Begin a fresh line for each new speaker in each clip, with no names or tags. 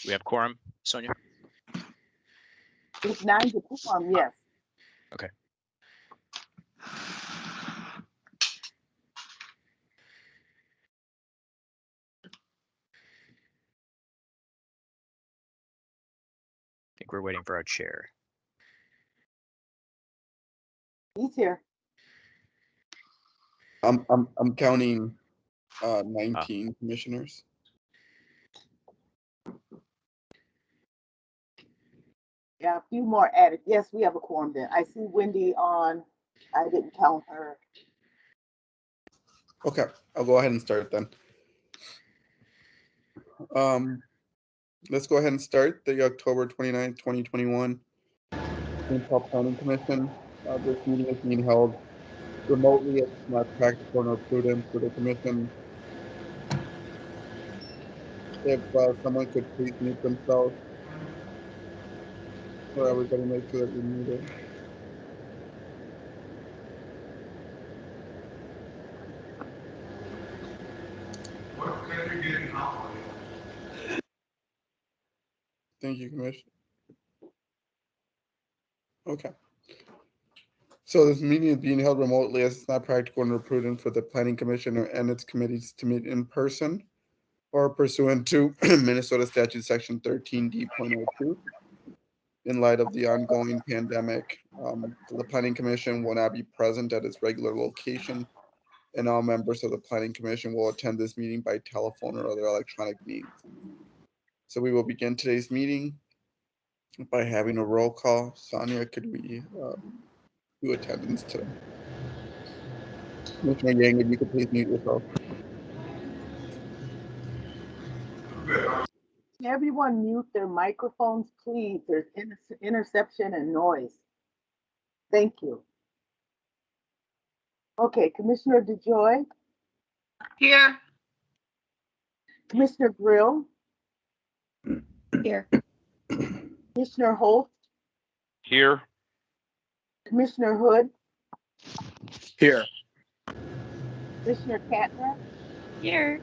we have quorum, Sonia?
If 9 to quorum, yes.
Okay. I think we're waiting for our chair.
He's here.
I'm counting 19 commissioners.
Yeah, a few more added. Yes, we have a quorum then. I see Wendy on. I didn't count her.
Okay, I'll go ahead and start then. Let's go ahead and start the October 29th, 2021 St. Paul Planning Commission. This meeting is being held remotely. It's not practical nor prudent for the commission. If someone could please mute themselves, so everybody make sure that you're muted. Thank you, Commissioner. Okay. So this meeting is being held remotely as it's not practical nor prudent for the Planning Commission and its committees to meet in person or pursuant to Minnesota Statute Section 13D.02. In light of the ongoing pandemic, the Planning Commission will not be present at its regular location, and all members of the Planning Commission will attend this meeting by telephone or other electronic means. So we will begin today's meeting by having a roll call. Sonia, could we do attendance today? Commissioner Yang, if you could please mute yourself.
Can everyone mute their microphones, please? There's interception and noise. Thank you. Okay, Commissioner DeJoy.
Here.
Commissioner Grill.
Here.
Commissioner Holt.
Here.
Commissioner Hood.
Here.
Commissioner Katner.
Here.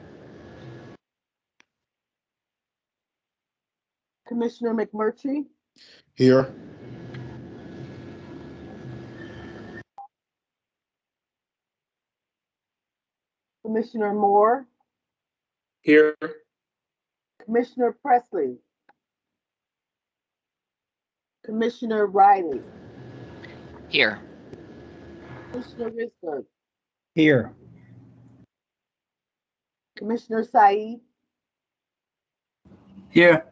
Commissioner McMurtry.
Here.
Commissioner Moore.
Here.
Commissioner Presley. Commissioner Riley.
Here.
Commissioner Risberg.
Here.
Commissioner Saeed.
Here.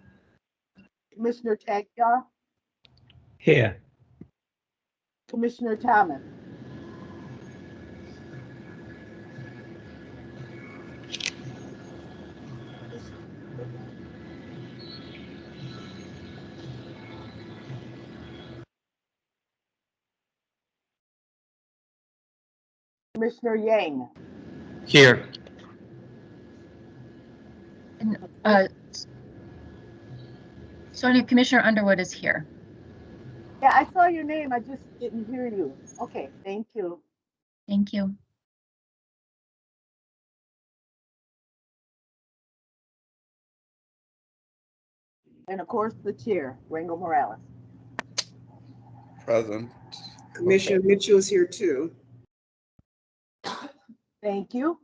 Commissioner Taglia.
Here.
Commissioner Thomas. Commissioner Yang.
Here.
And Sonia, Commissioner Underwood is here.
Yeah, I saw your name. I just didn't hear you. Okay, thank you.
Thank you.
And of course, the chair, Rango Morales.
Present.
Commissioner Mitchell is here too.
Thank you.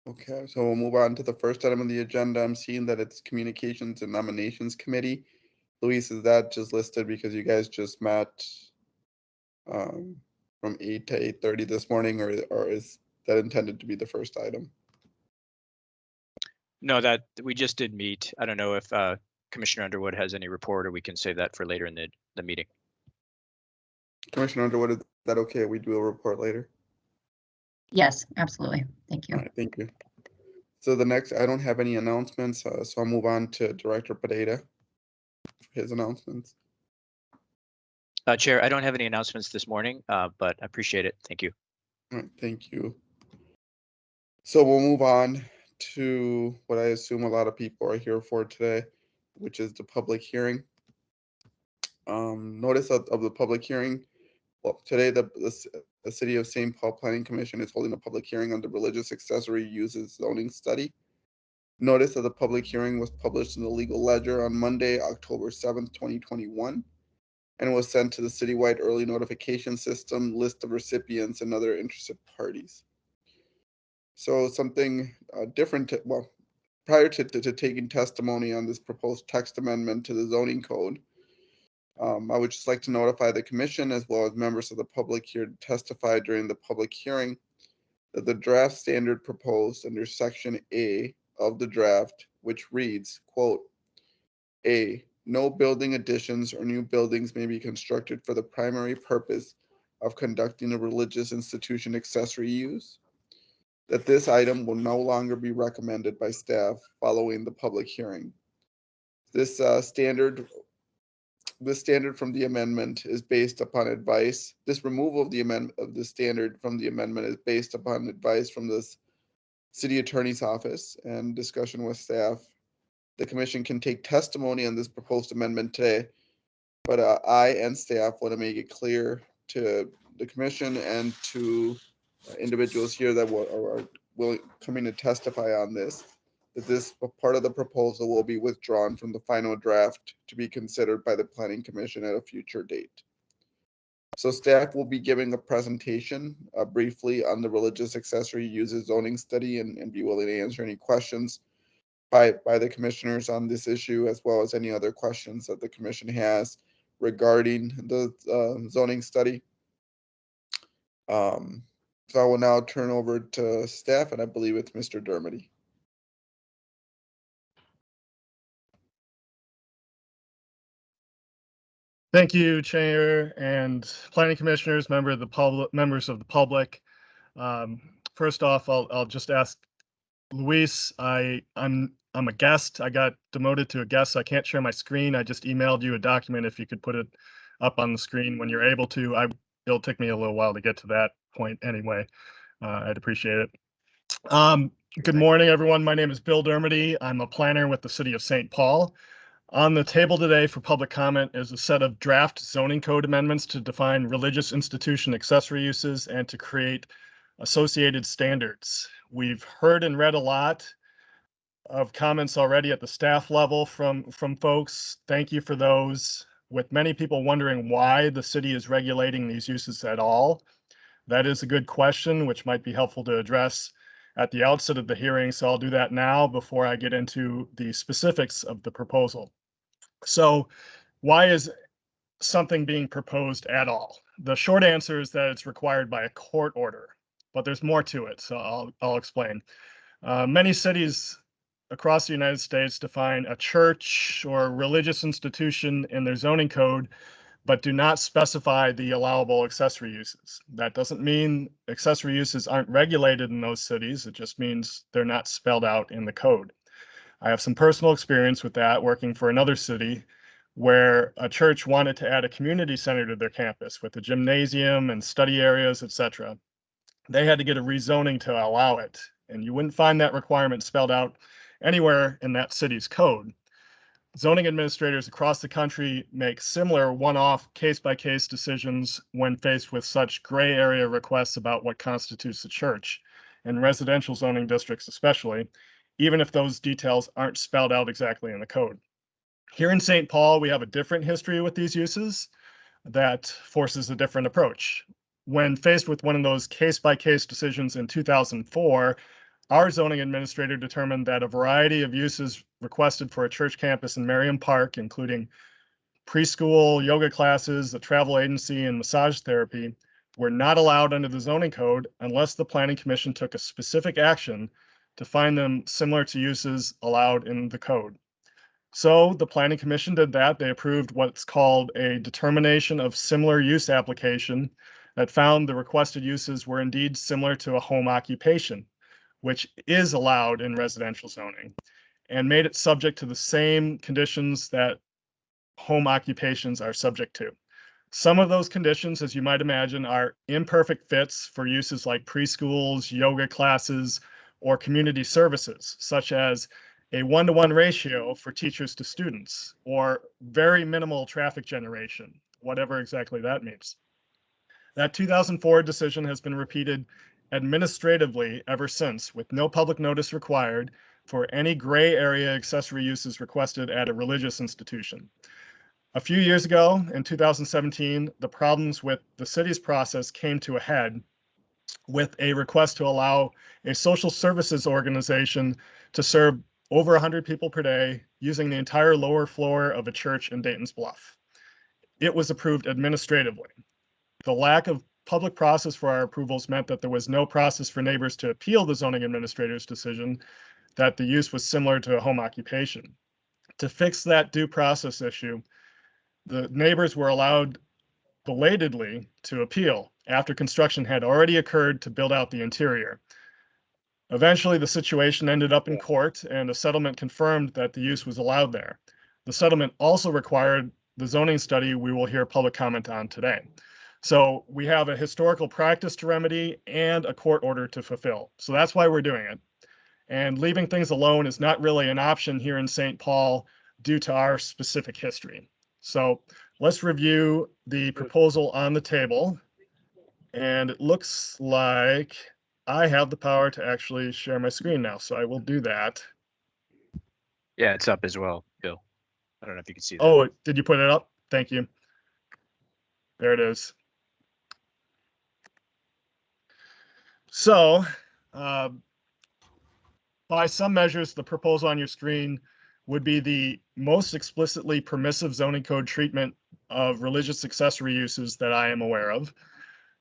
Okay, so we'll move on to the first item on the agenda. I'm seeing that it's Communications and Nominations Committee. Luis, is that just listed because you guys just met from 8 to 8:30 this morning, or is that intended to be the first item?
No, that we just did meet. I don't know if Commissioner Underwood has any report, or we can save that for later in the meeting.
Commissioner Underwood, is that okay? We do a report later.
Yes, absolutely. Thank you.
All right, thank you. So the next, I don't have any announcements, so I'll move on to Director Pineda for his announcements.
Chair, I don't have any announcements this morning, but I appreciate it. Thank you.
All right, thank you. So we'll move on to what I assume a lot of people are here for today, which is the public hearing. Notice of the public hearing. Well, today the City of St. Paul Planning Commission is holding a public hearing on the religious accessory uses zoning study. Notice of the public hearing was published in the Legal Ledger on Monday, October 7th, 2021, and was sent to the citywide early notification system, list of recipients, and other interested parties. So something different, prior to taking testimony on this proposed text amendment to the zoning code, I would just like to notify the commission as well as members of the public here to testify during the public hearing that the draft standard proposed under section A of the draft, which reads, quote, A, no building additions or new buildings may be constructed for the primary purpose of conducting a religious institution accessory use, that this item will no longer be recommended by staff following the public hearing. This standard from the amendment is based upon advice. This removal of the standard from the amendment is based upon advice from the city attorney's office and discussion with staff. The commission can take testimony on this proposed amendment today, but I and staff want to make it clear to the commission and to individuals here that are coming to testify on this, that this part of the proposal will be withdrawn from the final draft to be considered by the Planning Commission at a future date. So staff will be giving a presentation briefly on the religious accessory uses zoning study and be willing to answer any questions by the commissioners on this issue, as well as any other questions that the commission has regarding the zoning study. So I will now turn over to staff, and I believe it's Mr. Dermody.
Thank you, Chair and Planning Commissioners, members of the public. First off, I'll just ask Luis. I'm a guest. I got demoted to a guest, so I can't share my screen. I just emailed you a document. If you could put it up on the screen when you're able to. It'll take me a little while to get to that point anyway. I'd appreciate it. Good morning, everyone. My name is Bill Dermody. I'm a planner with the City of St. Paul. On the table today for public comment is a set of draft zoning code amendments to define religious institution accessory uses and to create associated standards. We've heard and read a lot of comments already at the staff level from folks. Thank you for those. With many people wondering why the city is regulating these uses at all, that is a good question, which might be helpful to address at the outset of the hearing. So I'll do that now before I get into the specifics of the proposal. So why is something being proposed at all? The short answer is that it's required by a court order, but there's more to it. So I'll explain. Many cities across the United States define a church or religious institution in their zoning code, but do not specify the allowable accessory uses. That doesn't mean accessory uses aren't regulated in those cities. It just means they're not spelled out in the code. I have some personal experience with that, working for another city where a church wanted to add a community center to their campus with a gymnasium and study areas, etc. They had to get a rezoning to allow it, and you wouldn't find that requirement spelled out anywhere in that city's code. Zoning administrators across the country make similar one-off case-by-case decisions when faced with such gray area requests about what constitutes a church, in residential zoning districts especially, even if those details aren't spelled out exactly in the code. Here in St. Paul, we have a different history with these uses that forces a different approach. When faced with one of those case-by-case decisions in 2004, our zoning administrator determined that a variety of uses requested for a church campus in Merriam Park, including preschool, yoga classes, a travel agency, and massage therapy, were not allowed under the zoning code unless the Planning Commission took a specific action to find them similar to uses allowed in the code. So the Planning Commission did that. They approved what's called a determination of similar use application that found the requested uses were indeed similar to a home occupation, which is allowed in residential zoning, and made it subject to the same conditions that home occupations are subject to. Some of those conditions, as you might imagine, are imperfect fits for uses like preschools, yoga classes, or community services, such as a 1-to-1 ratio for teachers to students, or very minimal traffic generation, whatever exactly that means. That 2004 decision has been repeated administratively ever since, with no public notice required. for any gray area accessory uses requested at a religious institution. A few years ago, in 2017, the problems with the city's process came to a head with a request to allow a social services organization to serve over 100 people per day using the entire lower floor of a church in Dayton's Bluff. It was approved administratively. The lack of public process for our approvals meant that there was no process for neighbors to appeal the zoning administrator's decision that the use was similar to a home occupation. To fix that due process issue, the neighbors were allowed belatedly to appeal after construction had already occurred to build out the interior. Eventually, the situation ended up in court, and a settlement confirmed that the use was allowed there. The settlement also required the zoning study we will hear public comment on today. So we have a historical practice to remedy and a court order to fulfill. So that's why we're doing it. And leaving things alone is not really an option here in St. Paul due to our specific history. So let's review the proposal on the table. And it looks like I have the power to actually share my screen now, so I will do that.
Yeah, it's up as well, Bill. I don't know if you can see that.
Oh, did you put it up? Thank you. There it is. So, by some measures, the proposal on your screen would be the most explicitly permissive zoning code treatment of religious accessory uses that I am aware of.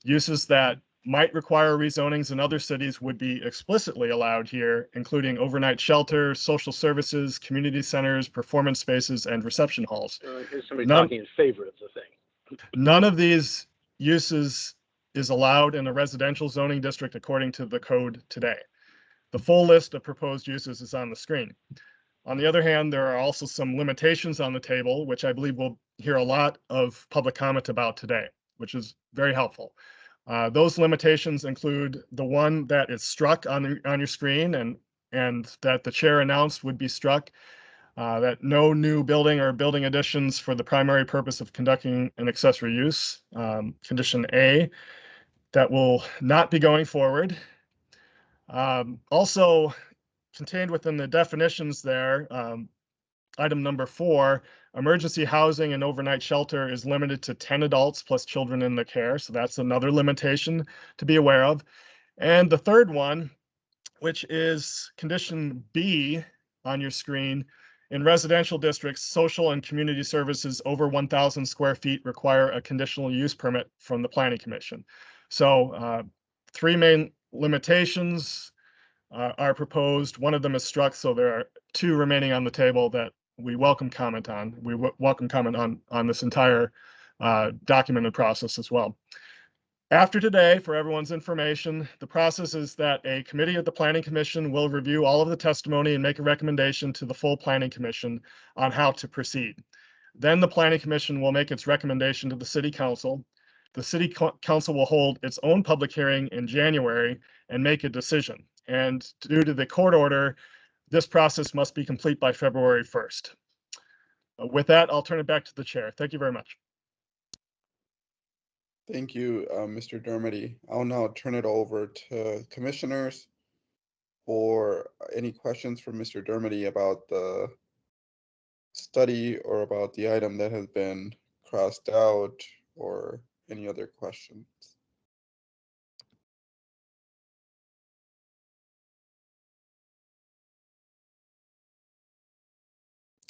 Uses that might require rezonings in other cities would be explicitly allowed here, including overnight shelter, social services, community centers, performance spaces, and reception halls.
Here's somebody talking in favor of the thing.
None of these uses is allowed in a residential zoning district according to the code today. The full list of proposed uses is on the screen. On the other hand, there are also some limitations on the table, which I believe we'll hear a lot of public comment about today, which is very helpful. Those limitations include the one that is struck on your screen and that the chair announced would be struck, that no new building or building additions for the primary purpose of conducting an accessory use, condition A, that will not be going forward. Also contained within the definitions there, item number 4, emergency housing and overnight shelter is limited to 10 adults plus children in the care. So that's another limitation to be aware of. And the third one, which is condition B on your screen, in residential districts, social and community services over 1,000 square feet require a conditional use permit from the Planning Commission. So 3 main limitations are proposed. One of them is struck, so there are 2 remaining on the table that we welcome comment on. We welcome comment on this entire documented process as well. After today, for everyone's information, the process is that a committee at the Planning Commission will review all of the testimony and make a recommendation to the full Planning Commission on how to proceed. Then the Planning Commission will make its recommendation to the City Council. The City Council will hold its own public hearing in January and make a decision. And due to the court order, this process must be complete by February 1st. With that, I'll turn it back to the chair. Thank you very much.
Thank you, Mr. Dermody. I'll now turn it over to commissioners for any questions from Mr. Dermody about the study or about the item that has been crossed out or any other questions.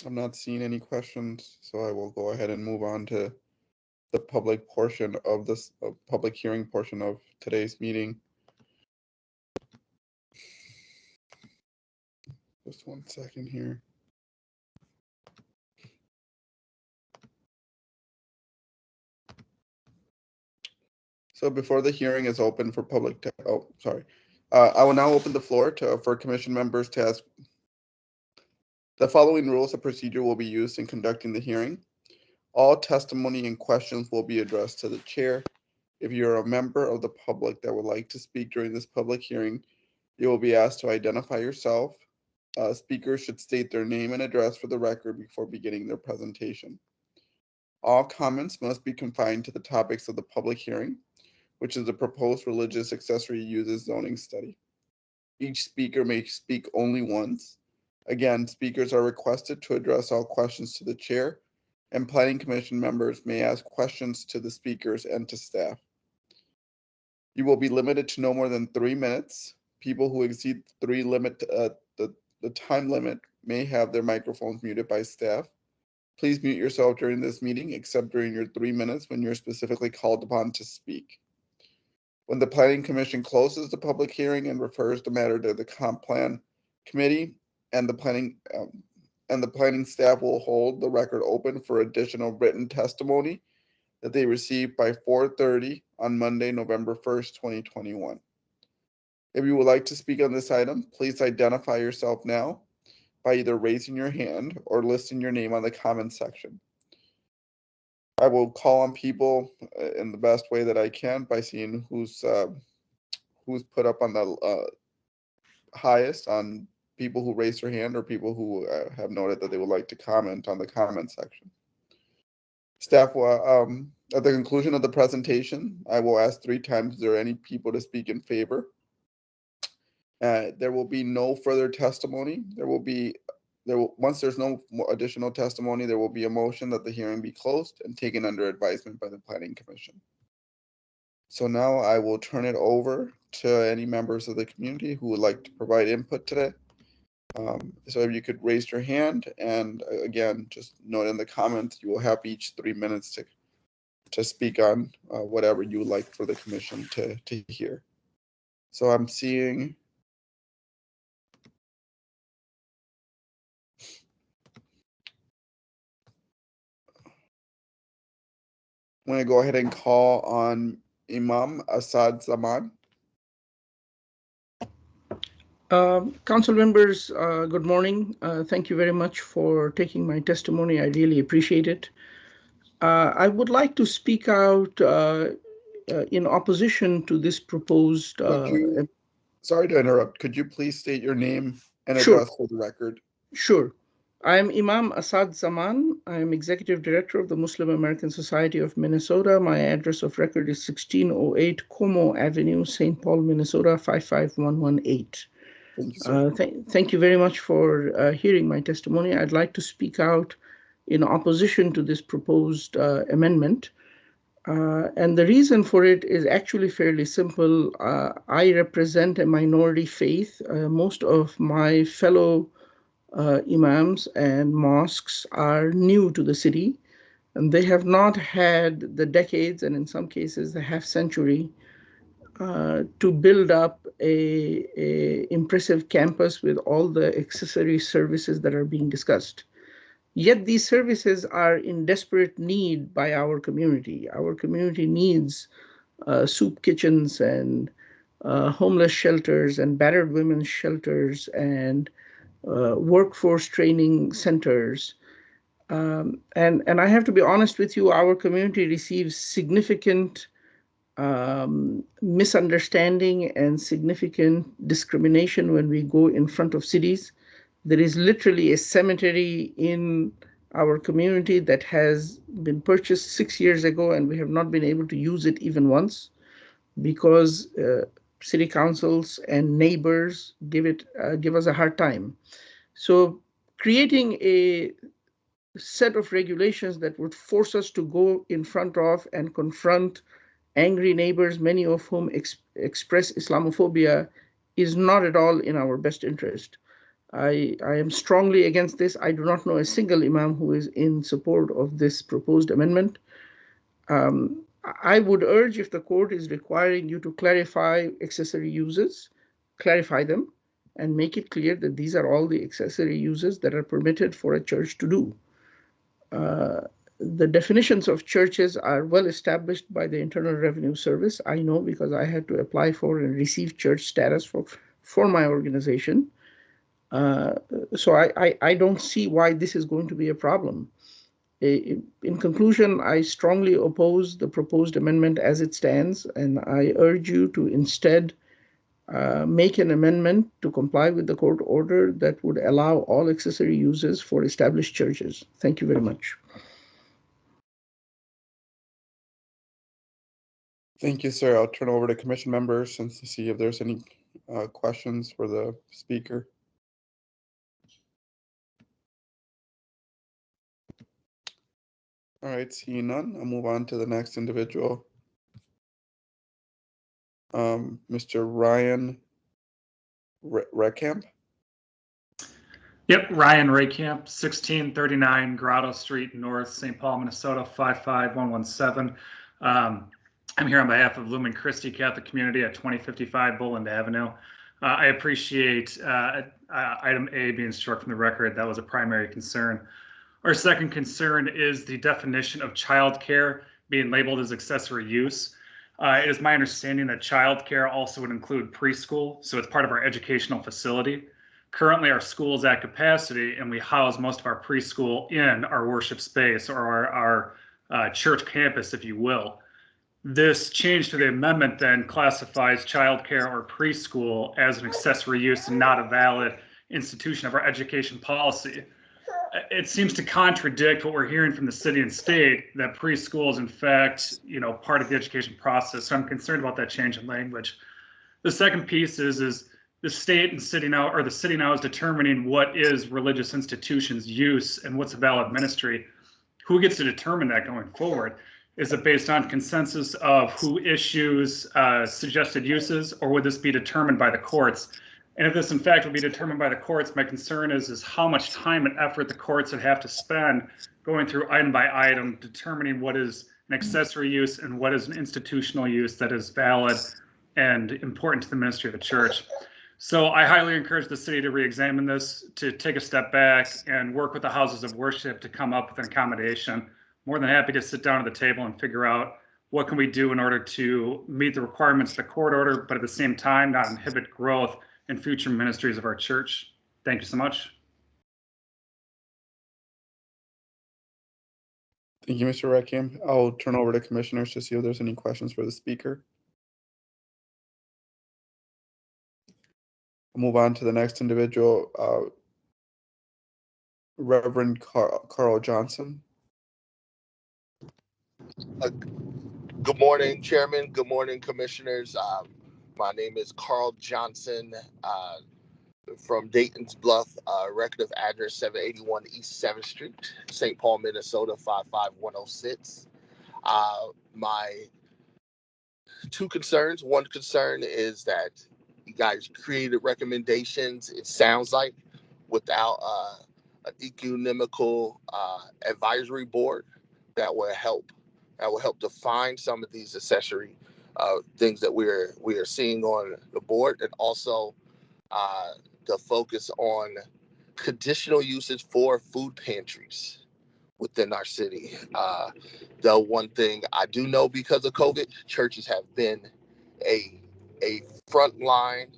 I'm not seeing any questions, so I will go ahead and move on to the public portion of this public hearing portion of today's meeting. Just 1 second here. So before the hearing is open for public, I will now open the floor for commission members to ask. The following rules of procedure will be used in conducting the hearing. All testimony and questions will be addressed to the chair. If you're a member of the public that would like to speak during this public hearing, you will be asked to identify yourself. Speakers should state their name and address for the record before beginning their presentation. All comments must be confined to the topics of the public hearing, which is the proposed religious accessory uses zoning study. Each speaker may speak only once. Again, speakers are requested to address all questions to the chair, and Planning Commission members may ask questions to the speakers and to staff. You will be limited to no more than 3 minutes. People who exceed the time limit may have their microphones muted by staff. Please mute yourself during this meeting, except during your 3 minutes when you're specifically called upon to speak. When the Planning Commission closes the public hearing and refers the matter to the Comp Plan Committee, and the planning staff will hold the record open for additional written testimony that they received by 4:30 on Monday, November 1st, 2021. If you would like to speak on this item, please identify yourself now by either raising your hand or listing your name on the comment section. I will call on people in the best way that I can by seeing who's put up on the highest on people who raised their hand or people who have noted that they would like to comment on the comment section. Staff will, at the conclusion of the presentation, I will ask 3 times, is there any people to speak in favor? There will be no further testimony. Once there's no additional testimony, there will be a motion that the hearing be closed and taken under advisement by the Planning Commission. So now I will turn it over to any members of the community who would like to provide input today. So if you could raise your hand, and again, just note in the comments, you will have each 3 minutes to speak on whatever you would like for the commission to hear. So I'm seeing I'm going to go ahead and call on Imam Assad Zaman.
Council members, good morning. Thank you very much for taking my testimony. I really appreciate it. I would like to speak out in opposition to this proposed.
Sorry to interrupt. Could you please state your name and
Sure.
address for the record?
Sure. I am Imam Assad Zaman. I am Executive Director of the Muslim American Society of Minnesota. My address of record is 1608 Como Avenue, St. Paul, Minnesota, 55118.
Thank you, sir.
Thank you very much for hearing my testimony. I'd like to speak out in opposition to this proposed amendment. And the reason for it is actually fairly simple. I represent a minority faith. Most of my fellow imams and mosques are new to the city, and they have not had the decades, and in some cases the half century, to build up a impressive campus with all the accessory services that are being discussed. Yet these services are in desperate need by our community. Our community needs soup kitchens and homeless shelters and battered women's shelters and workforce training centers. And I have to be honest with you, our community receives significant misunderstanding and significant discrimination when we go in front of cities. There is literally a cemetery in our community that has been purchased 6 years ago, and we have not been able to use it even once because city councils and neighbors give us a hard time. So creating a set of regulations that would force us to go in front of and confront angry neighbors, many of whom express Islamophobia, is not at all in our best interest. I am strongly against this. I do not know a single imam who is in support of this proposed amendment. I would urge, if the court is requiring you to clarify accessory uses, clarify them and make it clear that these are all the accessory uses that are permitted for a church to do. The definitions of churches are well established by the Internal Revenue Service. I know because I had to apply for and receive church status for my organization. So I don't see why this is going to be a problem. In conclusion, I strongly oppose the proposed amendment as it stands, and I urge you to instead make an amendment to comply with the court order that would allow all accessory uses for established churches. Thank you very much.
Thank you, sir. I'll turn over to commission members and to see if there's any questions for the speaker. All right, seeing none, I'll move on to the next individual. Mr. Ryan Reckamp.
Yep, Ryan Raycamp, 1639 Grotto Street North, St. Paul, Minnesota, 55117. I'm here on behalf of Lumen Christi Catholic Community at 2055 Boland Avenue. I appreciate item A being struck from the record. That was a primary concern. Our second concern is the definition of childcare being labeled as accessory use. It is my understanding that childcare also would include preschool, so it's part of our educational facility. Currently, our school is at capacity, and we house most of our preschool in our worship space or our church campus, if you will. This change to the amendment then classifies childcare or preschool as an accessory use and not a valid institution of our education policy. It seems to contradict what we're hearing from the city and state that preschool is in fact, part of the education process. So I'm concerned about that change in language. The second piece is the state and city now, or the city now is determining what is religious institutions use and what's a valid ministry. Who gets to determine that going forward? Is it based on consensus of who issues suggested uses, or would this be determined by the courts? And if this in fact will be determined by the courts, my concern is how much time and effort the courts would have to spend going through item by item, determining what is an accessory use and what is an institutional use that is valid and important to the ministry of the church. So I highly encourage the city to re-examine this, to take a step back and work with the houses of worship to come up with an accommodation. More than happy to sit down at the table and figure out what can we do in order to meet the requirements of the court order, but at the same time not inhibit growth in future ministries of our church. Thank you so much.
Thank you, Mr. Reckamp. I'll turn over to commissioners to see if there's any questions for the speaker. I'll move on to the next individual, Reverend Carl Johnson.
Good morning, Chairman. Good morning, Commissioners. My name is Carl Johnson from Dayton's Bluff, record of address 781 East 7th Street, St. Paul, Minnesota, 55106. My two concerns. One concern is that you guys created recommendations, it sounds like, without an ecumenical advisory board that will help define some of these accessory things that we are seeing on the board, and also the focus on conditional usage for food pantries within our city. The one thing I do know, because of COVID, churches have been a frontline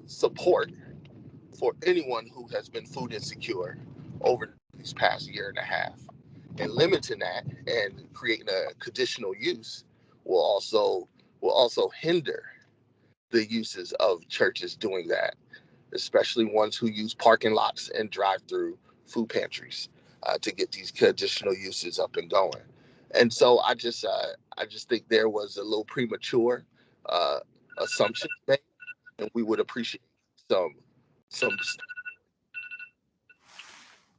support for anyone who has been food insecure over these past year and a half. And limiting that and creating a conditional use will also hinder the uses of churches doing that, especially ones who use parking lots and drive-through food pantries to get these conditional uses up and going. And so I just think there was a little premature assumption made, and we would appreciate some.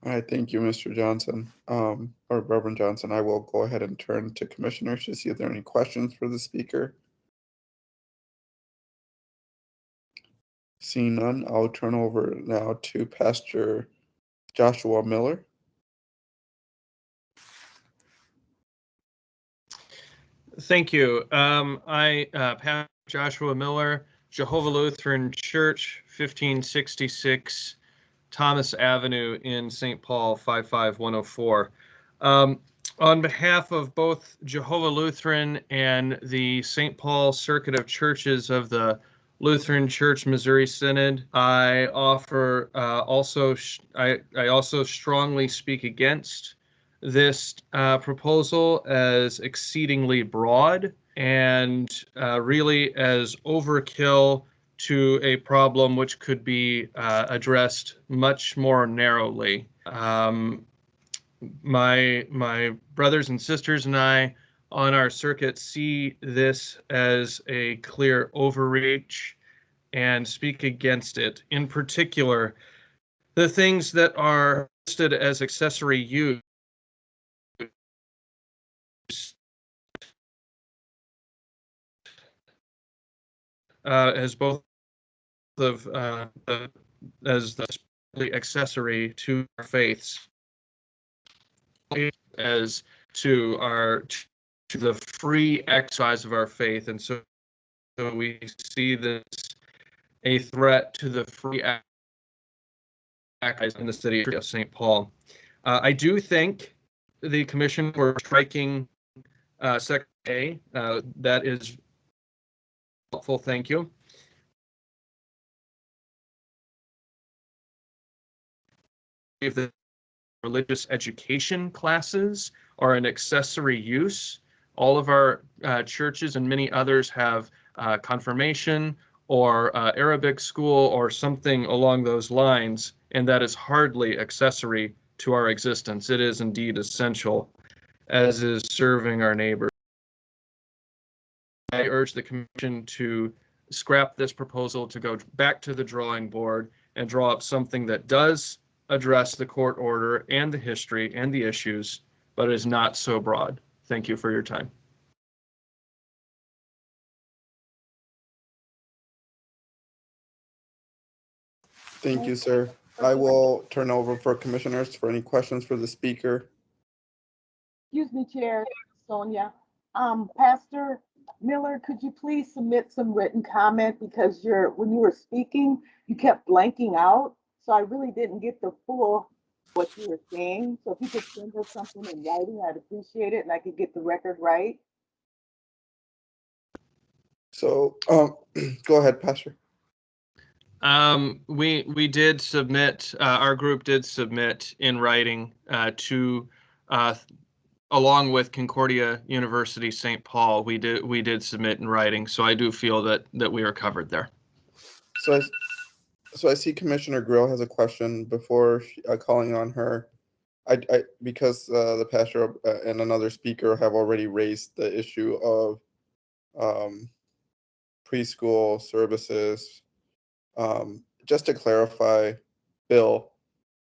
All right, thank you, Mr. Johnson, or Reverend Johnson. I will go ahead and turn to commissioners to see if there are any questions for the speaker. Seeing none, I'll turn over now to Pastor Joshua Miller.
Thank you. Pastor Joshua Miller, Jehovah Lutheran Church, 1566 Thomas Avenue in St. Paul, 55104. On behalf of both Jehovah Lutheran and the St. Paul Circuit of Churches of the Lutheran Church Missouri Synod, I also strongly speak against this proposal as exceedingly broad and really as overkill to a problem which could be addressed much more narrowly. My brothers and sisters and I on our circuit see this as a clear overreach and speak against it. In particular, the things that are listed as accessory use as both of as the accessory to our faiths, as to the free exercise of our faith, and so we see this a threat to the free exercise in the city of St. Paul. I do think the commission were striking Section A. That is helpful. Thank you. If the religious education classes are an accessory use, all of our churches and many others have confirmation or Arabic school or something along those lines, and that is hardly accessory to our existence. It is indeed essential, as is serving our neighbors. I urge the commission to scrap this proposal, to go back to the drawing board and draw up something that does address the court order and the history and the issues, but is not so broad. Thank you for your time.
Thank you, sir. I will turn over for commissioners for any questions for the speaker.
Excuse me, Chair Sonia. Pastor Miller, could you please submit some written comment, because when you were speaking, you kept blanking out. So I really didn't get the full what you were saying. So if you could send us something in writing, I'd appreciate it, and I could get the record right.
So go ahead, Pastor.
We did submit, our group did submit in writing to along with Concordia University St. Paul, we did submit in writing. So I do feel that we are covered there.
So I see Commissioner Grill has a question before calling on her. Because the pastor and another speaker have already raised the issue of preschool services. Just to clarify, Bill,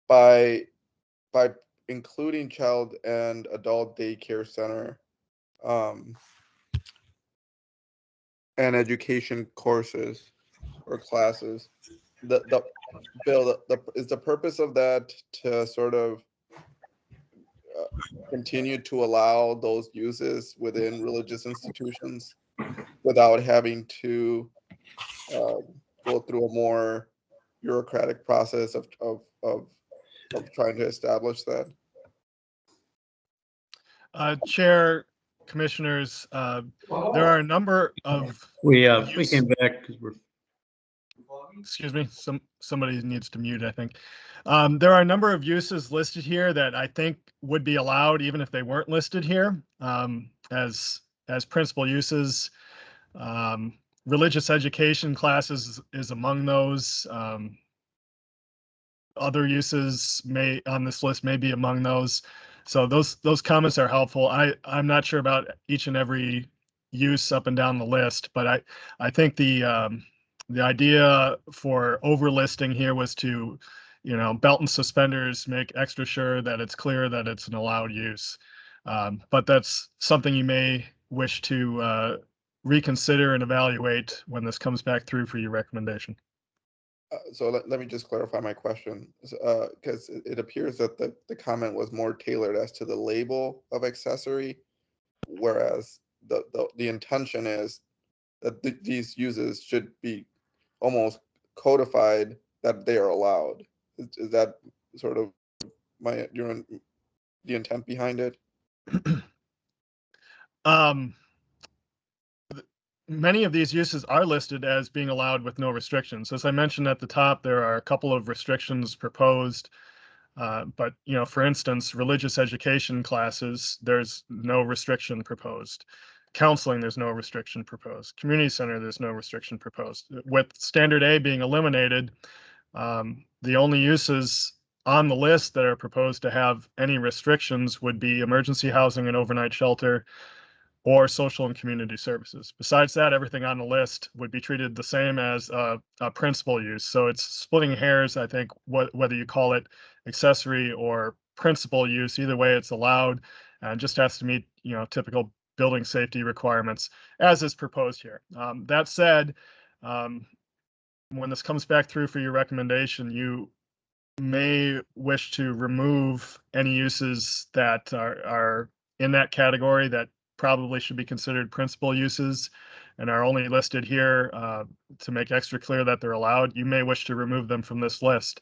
by including child and adult daycare center and education courses or classes, Bill, is the purpose of that to sort of continue to allow those uses within religious institutions without having to go through a more bureaucratic process of trying to establish that?
Chair, commissioners, there are a number of
We came back because we're.
Excuse me, somebody needs to mute, I think. There are a number of uses listed here that I think would be allowed even if they weren't listed here as principal uses. Religious education classes is among those. Other uses on this list may be among those. So those comments are helpful. I'm not sure about each and every use up and down the list, but I think the idea for overlisting here was to, belt and suspenders, make extra sure that it's clear that it's an allowed use. But that's something you may wish to reconsider and evaluate when this comes back through for your recommendation.
So let me just clarify my question, because it appears that the comment was more tailored as to the label of accessory, whereas the intention is that these uses should be almost codified that they are allowed. Is that sort of the intent behind it?
Many of these uses are listed as being allowed with no restrictions. As I mentioned at the top, there are a couple of restrictions proposed. But, for instance, religious education classes, there's no restriction proposed. Counseling, there's no restriction proposed. Community center, there's no restriction proposed. With standard A being eliminated, the only uses on the list that are proposed to have any restrictions would be emergency housing and overnight shelter, or social and community services. Besides that, everything on the list would be treated the same as a principal use. So it's splitting hairs, I think, whether you call it accessory or principal use. Either way, it's allowed and just has to meet, typical building safety requirements as is proposed here. That said, When this comes back through for your recommendation, you may wish to remove any uses that are in that category that probably should be considered principal uses and are only listed here to make extra clear that they're allowed. You may wish to remove them from this list.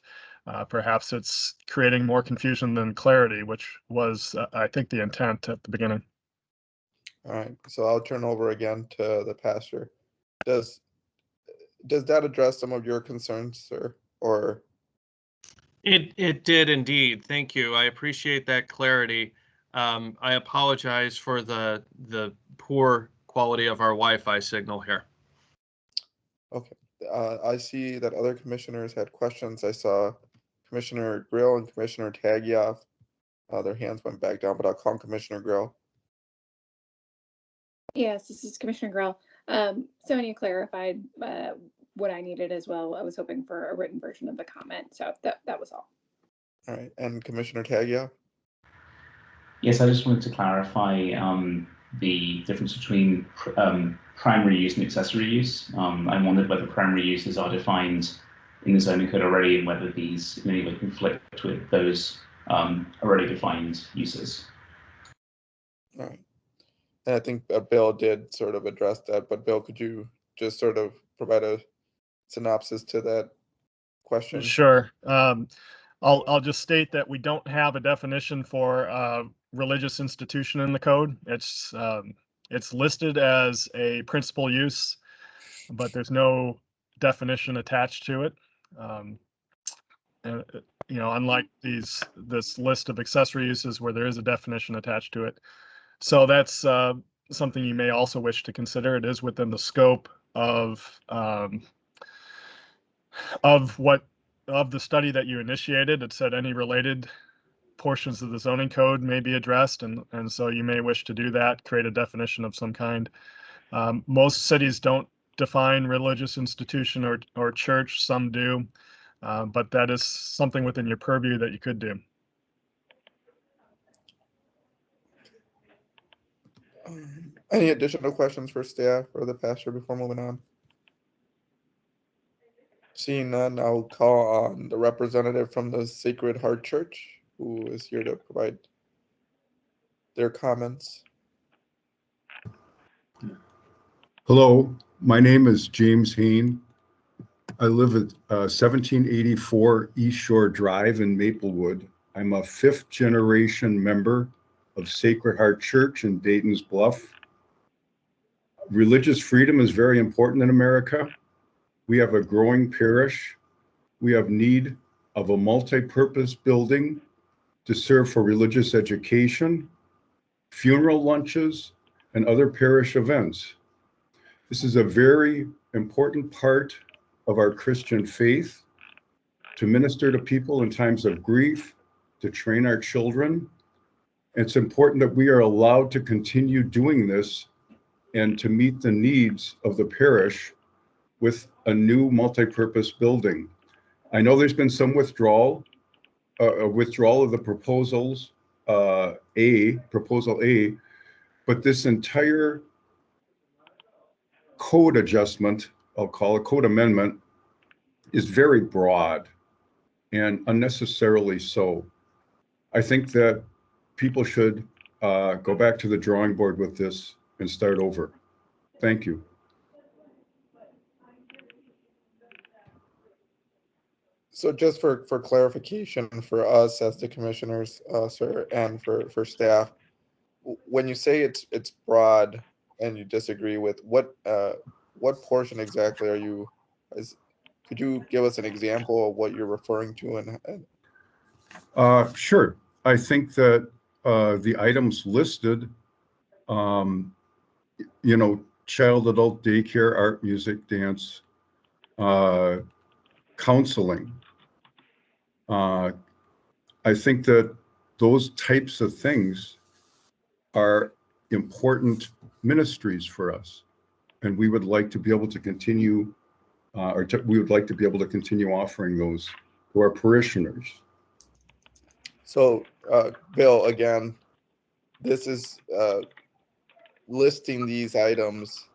Perhaps it's creating more confusion than clarity, which was, I think, the intent at the beginning.
All right, so I'll turn over again to the pastor. Does that address some of your concerns, sir? Or
It did indeed. Thank you. I appreciate that clarity. I apologize for the poor quality of our Wi-Fi signal here.
okay, I see that other commissioners had questions. I saw Commissioner Grill and Commissioner Taggia. Their hands went back down, but I'll call Commissioner Grill.
Yes, this is Commissioner Grell. Sonia clarified what I needed as well. I was hoping for a written version of the comment, so that was all.
All right, and Commissioner Taggia?
Yes, I just wanted to clarify the difference between primary use and accessory use. I wondered whether primary uses are defined in the zoning code already and whether these in any way conflict with those already defined uses.
All right. And I think Bill did sort of address that, but Bill, could you just sort of provide a synopsis to that question?
Sure. I'll just state that we don't have a definition for religious institution in the code. It's listed as a principal use, but there's no definition attached to it. And, unlike this list of accessory uses where there is a definition attached to it. So that's something you may also wish to consider. It is within the scope of the study that you initiated. It said any related portions of the zoning code may be addressed, and so you may wish to do that, create a definition of some kind. Most cities don't define religious institution or church, some do, but that is something within your purview that you could do.
Any additional questions for staff or the pastor before moving on? Seeing none, I'll call on the representative from the Sacred Heart Church, who is here to provide their comments.
Hello, my name is James Hain. I live at 1784 East Shore Drive in Maplewood. I'm a 5th generation member of Sacred Heart Church in Dayton's Bluff. Religious freedom is very important in America. We have a growing parish. We have need of a multi-purpose building to serve for religious education, funeral lunches, and other parish events. This is a very important part of our Christian faith, to minister to people in times of grief, to train our children. It's important that we are allowed to continue doing this and to meet the needs of the parish with a new multi-purpose building. I know there's been some withdrawal of the proposals, proposal A, but this entire code adjustment, I'll call it code amendment, is very broad and unnecessarily so. I think that people should go back to the drawing board with this and start over. Thank you.
So just for clarification for us as the commissioners, sir, and for staff, when you say it's broad and you disagree with what portion exactly are you? Could you give us an example of what you're referring to?
Sure. I think that the items listed, child, adult daycare, art, music, dance, counseling. I think that those types of things are important ministries for us, and we would like to be able to continue, we would like to be able to continue offering those to our parishioners.
So, Bill, again, this is listing these items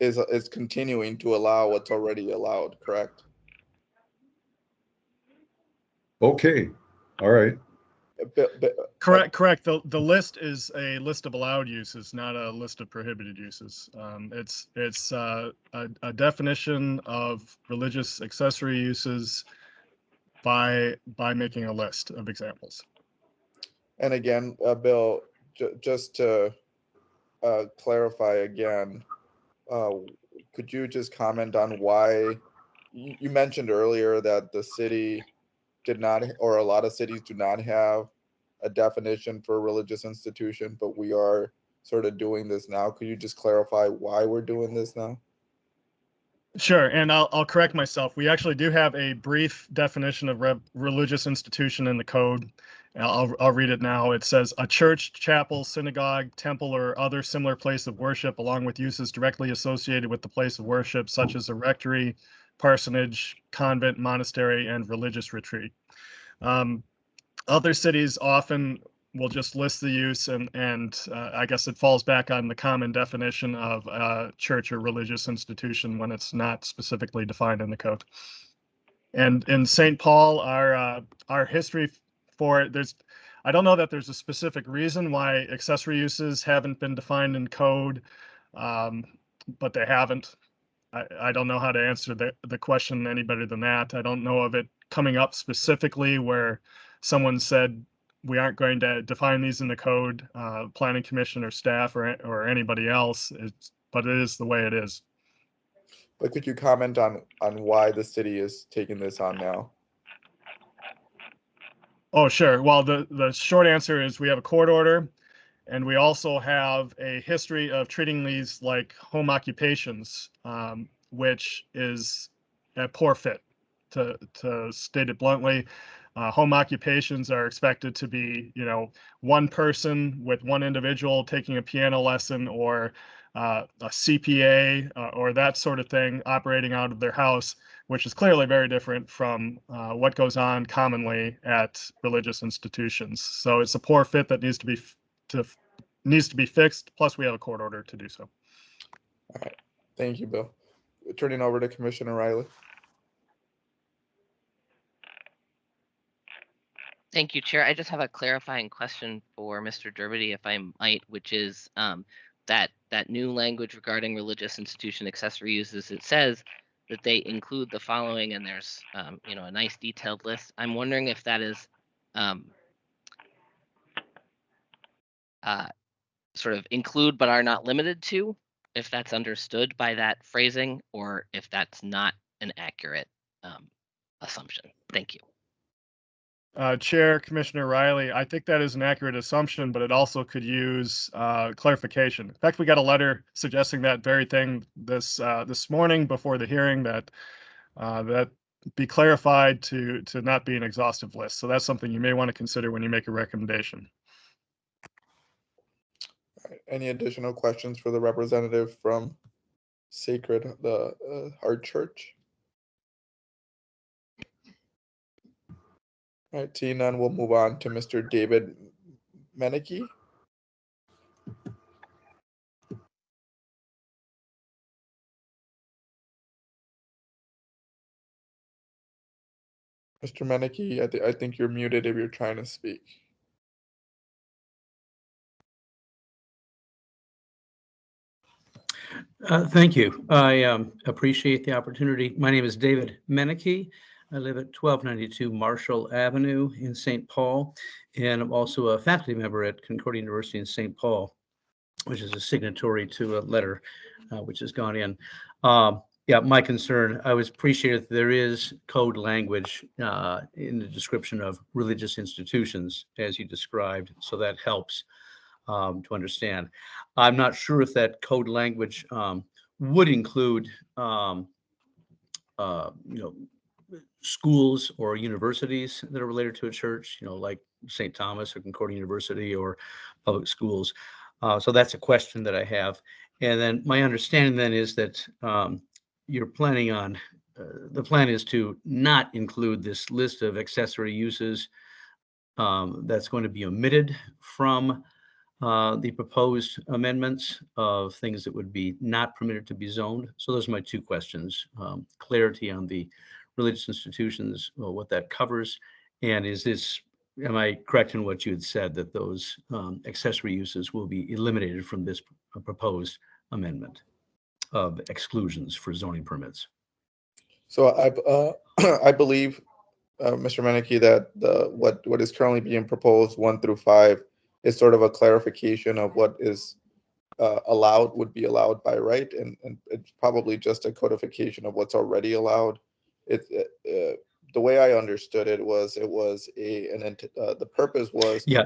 is continuing to allow what's already allowed, correct?
Okay, all right.
Correct. The list is a list of allowed uses, not a list of prohibited uses. It's a definition of religious accessory uses by making a list of examples.
And again, Bill, just to clarify again, could you just comment on why you mentioned earlier that the city did not, or a lot of cities do not have a definition for religious institution, but we are sort of doing this now. Could you just clarify why we're doing this now?
Sure, and I'll correct myself. We actually do have a brief definition of religious institution in the code. I'll read it now. It says a church, chapel, synagogue, temple, or other similar place of worship, along with uses directly associated with the place of worship, such as a rectory, parsonage, convent, monastery, and religious retreat. Other cities often will just list the use, and I guess it falls back on the common definition of a church or religious institution when it's not specifically defined in the code. And in St. Paul, our history for it, I don't know that there's a specific reason why accessory uses haven't been defined in code, but they haven't. I don't know how to answer the question any better than that. I don't know of it coming up specifically where someone said we aren't going to define these in the code, planning commission or staff or anybody else. But it is the way it is.
But could you comment on why the city is taking this on now?
Oh, sure. Well, the short answer is we have a court order, and we also have a history of treating these like home occupations, which is a poor fit, to state it bluntly. Home occupations are expected to be, one person with one individual taking a piano lesson, or a CPA or that sort of thing operating out of their house, which is clearly very different from what goes on commonly at religious institutions. So it's a poor fit that needs to be fixed. Plus, we have a court order to do so.
All right, thank you, Bill. Turning over to Commissioner Riley.
Thank you, Chair. I just have a clarifying question for Mr. Derby, if I might, which is that new language regarding religious institution accessory uses. It says that they include the following, and there's a nice detailed list. I'm wondering if that is sort of include but are not limited to, if that's understood by that phrasing, or if that's not an accurate assumption. Thank you.
Chair, Commissioner Riley, I think that is an accurate assumption, but it also could use clarification. In fact, we got a letter suggesting that very thing this morning before the hearing, that that be clarified to not be an exhaustive list. So that's something you may want to consider when you make a recommendation.
All right. Any additional questions for the representative from the Heart Church? All right, seeing none, we'll move on to Mr. David Menike. Mr. Menike, I think you're muted if you're trying to speak.
Thank you. I appreciate the opportunity. My name is David Menike. I live at 1292 Marshall Avenue in St. Paul, and I'm also a faculty member at Concordia University in St. Paul, which is a signatory to a letter which has gone in. Yeah, my concern, I was appreciative that there is code language in the description of religious institutions, as you described, so that helps to understand. I'm not sure if that code language would include, schools or universities that are related to a church, like St. Thomas or Concordia University or public schools. So that's a question that I have. And then my understanding then is that you're planning on, the plan is to not include this list of accessory uses that's going to be omitted from the proposed amendments of things that would be not permitted to be zoned. So those are my two questions. Clarity on the religious institutions, what that covers, and am I correct in what you had said that those accessory uses will be eliminated from this proposed amendment of exclusions for zoning permits?
So I believe, Mr. Menike, that what is currently being proposed 1 through 5 is sort of a clarification of what is would be allowed by right, and it's probably just a codification of what's already allowed. The way I understood it was the purpose was,
yeah.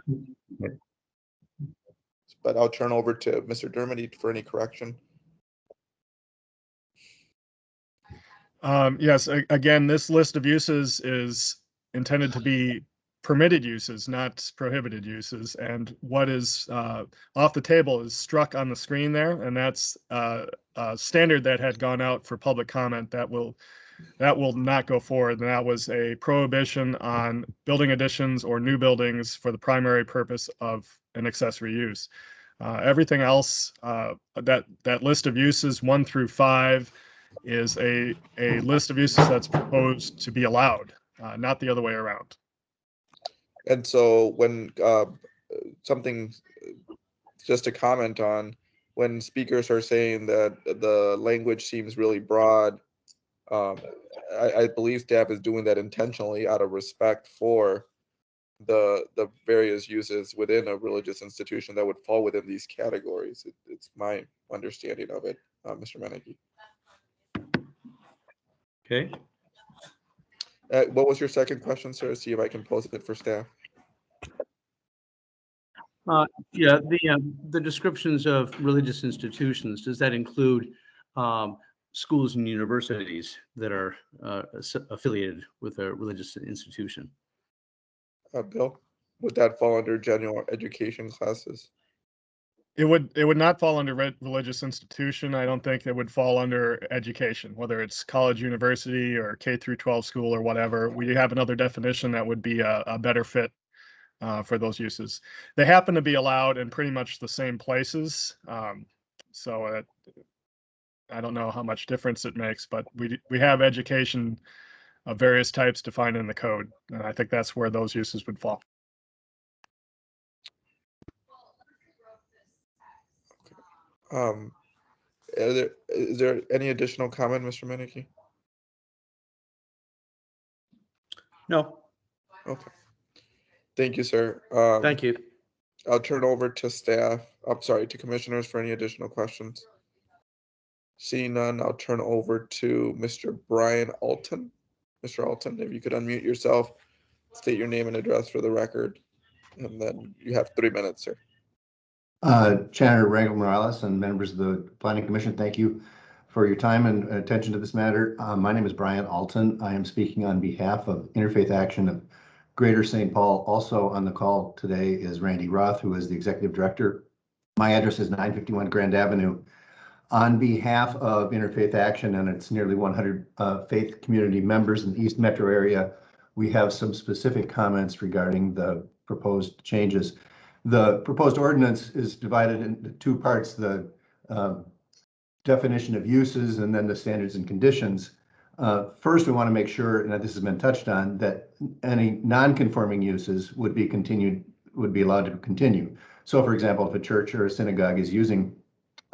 But I'll turn over to Mr. Dermody for any correction.
Yes, again, this list of uses is intended to be permitted uses, not prohibited uses. And what is off the table is struck on the screen there, and that's a standard that had gone out for public comment that will not go forward. And that was a prohibition on building additions or new buildings for the primary purpose of an accessory use. Everything else, that list of uses 1 through 5 is a list of uses that's proposed to be allowed, not the other way around.
And so when something just to comment on, when speakers are saying that the language seems really broad, I believe staff is doing that intentionally out of respect for the various uses within a religious institution that would fall within these categories. It's my understanding of it, Mr. Menike.
Okay.
What was your second question, sir? See if I can post it for staff.
Yeah, the descriptions of religious institutions, does that include schools and universities that are affiliated with a religious institution?
Bill, would that fall under general education classes?
It would not fall under religious institution. I don't think it would fall under education, whether it's college, university, or K through 12 school or whatever. We have another definition that would be a better fit for those uses. They happen to be allowed in pretty much the same places. So I don't know how much difference it makes, but we have education of various types defined in the code. And I think that's where those uses would fall.
Is there any additional comment, Mr. Menike?
No.
Okay. Thank you, sir.
Thank you.
I'll turn over to staff. I'm sorry, to commissioners for any additional questions. Seeing none, I'll turn over to Mr. Brian Alton. Mr. Alton, if you could unmute yourself, state your name and address for the record, and then you have 3 minutes, sir.
Chair Rangel Morales and members of the Planning Commission, thank you for your time and attention to this matter. My name is Brian Alton. I am speaking on behalf of Interfaith Action of Greater St. Paul. Also on the call today is Randy Roth, who is the Executive Director. My address is 951 Grand Avenue. On behalf of Interfaith Action and its nearly 100 faith community members in the East Metro area, we have some specific comments regarding the proposed changes. The proposed ordinance is divided into 2 parts, the definition of uses and then the standards and conditions. First, we want to make sure, and this has been touched on, that any non-conforming uses would be allowed to continue. So for example, if a church or a synagogue is using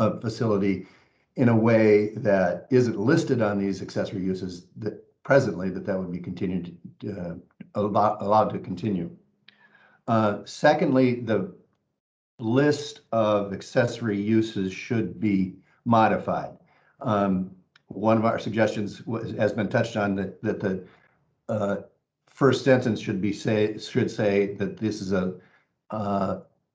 a facility in a way that isn't listed on these accessory uses that presently, that would be allowed to continue. Secondly, the list of accessory uses should be modified. One of our suggestions has been touched on that the first sentence should say that this is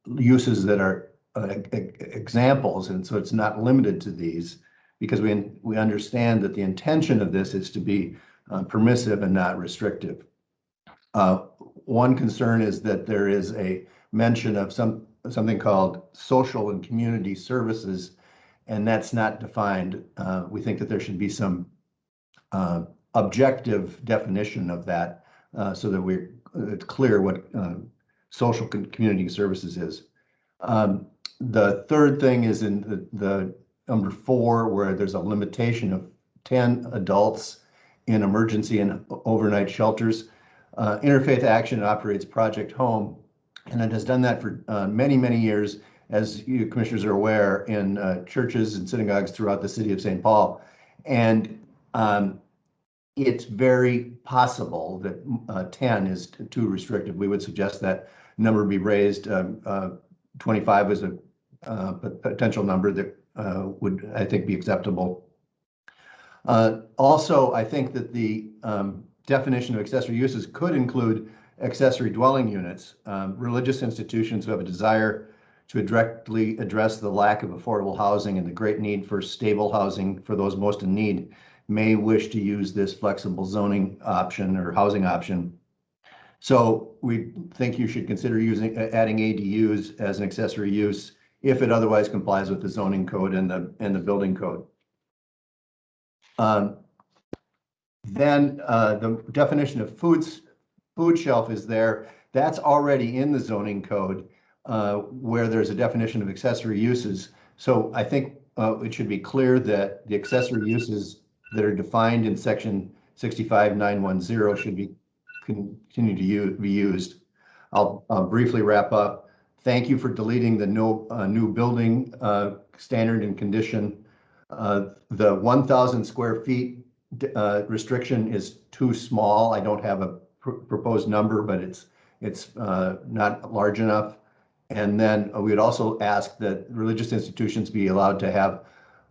uses that are examples, and so it's not limited to these, because we understand that the intention of this is to be permissive and not restrictive. One concern is that there is a mention of something called social and community services, and that's not defined. We think that there should be some objective definition of that so that it's clear what social community services is. The third thing is in the number 4, where there's a limitation of 10 adults in emergency and overnight shelters. Interfaith Action operates Project Home, and it has done that for many, many years, as you commissioners are aware, in churches and synagogues throughout the city of St. Paul. And it's very possible that 10 is too restrictive. We would suggest that number be raised. 25 is a potential number that would, I think, be acceptable. Also, I think that the definition of accessory uses could include accessory dwelling units. Religious institutions who have a desire to directly address the lack of affordable housing and the great need for stable housing for those most in need may wish to use this flexible zoning option or housing option. So we think you should consider adding ADUs as an accessory use if it otherwise complies with the zoning code and the building code. Then the definition of food shelf is there. That's already in the zoning code where there's a definition of accessory uses. So I think it should be clear that the accessory uses that are defined in section 65910 should be continue to be used. I'll briefly wrap up. Thank you for deleting the new building standard and condition. The 1,000 square feet restriction is too small. I don't have a proposed number, but it's not large enough. And then we would also ask that religious institutions be allowed to have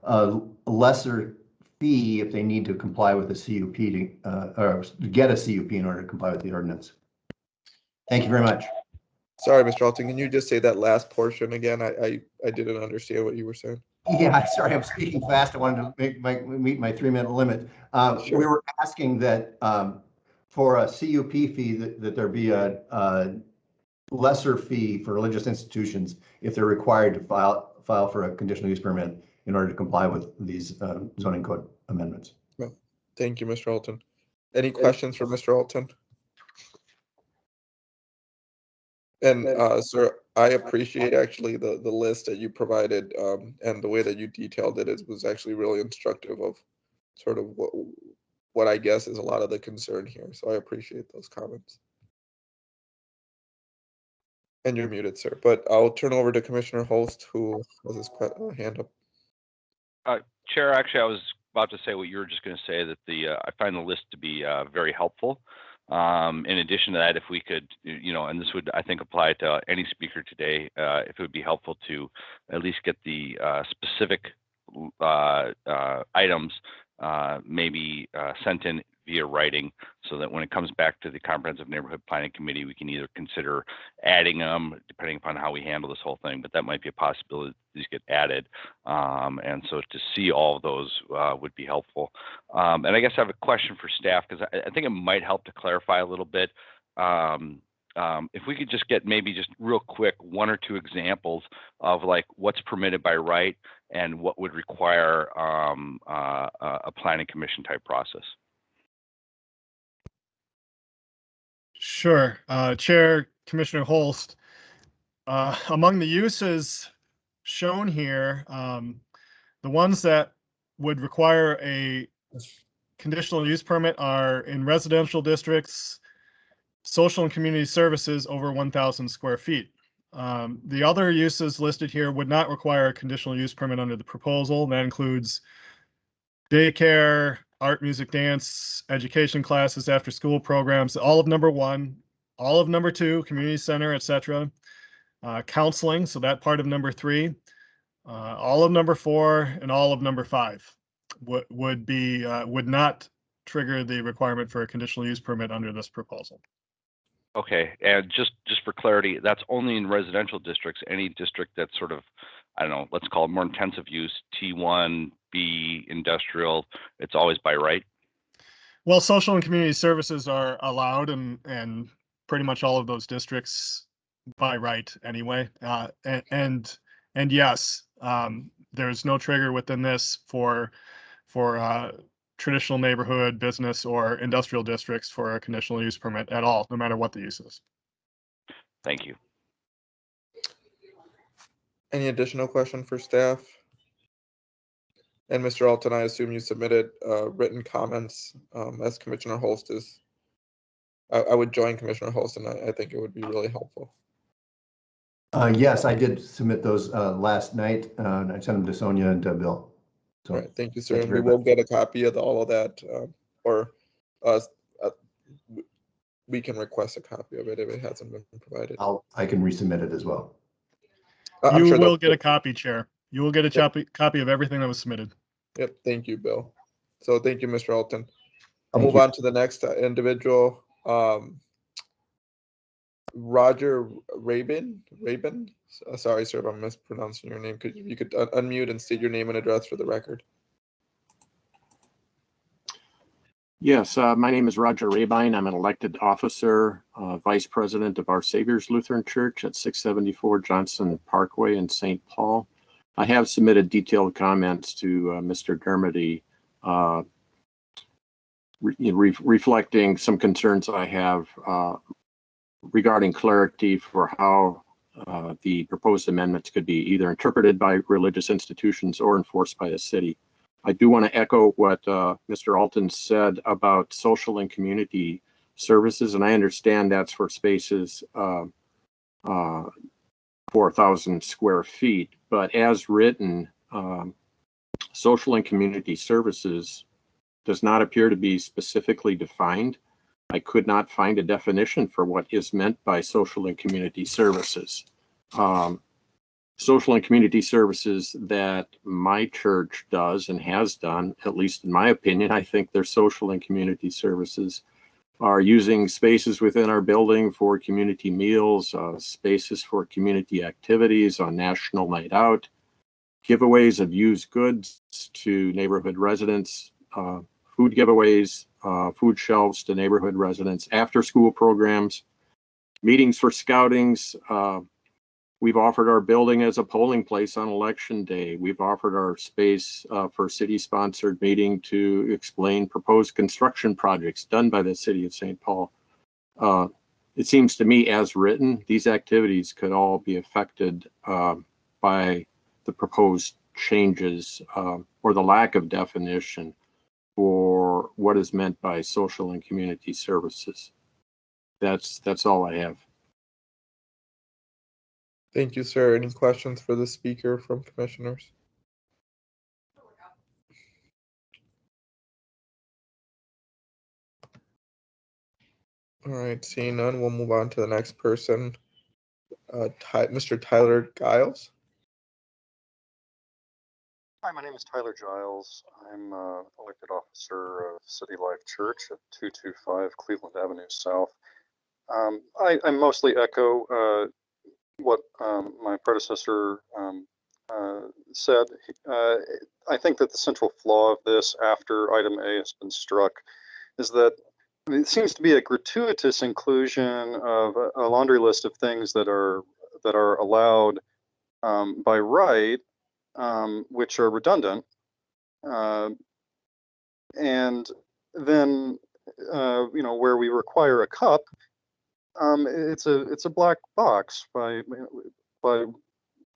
a lesser fee if they need to comply with a CUP or get a CUP in order to comply with the ordinance. Thank you very much.
Sorry, Mr. Alton, can you just say that last portion again? I didn't understand what you were saying.
Yeah, sorry, I'm speaking fast. I wanted to meet my 3-minute limit.
Sure.
We were asking that for a CUP fee that there be a lesser fee for religious institutions if they're required to file for a conditional use permit in order to comply with these zoning code amendments.
Well, thank you, Mr. Alton. Any questions for Mr. Alton? And sir, I appreciate actually the list that you provided and the way that you detailed it. It was actually really instructive of sort of what I guess is a lot of the concern here. So I appreciate those comments. And you're muted, sir. But I'll turn over to Commissioner Holst, who has his hand up.
Chair, actually, I was about to say what you were just going to say, that I find the list to be very helpful. In addition to that, if we could, and this would, I think, apply to any speaker today, if it would be helpful to at least get the specific items maybe sent in via writing, so that when it comes back to the Comprehensive Neighborhood Planning Committee, we can either consider adding them, depending upon how we handle this whole thing, but that might be a possibility that these get added. And so to see all of those would be helpful. And I guess I have a question for staff, because I think it might help to clarify a little bit. If we could just get maybe just real quick 1 or 2 examples of like what's permitted by right and what would require a planning commission type process.
Sure. Chair, Commissioner Holst, among the uses shown here, the ones that would require a conditional use permit are in residential districts, social and community services over 1,000 square feet. The other uses listed here would not require a conditional use permit under the proposal. That includes daycare, art, music, dance, education classes, after school programs, all of number 1, all of number 2, community center, etc. Counseling, so that part of number 3, all of number 4, and all of number 5 would not trigger the requirement for a conditional use permit under this proposal.
Okay, and just for clarity, that's only in residential districts. Any district that's sort of, I don't know, let's call it more intensive use, T1, B, industrial, it's always by right?
Well, social and community services are allowed in pretty much all of those districts by right anyway. And yes, there's no trigger within this for traditional neighborhood, business, or industrial districts for a conditional use permit at all, no matter what the use is.
Thank you.
Any additional question for staff? And Mr. Alton, I assume you submitted written comments as Commissioner Holst is. I would join Commissioner Holst, and I think it would be really helpful.
Yes, I did submit those last night. I sent them to Sonia and to Bill. So,
all right, thank you, sir.
Thank you
And we
very
will
much.
get a copy of all of that, or we can request a copy of it if it hasn't been provided.
I can resubmit it as well.
I'm
You
sure
will
they'll-
get a copy, Chair. You will get a copy of everything that was submitted.
Yep, thank you, Bill. So thank you, Mr. Alton. I'll
Thank
move
you.
on to the next individual. Roger Rabin. Sorry, sir, if I'm mispronouncing your name. Could you could unmute and state your name and address for the record?
Yes, my name is Roger Rabine. I'm an elected officer, Vice President of Our Savior's Lutheran Church at 674 Johnson Parkway in St. Paul. I have submitted detailed comments to Mr. Dermody reflecting some concerns I have regarding clarity for how the proposed amendments could be either interpreted by religious institutions or enforced by the city. I do want to echo what Mr. Alton said about social and community services, and I understand that's for spaces 4,000 square feet, but as written, social and community services does not appear to be specifically defined. I could not find a definition for what is meant by social and community services. Social and community services that my church does and has done, at least in my opinion, I think their social and community services are using spaces within our building for community meals, spaces for community activities on National Night Out, giveaways of used goods to neighborhood residents, food giveaways, food shelves to neighborhood residents, after school programs, meetings for scoutings. We've offered our building as a polling place on election day. We've offered our space for city-sponsored meeting to explain proposed construction projects done by the city of St. Paul. It seems to me, as written, these activities could all be affected by the proposed changes or the lack of definition for what is meant by social and community services. That's all I have.
Thank you, sir. Any questions for the speaker from commissioners? All right, seeing none, we'll move on to the next person. Mr. Tyler Giles.
Hi, my name is Tyler Giles. I'm elected officer of City Life Church at 225 Cleveland Avenue South. I mostly echo what my predecessor said. I think that the central flaw of this, after item A has been struck, is that it seems to be a gratuitous inclusion of a laundry list of things that are allowed by right, which are redundant, and then where we require a cup, it's a black box by the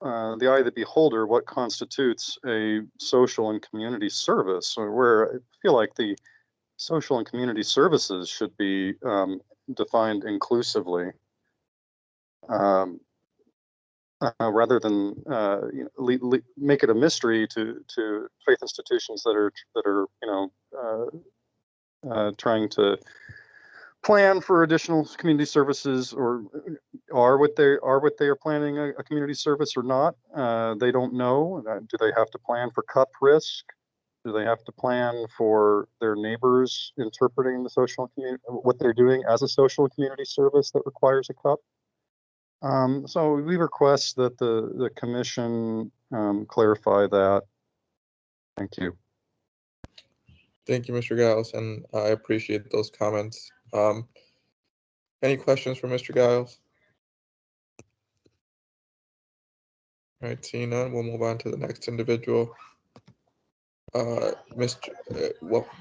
eye of the beholder what constitutes a social and community service, or where I feel like the social and community services should be defined inclusively, rather than make it a mystery to faith institutions that are trying to plan for additional community services, or are what they are planning a community service or not. They don't know. Do they have to plan for cup risk? Do they have to plan for their neighbors interpreting the social community, what they're doing as a social community service that requires a cup? So we request that the commission clarify that. Thank you.
Thank you, Mr. Giles, and I appreciate those comments. Any questions for Mr. Giles? All right, seeing none, we'll move on to the next individual.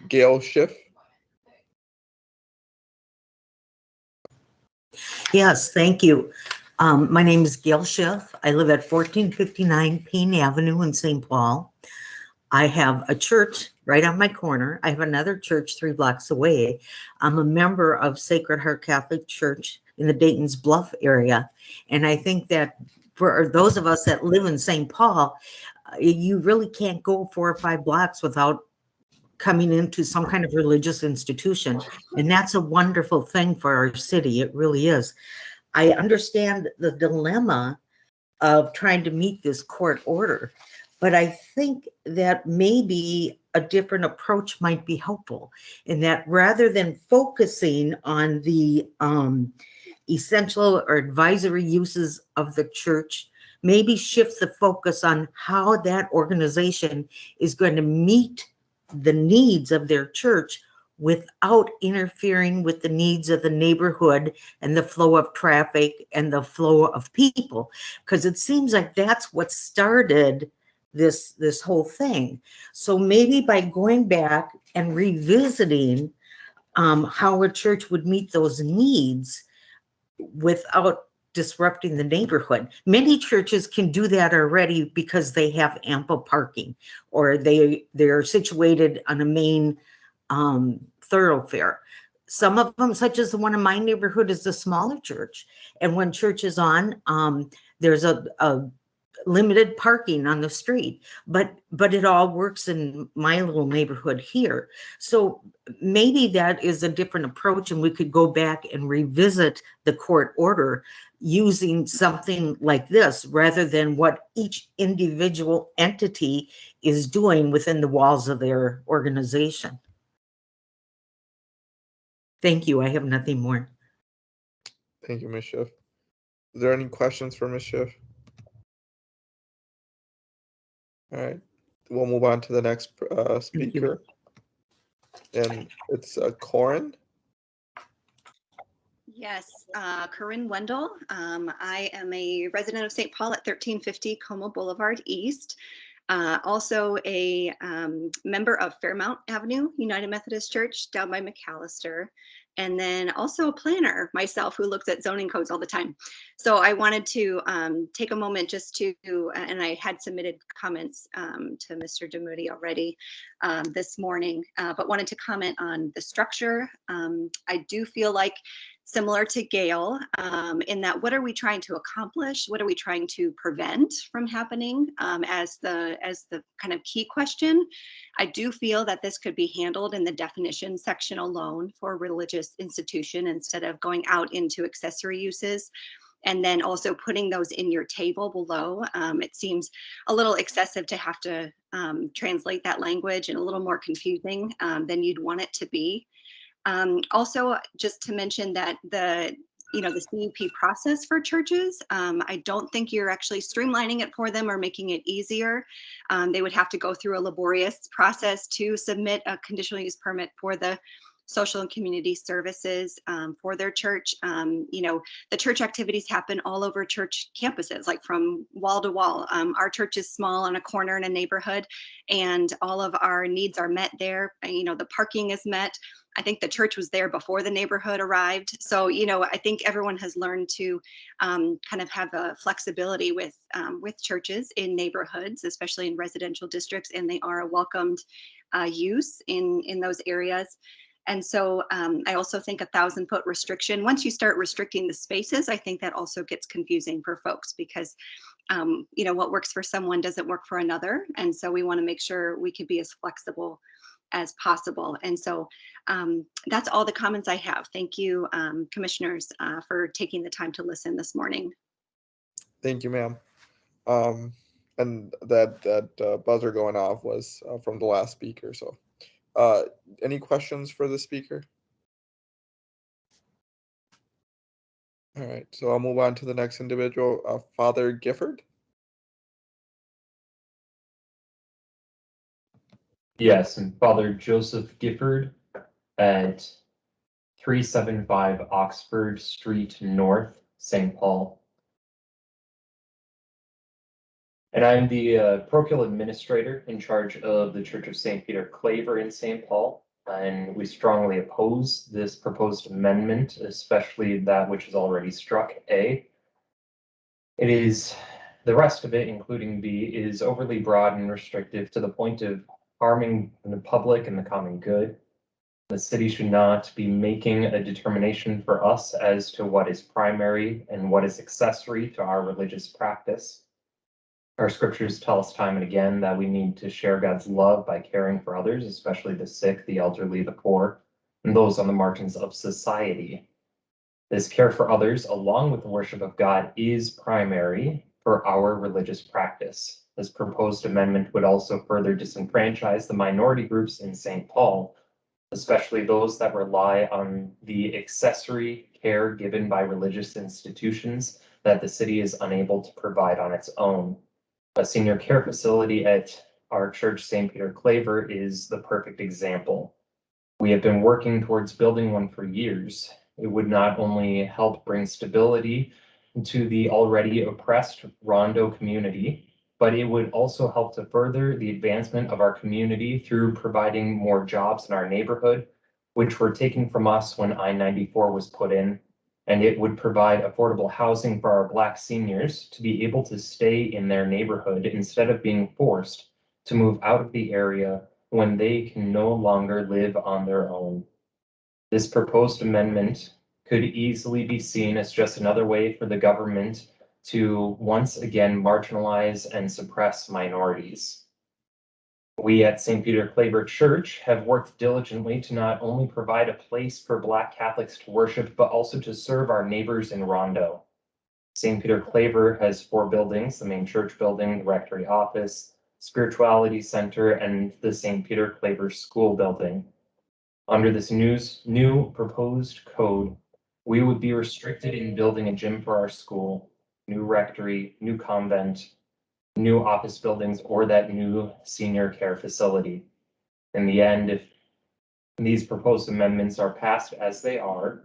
Gayle Schiff.
Yes, thank you.
My name is Gayle Schiff. I live at 1459 Payne Avenue in St. Paul. I have a church right on my corner. I have another church 3 blocks away. I'm a member of Sacred Heart Catholic Church in the Dayton's Bluff area. And I think that for those of us that live in St. Paul, you really can't go 4 or 5 blocks without coming into some kind of religious institution. And that's a wonderful thing for our city. It really is. I understand the dilemma of trying to meet this court order, but I think that maybe a different approach might be helpful in that rather than focusing on the essential or advisory uses of the church, maybe shift the focus on how that organization is going to meet the needs of their church without interfering with the needs of the neighborhood and the flow of traffic and the flow of people. Because it seems like that's what started this whole thing. So maybe by going back and revisiting how a church would meet those needs without disrupting the neighborhood. Many churches can do that already because they have ample parking, or they're situated on a main thoroughfare. Some of them, such as the one in my neighborhood, is a smaller church. And when church is on, there's a limited parking on the street, but it all works in my little neighborhood here. So maybe that is a different approach, and we could go back and revisit the court order using something like this rather than what each individual entity is doing within the walls of their organization. Thank you. I have nothing more.
Thank you, Ms. Schiff. Is there any questions for Ms. Schiff? All right, we'll move on to the next speaker. And it's Corin.
Yes, Corinne Wendell. I am a resident of St. Paul at 1350 Como Boulevard East. Also a member of Fairmount Avenue United Methodist Church down by McAllister. And then also a planner myself who looks at zoning codes all the time. So I wanted to take a moment just to, and I had submitted comments to Mr. Demuti already this morning, but wanted to comment on the structure. I do feel like similar to Gayle, in that what are we trying to accomplish? What are we trying to prevent from happening as the kind of key question? I do feel that this could be handled in the definition section alone for religious institution instead of going out into accessory uses. And then also putting those in your table below. It seems a little excessive to have to translate that language and a little more confusing than you'd want it to be. Also, just to mention that the CUP process for churches, I don't think you're actually streamlining it for them or making it easier. They would have to go through a laborious process to submit a conditional use permit for the social and community services for their church. The church activities happen all over church campuses, like from wall to wall. Our church is small on a corner in a neighborhood, and all of our needs are met there. The parking is met. I think the church was there before the neighborhood arrived. So, I think everyone has learned to kind of have a flexibility with churches in neighborhoods, especially in residential districts, and they are a welcomed use in those areas. And so I also think 1,000-foot restriction, once you start restricting the spaces, I think that also gets confusing for folks because, what works for someone doesn't work for another. And so we want to make sure we can be as flexible as possible. And so that's all the comments I have. Thank you, commissioners, for taking the time to listen this morning.
Thank you, ma'am. And that buzzer going off was from the last speaker. So any questions for the speaker? All right, so I'll move on to the next individual, Father Gifford.
Yes, and Father Joseph Gifford at 375 Oxford Street North, St. Paul. And I'm the parochial administrator in charge of the Church of St. Peter Claver in St. Paul. And we strongly oppose this proposed amendment, especially that which is already struck A. It is, the rest of it, including B, is overly broad and restrictive to the point of harming the public and the common good. The city should not be making a determination for us as to what is primary and what is accessory to our religious practice. Our scriptures tell us time and again that we need to share God's love by caring for others, especially the sick, the elderly, the poor, and those on the margins of society. This care for others, along with the worship of God, is primary for our religious practice. This proposed amendment would also further disenfranchise the minority groups in St. Paul, especially those that rely on the accessory care given by religious institutions that the city is unable to provide on its own. A senior care facility at our church, St. Peter Claver, is the perfect example. We have been working towards building one for years. It would not only help bring stability to the already oppressed Rondo community, but it would also help to further the advancement of our community through providing more jobs in our neighborhood, which were taken from us when I-94 was put in. And it would provide affordable housing for our Black seniors to be able to stay in their neighborhood instead of being forced to move out of the area when they can no longer live on their own. This proposed amendment could easily be seen as just another way for the government to once again marginalize and suppress minorities. We at St. Peter Claver Church have worked diligently to not only provide a place for Black Catholics to worship, but also to serve our neighbors in Rondo. St. Peter Claver has 4 buildings: the main church building, the rectory office, spirituality center, and the St. Peter Claver School building. Under this new proposed code, we would be restricted in building a gym for our school, new rectory, new convent, new office buildings, or that new senior care facility. In the end, if these proposed amendments are passed as they are,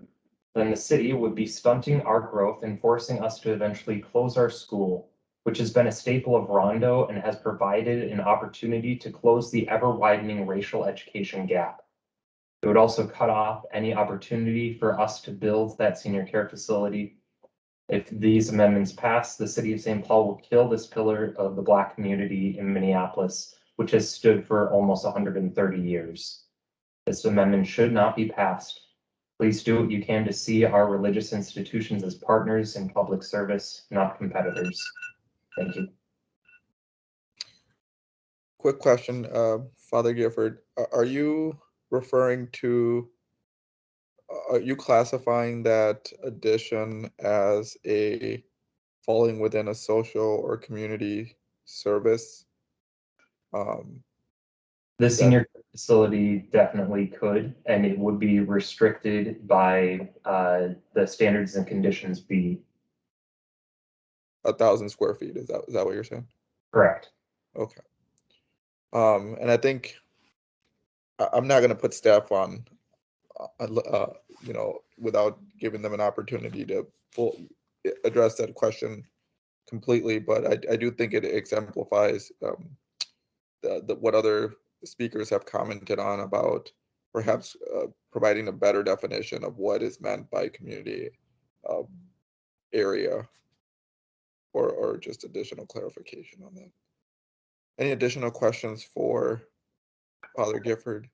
then the city would be stunting our growth and forcing us to eventually close our school, which has been a staple of Rondo and has provided an opportunity to close the ever-widening racial education gap. It would also cut off any opportunity for us to build that senior care facility. If these amendments pass, the city of St. Paul will kill this pillar of the Black community in Minneapolis, which has stood for almost 130 years. This amendment should not be passed. Please do what you can to see our religious institutions as partners in public service, not competitors. Thank you.
Quick question, Father Gifford, are you referring to, are you classifying that addition as a falling within a social or community service?
The senior care facility definitely could, and it would be restricted by the standards and conditions B.
1,000 square feet, is that what you're saying?
Correct.
Okay. And I think I'm not going to put staff on, you know, without giving them an opportunity to address that question completely, but I do think it exemplifies what other speakers have commented on about perhaps providing a better definition of what is meant by community area, or just additional clarification on that. Any additional questions for Father Gifford?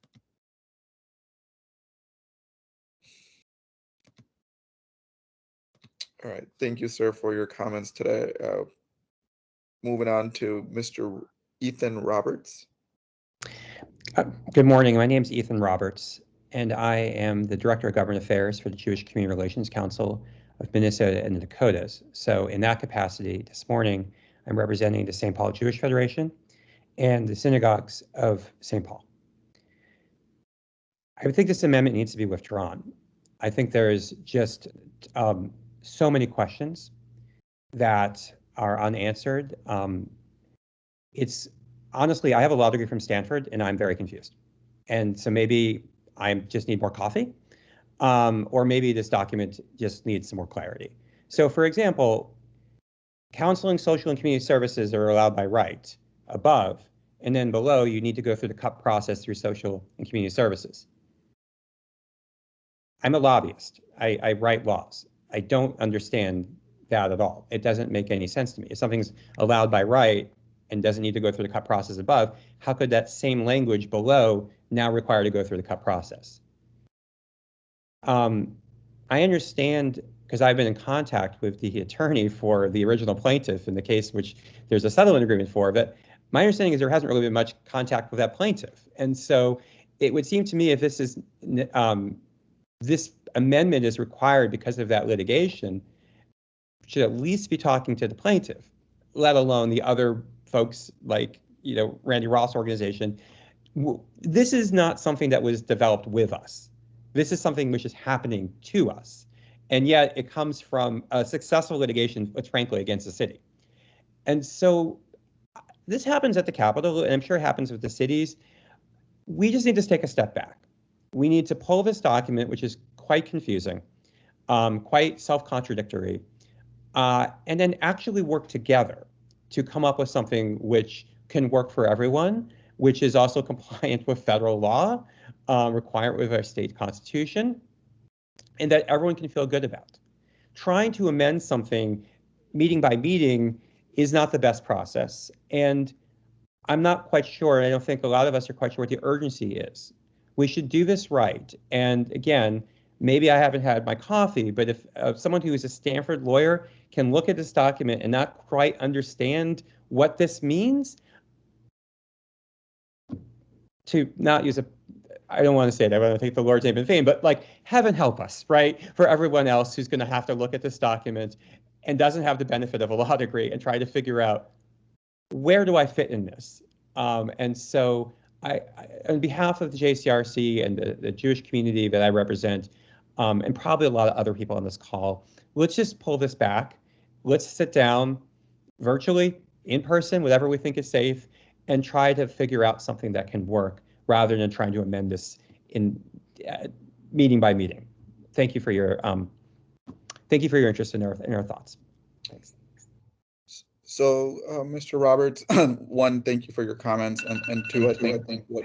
All right, thank you, sir, for your comments today. Moving on to Mr. Ethan Roberts.
Good morning. My name is Ethan Roberts, and I am the Director of Government Affairs for the Jewish Community Relations Council of Minnesota and the Dakotas. So in that capacity, this morning, I'm representing the St. Paul Jewish Federation and the synagogues of St. Paul. I would think this amendment needs to be withdrawn. I think there's just so many questions that are unanswered. It's honestly, I have a law degree from Stanford and I'm very confused. And so maybe I just need more coffee, or maybe this document just needs some more clarity. So for example, counseling, social, and community services are allowed by right above, and then below you need to go through the CUP process through social and community services. I'm a lobbyist. I write laws. I don't understand that at all. It doesn't make any sense to me. If something's allowed by right and doesn't need to go through the cut process above, how could that same language below now require to go through the cut process? I understand, because I've been in contact with the attorney for the original plaintiff in the case which there's a settlement agreement for, but my understanding is there hasn't really been much contact with that plaintiff. And so it would seem to me if this is this amendment is required because of that litigation, should at least be talking to the plaintiff, let alone the other folks like, you know, Randy Ross organization. This is not something that was developed with us. This is something which is happening to us. And yet it comes from a successful litigation, frankly, against the city. And so this happens at the Capitol, and I'm sure it happens with the cities. We just need to take a step back. We need to pull this document, which is quite confusing, quite self-contradictory, and then actually work together to come up with something which can work for everyone, which is also compliant with federal law, required with our state constitution, and that everyone can feel good about. Trying to amend something meeting by meeting is not the best process. And I'm not quite sure, and I don't think a lot of us are quite sure what the urgency is. We should do this right. And again, maybe I haven't had my coffee, but if someone who is a Stanford lawyer can look at this document and not quite understand what this means, to not use a, I don't want to say that, I want to take the Lord's name in vain, but like, heaven help us, right? For everyone else who's going to have to look at this document and doesn't have the benefit of a law degree and try to figure out, where do I fit in this? And so I, on behalf of the JCRC and the Jewish community that I represent, and probably a lot of other people on this call, let's just pull this back. Let's sit down virtually, in person, whatever we think is safe, and try to figure out something that can work rather than trying to amend this in meeting by meeting. Thank you for your interest in our thoughts. Thanks.
So, Mr. Roberts, one, thank you for your comments, and two, I think what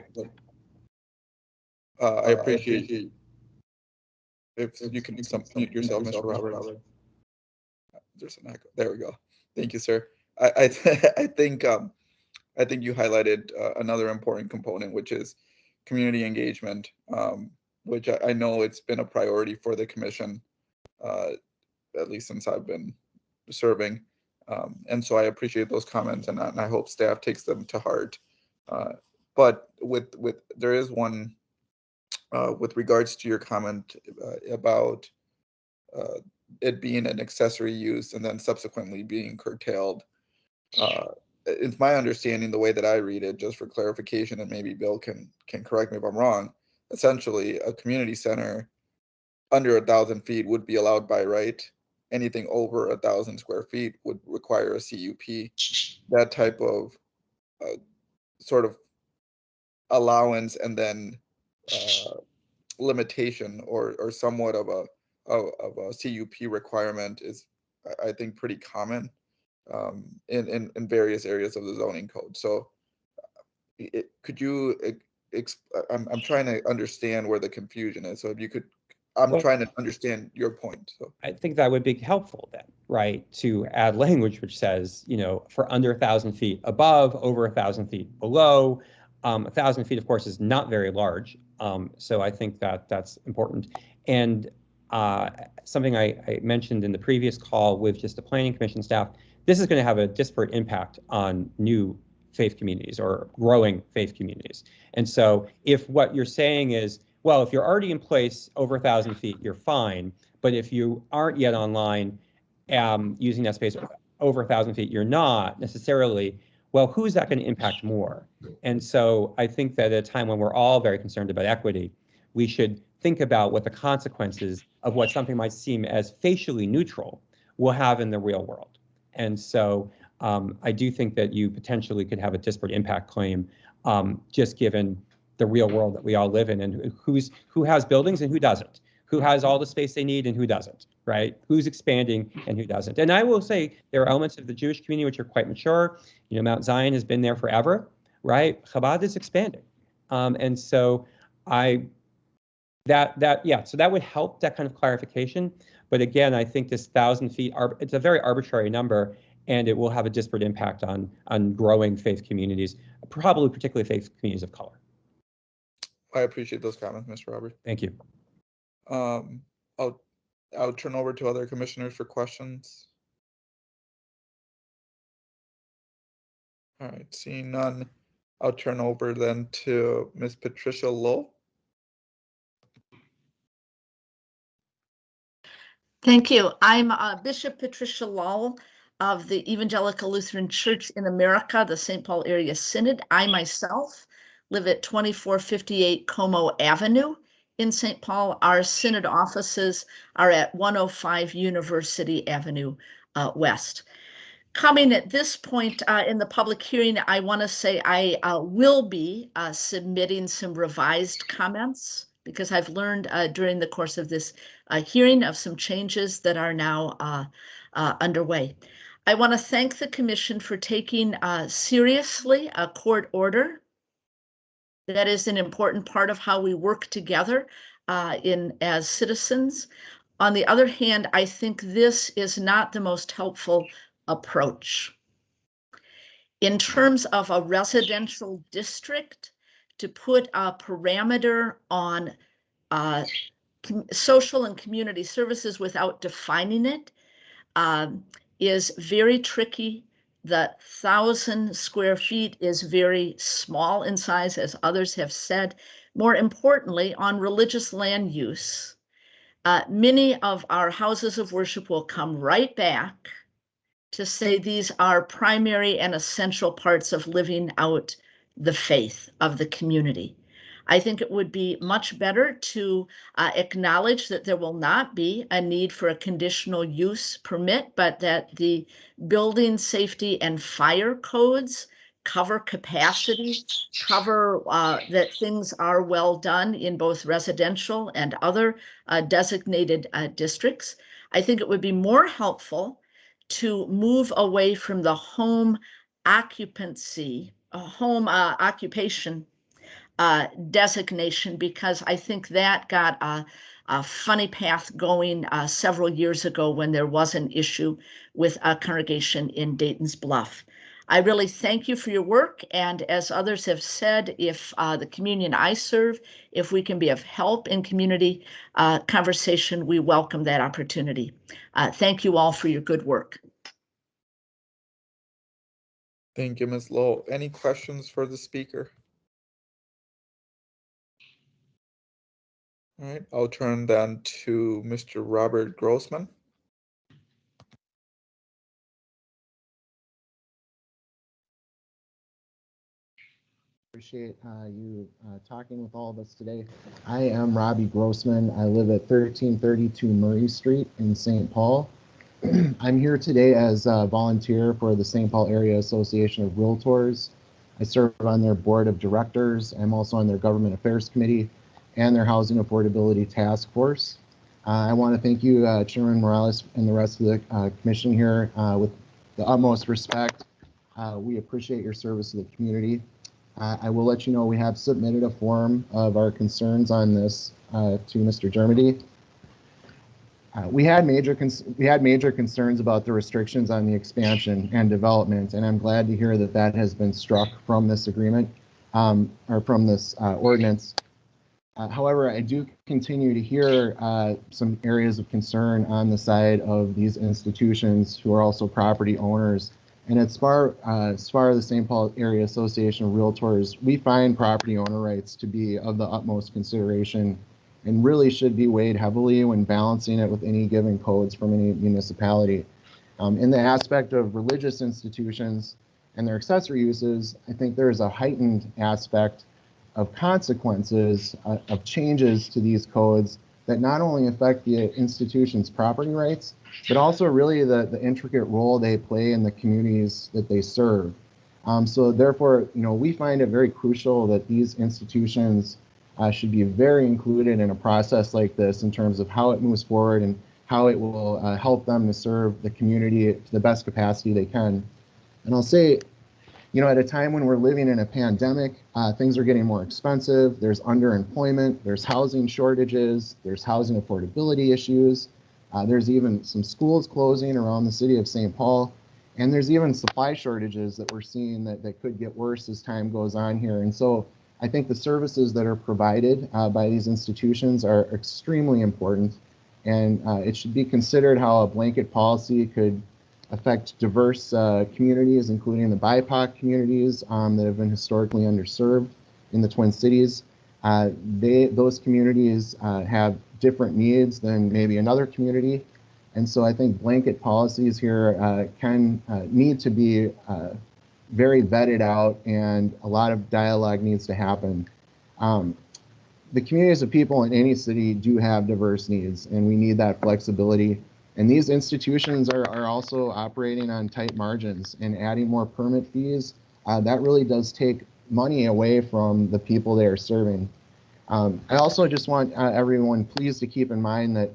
I appreciate if you can mute yourself, Mr. Roberts. There's an echo. There we go. Thank you, sir. I think you highlighted another important component, which is community engagement, which I know it's been a priority for the commission, at least since I've been serving. And so I appreciate those comments, and I hope staff takes them to heart. But there is one with regards to your comment about it being an accessory use and then subsequently being curtailed. It's my understanding, the way that I read it, just for clarification, and maybe Bill can correct me if I'm wrong, essentially a community center under 1,000 feet would be allowed by right. Anything over 1,000 square feet would require a CUP. That type of sort of allowance and then limitation or somewhat of a CUP requirement is, I think, pretty common in various areas of the zoning code. So could you, I'm trying to understand where the confusion is. So if you could, I'm trying to understand your point. So
I think that would be helpful then, right? To add language which says, you know, for under 1,000 feet above, over 1,000 feet below. 1,000 feet, of course, is not very large. So I think that that's important. And something I mentioned in the previous call with just the Planning Commission staff, this is going to have a disparate impact on new faith communities or growing faith communities. And so if what you're saying is, well, if you're already in place over 1,000 feet, you're fine. But if you aren't yet online using that space over 1,000 feet, you're not necessarily. Well, who's that going to impact more? And so I think that at a time when we're all very concerned about equity, we should think about what the consequences of what something might seem as facially neutral will have in the real world. And so I do think that you potentially could have a disparate impact claim just given the real world that we all live in, and who has buildings and who doesn't, who has all the space they need and who doesn't, right? Who's expanding and who doesn't. And I will say there are elements of the Jewish community which are quite mature. You know, Mount Zion has been there forever, right? Chabad is expanding. And so I Yeah, so that would help, that kind of clarification. But again, I think this 1,000 feet, it's a very arbitrary number, and it will have a disparate impact on growing faith communities, probably particularly faith communities of color.
I appreciate those comments, Mr. Robert.
Thank you.
I'll turn over to other commissioners for questions. All right, seeing none, I'll turn over then to Ms. Patricia Lowe.
Thank you. I'm Bishop Patricia Lowell of the Evangelical Lutheran Church in America, the St. Paul Area Synod. I myself live at 2458 Como Avenue in St. Paul. Our synod offices are at 105 University Avenue West. Coming at this point in the public hearing, I want to say I will be submitting some revised comments because I've learned during the course of this hearing of some changes that are now underway. I want to thank the Commission for taking seriously a court order. That is an important part of how we work together as citizens. On the other hand, I think this is not the most helpful approach. In terms of a residential district, to put a parameter on social and community services without defining it is very tricky. The 1,000 square feet is very small in size, as others have said. More importantly, on religious land use, many of our houses of worship will come right back to say these are primary and essential parts of living out the faith of the community. I think it would be much better to acknowledge that there will not be a need for a conditional use permit, but that the building safety and fire codes cover capacity, cover that things are well done in both residential and other designated districts. I think it would be more helpful to move away from the home occupancy, home occupation designation, because I think that got a funny path going several years ago when there was an issue with a congregation in Dayton's Bluff. I really thank you for your work, and as others have said, if the communion I serve, if we can be of help in community conversation, we welcome that opportunity. Thank you all for your good work.
Thank you, Ms. Lowe. Any questions for the speaker? All right, I'll turn then to Mr. Robert Grossman.
Appreciate you talking with all of us today. I am Robbie Grossman. I live at 1332 Murray Street in St. Paul. I'm here today as a volunteer for the St. Paul Area Association of Realtors. I serve on their board of directors. I'm also on their government affairs committee and their housing affordability task force. I want to thank you, Chairman Morales, and the rest of the commission here with the utmost respect. We appreciate your service to the community. I will let you know we have submitted a form of our concerns on this to Mr. Dermody. We had major concerns about the restrictions on the expansion and development, and I'm glad to hear that that has been struck from this agreement or from this ordinance. However, I do continue to hear some areas of concern on the side of these institutions who are also property owners. And as far as the St. Paul Area Association of Realtors, we find property owner rights to be of the utmost consideration and really should be weighed heavily when balancing it with any given codes from any municipality. In the aspect of religious institutions and their accessory uses, I think there's a heightened aspect of consequences of changes to these codes that not only affect the institution's property rights, but also really the intricate role they play in the communities that they serve. So therefore, we find it very crucial that these institutions should be very included in a process like this in terms of how it moves forward and how it will help them to serve the community to the best capacity they can. And I'll say, You know, at a time when we're living in a pandemic, things are getting more expensive. There's underemployment, there's housing shortages, there's housing affordability issues. There's even some schools closing around the city of St. Paul. And there's even supply shortages that we're seeing that could get worse as time goes on here. And so I think the services that are provided by these institutions are extremely important. And it should be considered how a blanket policy could affect diverse communities, including the BIPOC communities that have been historically underserved in the Twin Cities. Those communities have different needs than maybe another community. And so I think blanket policies here can need to be very vetted out, and a lot of dialogue needs to happen. The communities of people in any city do have diverse needs, and we need that flexibility. And these institutions are also operating on tight margins, and adding more permit fees, that really does take money away from the people they are serving. I also just want everyone please to keep in mind that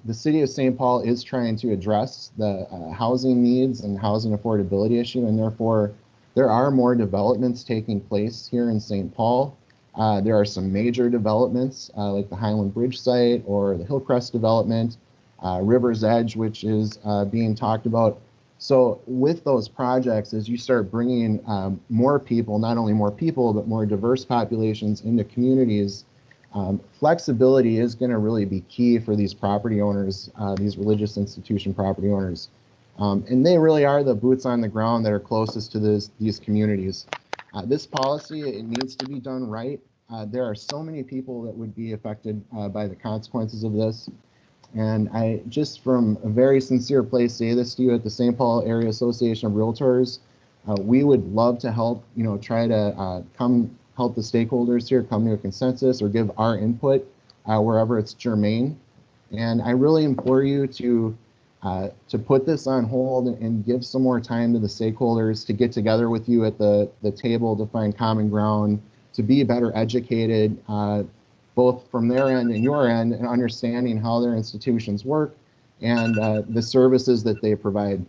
the city of St. Paul is trying to address the housing needs and housing affordability issue, and therefore there are more developments taking place here in St. Paul. There are some major developments like the Highland Bridge site or the Hillcrest development, River's Edge, which is being talked about. So with those projects, as you start bringing more people, not only more people, but more diverse populations into communities, flexibility is going to really be key for these property owners, these religious institution property owners. And they really are the boots on the ground that are closest to these communities. This policy, it needs to be done right. There are so many people that would be affected by the consequences of this. And I just from a very sincere place say this to you at the St. Paul Area Association of Realtors. We would love to help, try to come help the stakeholders here come to a consensus or give our input wherever it's germane. And I really implore you to put this on hold and give some more time to the stakeholders to get together with you at the table to find common ground, to be better educated, both from their end and your end, and understanding how their institutions work and the services that they provide.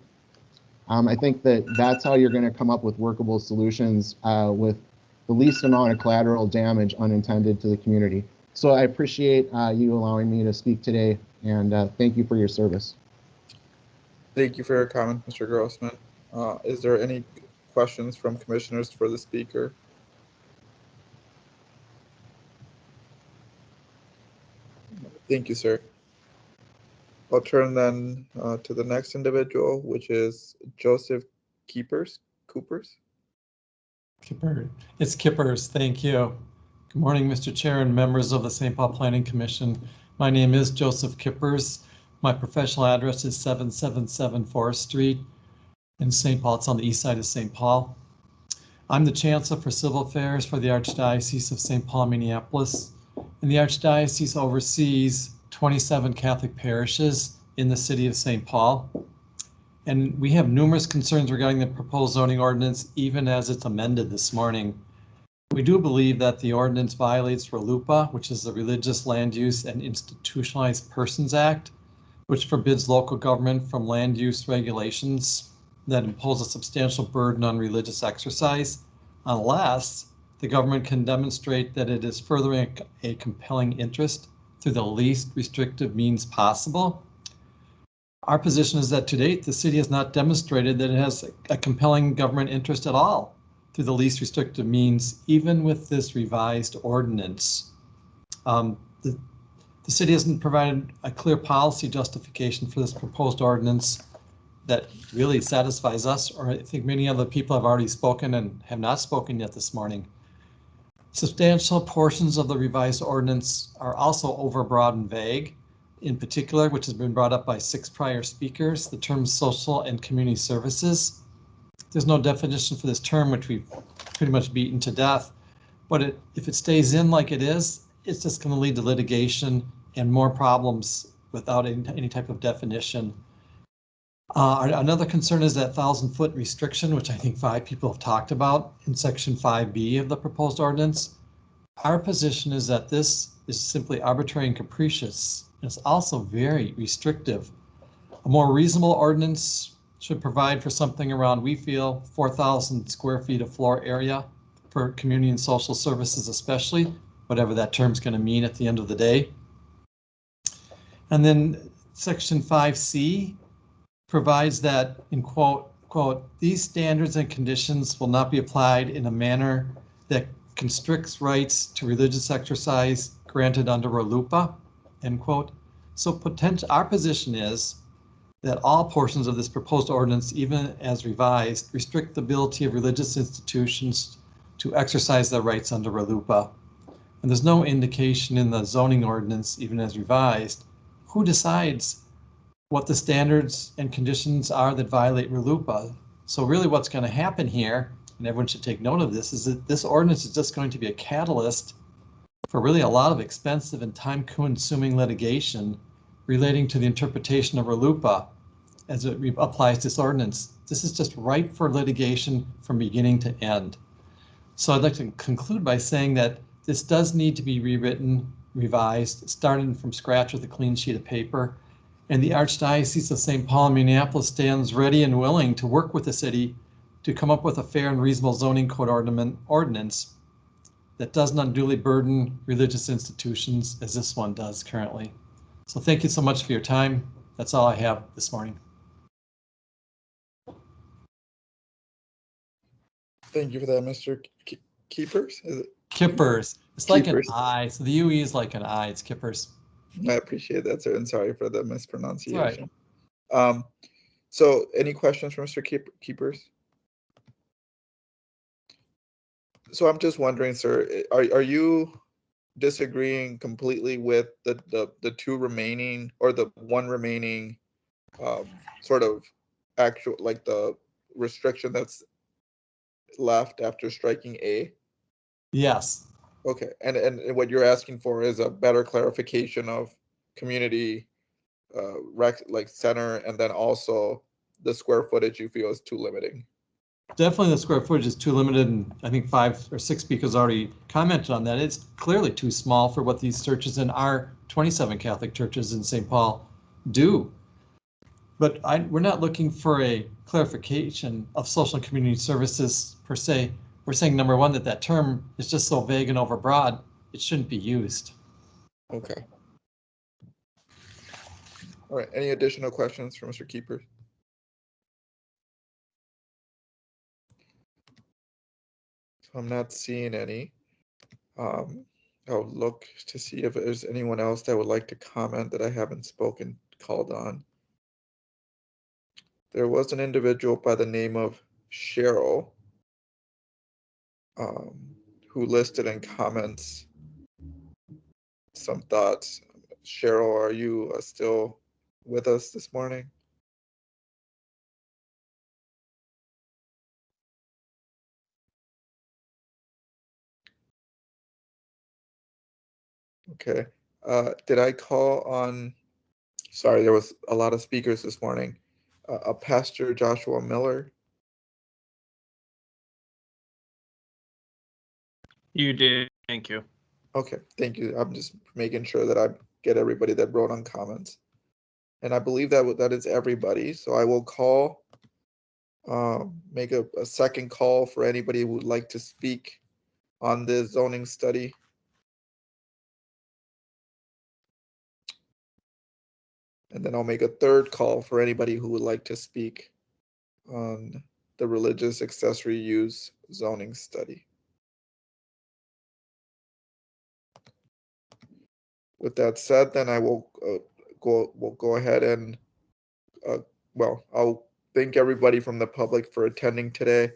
I think that's how you're going to come up with workable solutions with the least amount of collateral damage unintended to the community. So I appreciate you allowing me to speak today, and thank you for your service.
Thank you for your comment, Mr. Grossman. Is there any questions from commissioners for the speaker? Thank you, sir. I'll turn then to the next individual, which is Joseph Coopers.
It's Kippers. Thank you. Good morning, Mr. Chair and members of the St. Paul Planning Commission. My name is Joseph Kippers. My professional address is 777 Forest Street in St. Paul. It's on the east side of St. Paul. I'm the Chancellor for Civil Affairs for the Archdiocese of St. Paul, Minneapolis. And the Archdiocese oversees 27 Catholic parishes in the city of St. Paul. And we have numerous concerns regarding the proposed zoning ordinance, even as it's amended this morning. We do believe that the ordinance violates RLUIPA, which is the Religious Land Use and Institutionalized Persons Act, which forbids local government from land use regulations that impose a substantial burden on religious exercise, unless the government can demonstrate that it is furthering a compelling interest through the least restrictive means possible. Our position is that to date, the city has not demonstrated that it has a compelling government interest at all through the least restrictive means, even with this revised ordinance. The city hasn't provided a clear policy justification for this proposed ordinance that really satisfies us, or I think many other people have already spoken and have not spoken yet this morning. Substantial portions of the revised ordinance are also overbroad and vague. In particular, which has been brought up by 6 prior speakers, the term social and community services. There's no definition for this term, which we've pretty much beaten to death. But if it stays in like it is, it's just going to lead to litigation and more problems without any type of definition. Another concern is that 1,000-foot restriction, which I think 5 people have talked about in section 5B of the proposed ordinance. Our position is that this is simply arbitrary and capricious. It's also very restrictive. A more reasonable ordinance should provide for something around, we feel, 4,000 square feet of floor area for community and social services, especially, whatever that term's going to mean at the end of the day. And then section 5C provides that, in quote, these standards and conditions will not be applied in a manner that constricts rights to religious exercise granted under RLUIPA, end quote. So our position is that all portions of this proposed ordinance, even as revised, restrict the ability of religious institutions to exercise their rights under RLUIPA. And there's no indication in the zoning ordinance, even as revised, who decides what the standards and conditions are that violate RLUIPA. So really what's going to happen here, and everyone should take note of this, is that this ordinance is just going to be a catalyst for really a lot of expensive and time-consuming litigation relating to the interpretation of RLUIPA as it applies to this ordinance. This is just ripe for litigation from beginning to end. So I'd like to conclude by saying that this does need to be rewritten, revised, starting from scratch with a clean sheet of paper. And the Archdiocese of St. Paul and Minneapolis stands ready and willing to work with the city to come up with a fair and reasonable zoning code ordinance that doesn't unduly burden religious institutions as this one does currently. So thank you so much for your time. That's all I have this morning.
Thank you for that, Mr. Keepers. Is it?
Kippers. It's like an I. So the UE is like an I. It's Kippers.
I appreciate that, sir, and sorry for the mispronunciation.
Right.
So any questions from Mr. Keepers? So I'm just wondering, sir, are you disagreeing completely with the two remaining, or the one remaining sort of actual, like the restriction that's left after striking A?
Yes.
Okay, and what you're asking for is a better clarification of community like center, and then also the square footage you feel is too limiting.
Definitely the square footage is too limited, and I think 5 or 6 speakers already commented on that. It's clearly too small for what these churches in our 27 Catholic churches in St. Paul do. But we're not looking for a clarification of social and community services per se. We're saying, number one, that term is just so vague and overbroad, it shouldn't be used.
Okay. All right, any additional questions for Mr. Keeper? So I'm not seeing any. I'll look to see if there's anyone else that would like to comment that I haven't called on. There was an individual by the name of Cheryl who listed in comments some thoughts. Cheryl, are you still with us this morning? Okay. Did I call on, sorry, there was a lot of speakers this morning. Pastor Joshua Miller.
You did. Thank you.
Okay, thank you. I'm just making sure that I get everybody that wrote on comments. And I believe that is everybody. So I will call, make a second call for anybody who would like to speak on this zoning study. And then I'll make a third call for anybody who would like to speak on the religious accessory use zoning study. With that said, then I will go ahead and well, I'll thank everybody from the public for attending today.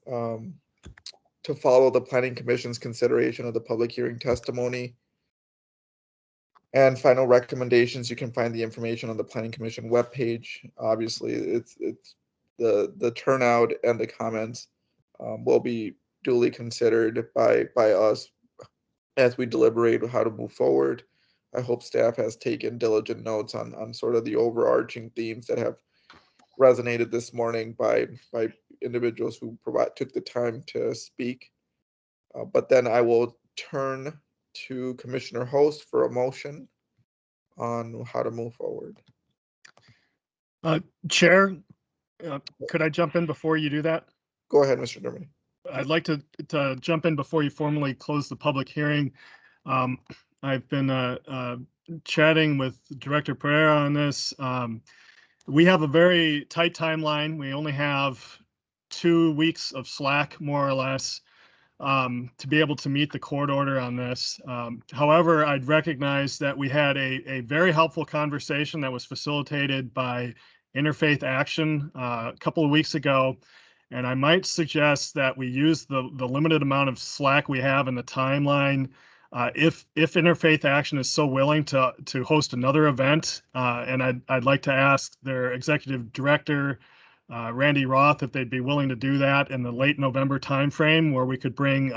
To follow the Planning Commission's consideration of the public hearing testimony and final recommendations, you can find the information on the Planning Commission webpage. Obviously, it's the turnout and the comments will be duly considered by us as we deliberate how to move forward. I hope staff has taken diligent notes on sort of the overarching themes that have resonated this morning by individuals who took the time to speak. But then I will turn to Commissioner Host for a motion on how to move forward.
Chair, Could I jump in before you do that?
Go ahead, Mr. Dermody.
I'd like to jump in before you formally close the public hearing. I've been chatting with Director Pereira on this. We have a very tight timeline. We only have 2 weeks of slack, more or less, to be able to meet the court order on this. However, I'd recognize that we had a very helpful conversation that was facilitated by Interfaith Action a couple of weeks ago. And I might suggest that we use the limited amount of slack we have in the timeline. If Interfaith Action is so willing to host another event, and I'd like to ask their executive director, Randy Roth, if they'd be willing to do that in the late November timeframe, where we could bring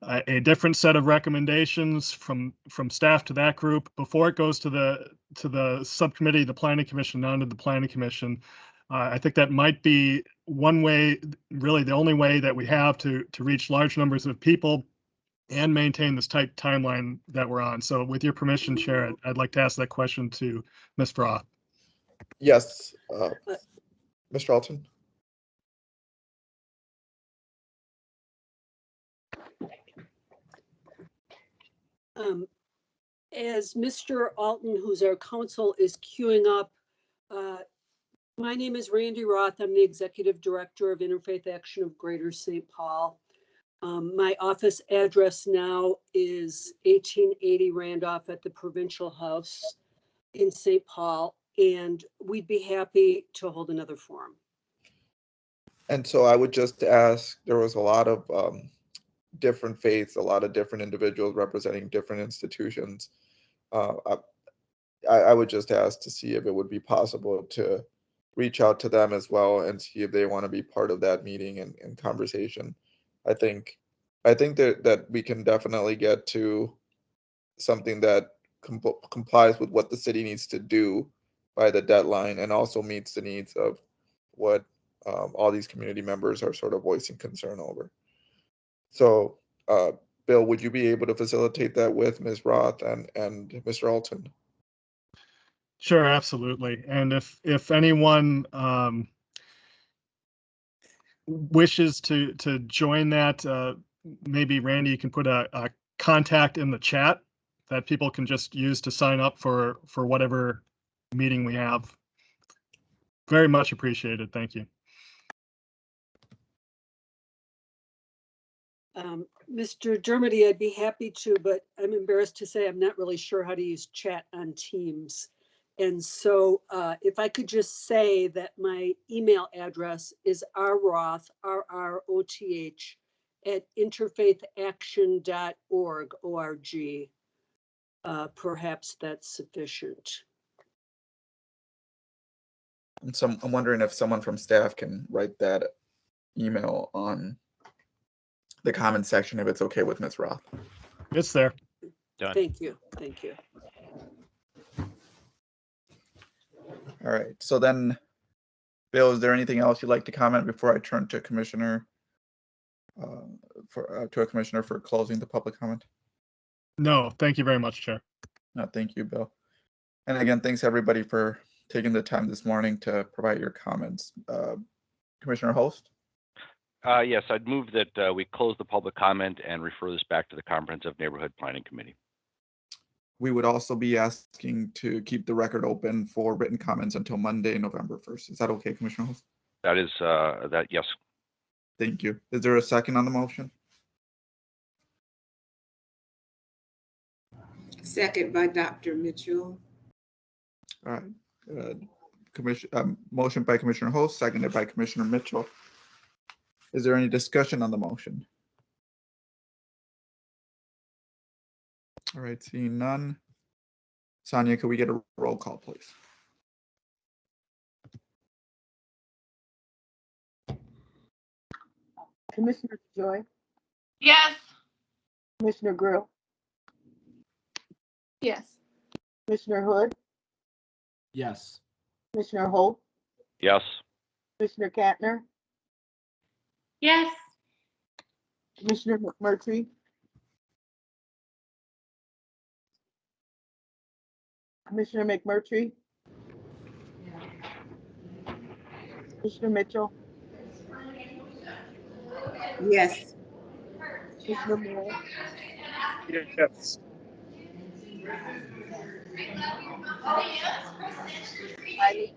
a different set of recommendations from staff to that group before it goes to the subcommittee, the Planning Commission, on to the Planning Commission. I think that might be one way, really the only way that we have to reach large numbers of people and maintain this tight timeline that we're on. So with your permission, Chair, I'd like to ask that question to Ms. Roth.
Yes, Mr. Alton.
As Mr. Alton, who's our counsel, is queuing up, my name is Randy Roth. I'm the Executive Director of Interfaith Action of Greater St. Paul. My office address now is 1880 Randolph at the Provincial House in St. Paul, and we'd be happy to hold another forum.
And so I would just ask, there was a lot of different faiths, a lot of different individuals representing different institutions. I would just ask to see if it would be possible to reach out to them as well and see if they want to be part of that meeting and conversation. I think that we can definitely get to something that complies with what the city needs to do by the deadline and also meets the needs of what all these community members are sort of voicing concern over. So, Bill, would you be able to facilitate that with Ms. Roth and Mr. Alton?
Sure, absolutely. And if anyone wishes to join that, maybe Randy, you can put a contact in the chat that people can just use to sign up for whatever meeting we have. Very much appreciated. Thank you.
Mr. Dermody, I'd be happy to, but I'm embarrassed to say I'm not really sure how to use chat on Teams. And so if I could just say that my email address is rroth, R-R-O-T-H, at interfaithaction.org, O-R-G. Perhaps that's sufficient.
And so I'm wondering if someone from staff can write that email on the comment section if it's okay with Ms. Roth.
It's there.
Done.
Thank you. Thank you.
All right. So then, Bill, is there anything else you'd like to comment before I turn to Commissioner to a commissioner for closing the public comment?
No, thank you very much, Chair.
No, thank you, Bill. And again, thanks everybody for taking the time this morning to provide your comments. Commissioner Holst?
Yes, I'd move that we close the public comment and refer this back to the Comprehensive Neighborhood Planning Committee.
We would also be asking to keep the record open for written comments until Monday, November 1st. Is that okay, Commissioner Holst?
That is, yes.
Thank you. Is there a second on the motion?
Second by Dr. Mitchell.
All right. Motion by Commissioner Holst, seconded by Commissioner Mitchell. Is there any discussion on the motion? All right, seeing none. Sonia, could we get a roll call, please?
Commissioner Joy?
Yes.
Commissioner Grill?
Yes.
Commissioner Hood?
Yes.
Commissioner Holt?
Yes.
Commissioner Katner?
Yes.
Commissioner McMurtry? Commissioner McMurtry? Commissioner Mitchell,
Yes.
Commissioner Moore,
Yes.
Riley,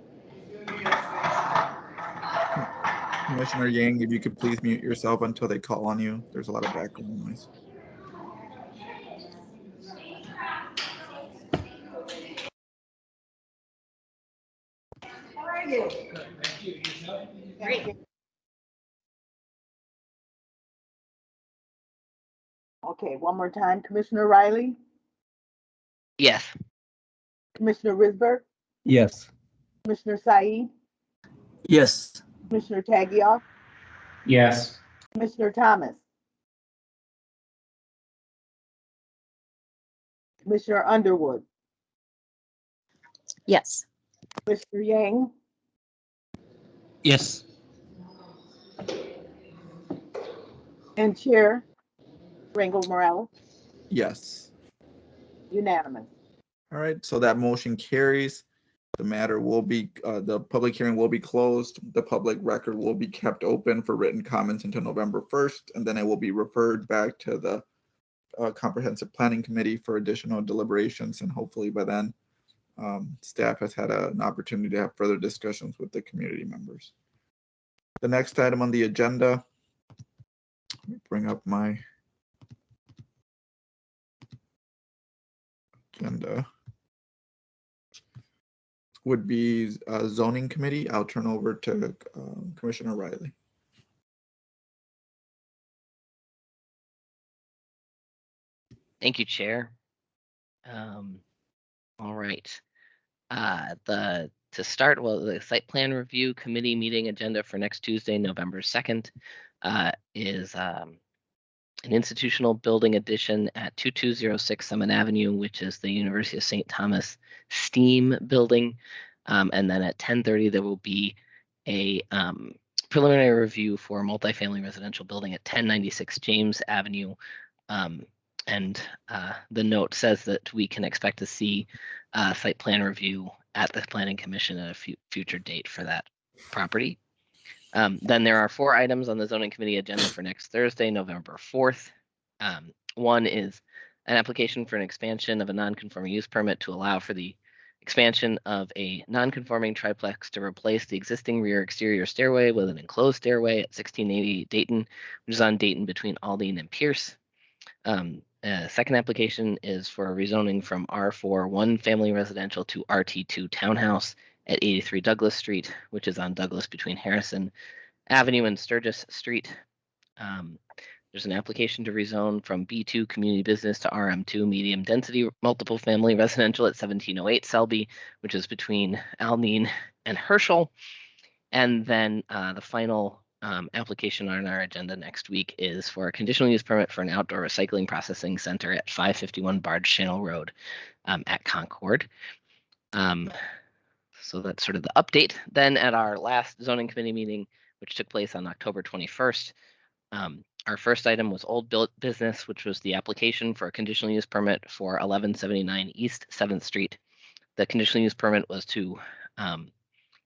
Commissioner Yang, if you could please mute yourself until they call on you. There's a lot of background noise.
Great. Okay, one more time. Commissioner Riley,
Yes.
Commissioner Risberg,
Yes.
Commissioner Said,
Yes.
Commissioner Taggia,
Yes.
Commissioner Thomas, Commissioner Underwood,
Yes.
Commissioner Yang,
Yes.
and Chair Rangel Morales,
Yes.
unanimous.
All right, so that motion carries. The matter will be, the public hearing will be closed. The public record will be kept open for written comments until November 1st, and then it will be referred back to the Comprehensive Planning Committee for additional deliberations, and hopefully by then, staff has had an opportunity to have further discussions with the community members. The next item on the agenda, let me bring up my agenda, would be zoning committee. I'll turn over to Commissioner Riley.
Thank you, Chair. All right. To start, well, the site plan review committee meeting agenda for next Tuesday, November 2nd, is an institutional building addition at 2206 Summit Avenue, which is the University of St. Thomas STEAM building. And then at 10:30, there will be a preliminary review for a multifamily residential building at 1096 James Avenue. And the note says that we can expect to see site plan review at the Planning Commission at a future date for that property. Then there are 4 items on the zoning committee agenda for next Thursday, November 4th. One is an application for an expansion of a non-conforming use permit to allow for the expansion of a non-conforming triplex to replace the existing rear exterior stairway with an enclosed stairway at 1680 Dayton, which is on Dayton between Aldine and Pierce. Second application is for a rezoning from R4 one family residential to RT2 townhouse at 83 Douglas Street, which is on Douglas between Harrison Avenue and Sturgis Street. There's an application to rezone from B2 community business to RM2 medium density multiple family residential at 1708 Selby, which is between Aldine and Herschel. And then the final application on our agenda next week is for a conditional use permit for an outdoor recycling processing center at 551 Barge Channel Road at Concord. So that's sort of the update. Then at our last zoning committee meeting, which took place on October 21st, our first item was Old Business, which was the application for a conditional use permit for 1179 East 7th Street. The conditional use permit was to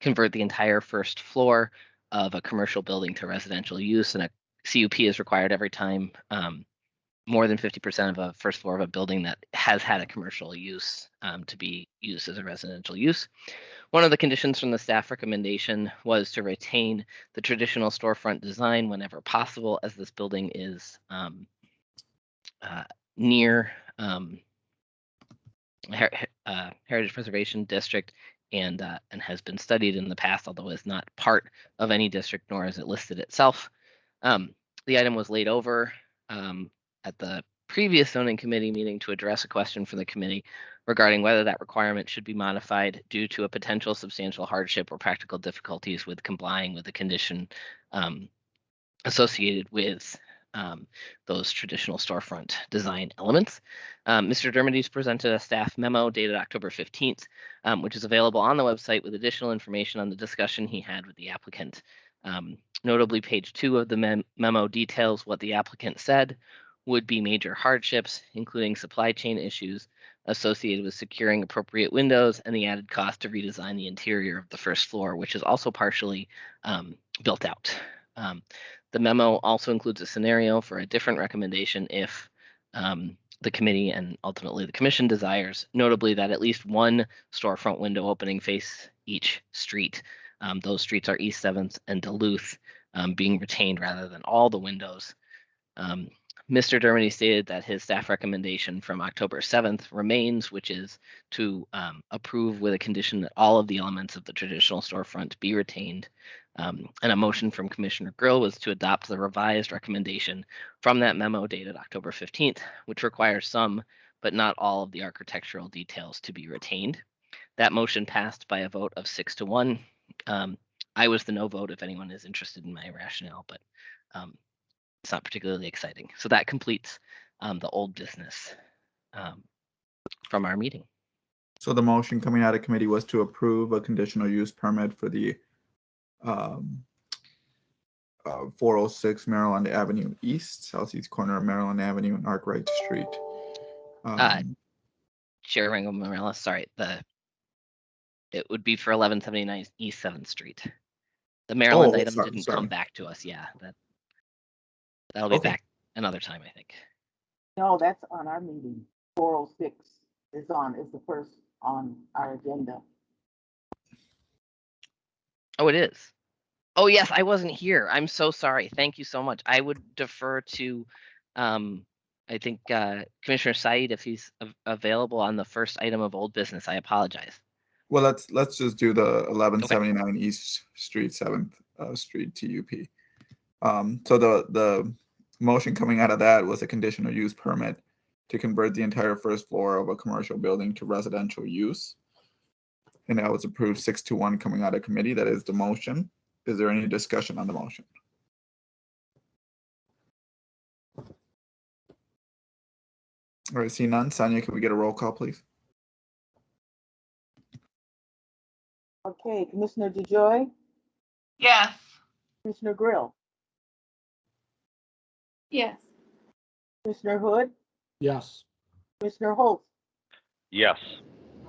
convert the entire first floor of a commercial building to residential use, and a CUP is required every time more than 50% of a first floor of a building that has had a commercial use to be used as a residential use. One of the conditions from the staff recommendation was to retain the traditional storefront design whenever possible, as this building is near Heritage Preservation District and has been studied in the past, although is not part of any district, nor is it listed itself. The item was laid over at the previous zoning committee meeting to address a question from the committee regarding whether that requirement should be modified due to a potential substantial hardship or practical difficulties with complying with the condition associated with those traditional storefront design elements. Mr. Dermody's presented a staff memo dated October 15th, which is available on the website with additional information on the discussion he had with the applicant. Notably, page 2 of the memo details what the applicant said would be major hardships, including supply chain issues, associated with securing appropriate windows and the added cost to redesign the interior of the first floor, which is also partially built out. The memo also includes a scenario for a different recommendation if the committee and ultimately the commission desires, notably that at least one storefront window opening face each street. Those streets are East 7th and Duluth, being retained rather than all the windows. Mr. Dermody stated that his staff recommendation from October 7th remains, which is to approve with a condition that all of the elements of the traditional storefront be retained. And a motion from Commissioner Grill was to adopt the revised recommendation from that memo dated October 15th, which requires some, but not all of the architectural details to be retained. That motion passed by a vote of 6-1. I was the no vote if anyone is interested in my rationale, but it's not particularly exciting. So that completes the old business from our meeting.
So the motion coming out of committee was to approve a conditional use permit for the 406 Maryland Avenue East, southeast corner of Maryland Avenue and Arkwright Street.
Chair Rangel Morales, sorry, it would be for 1179 East 7th Street. The Maryland item didn't come back to us. Yeah, that'll be back another time, I think.
No, that's on our meeting. 406 is the first on our agenda.
Oh, it is. Oh, yes, I wasn't here. I'm so sorry. Thank you so much. I would defer to, I think, Commissioner Said if he's available on the first item of old business. I apologize.
Well, let's just do the 1179 East Street 7th Street TUP. So the motion coming out of that was a conditional use permit to convert the entire first floor of a commercial building to residential use. And that was approved 6-1 coming out of committee. That is the motion. Is there any discussion on the motion? All right, see none. Sonia, can we get a roll call, please?
Okay, Commissioner DeJoy?
Yes.
Commissioner Grill?
Yes.
Commissioner Hood?
Yes.
Commissioner Holt?
Yes.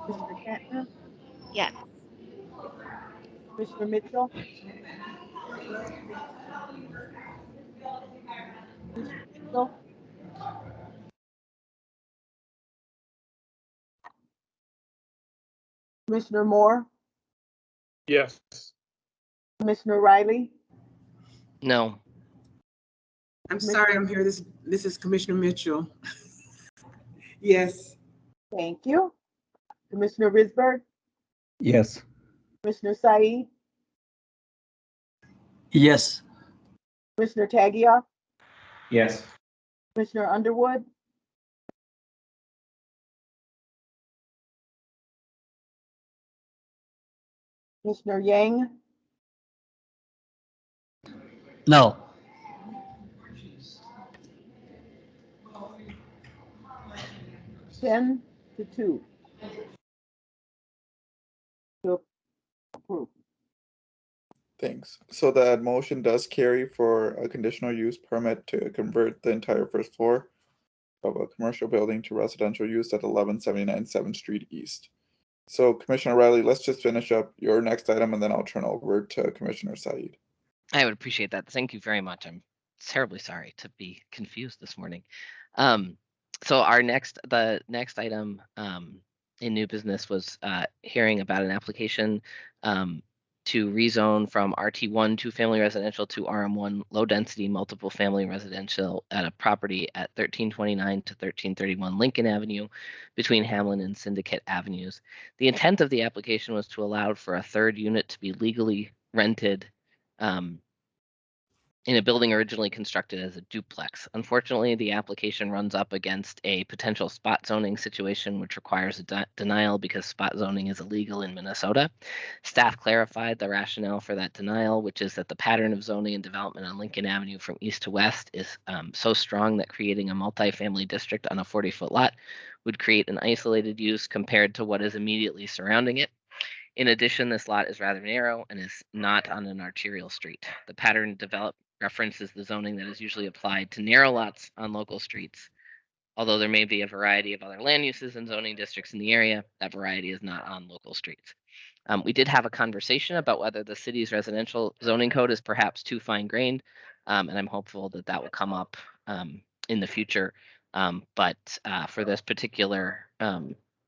Commissioner Kantner?
Yes.
Commissioner Mitchell? Commissioner Mitchell? Commissioner Moore?
Yes.
Commissioner Riley?
No.
I'm sorry, I'm here. This is Commissioner Mitchell. Yes.
Thank you. Commissioner Risberg?
Yes.
Commissioner Said?
Yes.
Commissioner Tagia?
Yes.
Commissioner Underwood? Commissioner Yang?
No.
10-2 to approve.
Thanks. So that motion does carry for a conditional use permit to convert the entire first floor of a commercial building to residential use at 1179 7th Street East. So Commissioner Riley, let's just finish up your next item and then I'll turn over to Commissioner Said.
I would appreciate that. Thank you very much. I'm terribly sorry to be confused this morning. So the next item in new business was hearing about an application to rezone from RT1 two-family residential to RM1 low-density multiple family residential at a property at 1329 to 1331 Lincoln Avenue between Hamlin and Syndicate Avenues. The intent of the application was to allow for a third unit to be legally rented in a building originally constructed as a duplex. Unfortunately, the application runs up against a potential spot zoning situation, which requires a denial because spot zoning is illegal in Minnesota. Staff clarified the rationale for that denial, which is that the pattern of zoning and development on Lincoln Avenue from east to west is so strong that creating a multifamily district on a 40-foot lot would create an isolated use compared to what is immediately surrounding it. In addition, this lot is rather narrow and is not on an arterial street. The pattern references the zoning that is usually applied to narrow lots on local streets Although there may be a variety of other land uses and zoning districts in the area, that variety is not on local streets. We did have a conversation about whether the city's residential zoning code is perhaps too fine-grained, and I'm hopeful that that will come up in the future. But for this particular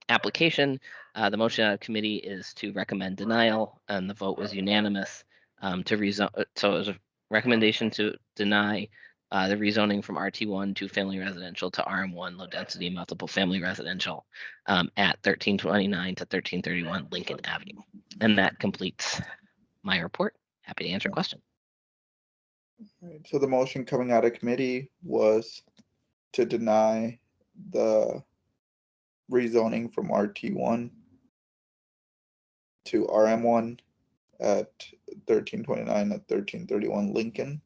application, the motion out of committee is to recommend denial, and the vote was unanimous to rezone. So it was a recommendation to deny the rezoning from RT1 to family residential to RM1 low density multiple family residential at 1329 to 1331 Lincoln Avenue. And that completes my report. Happy to answer questions.
Right, so the motion coming out of committee was to deny the rezoning from RT1 to RM1 at 1329 at 1331 Lincoln.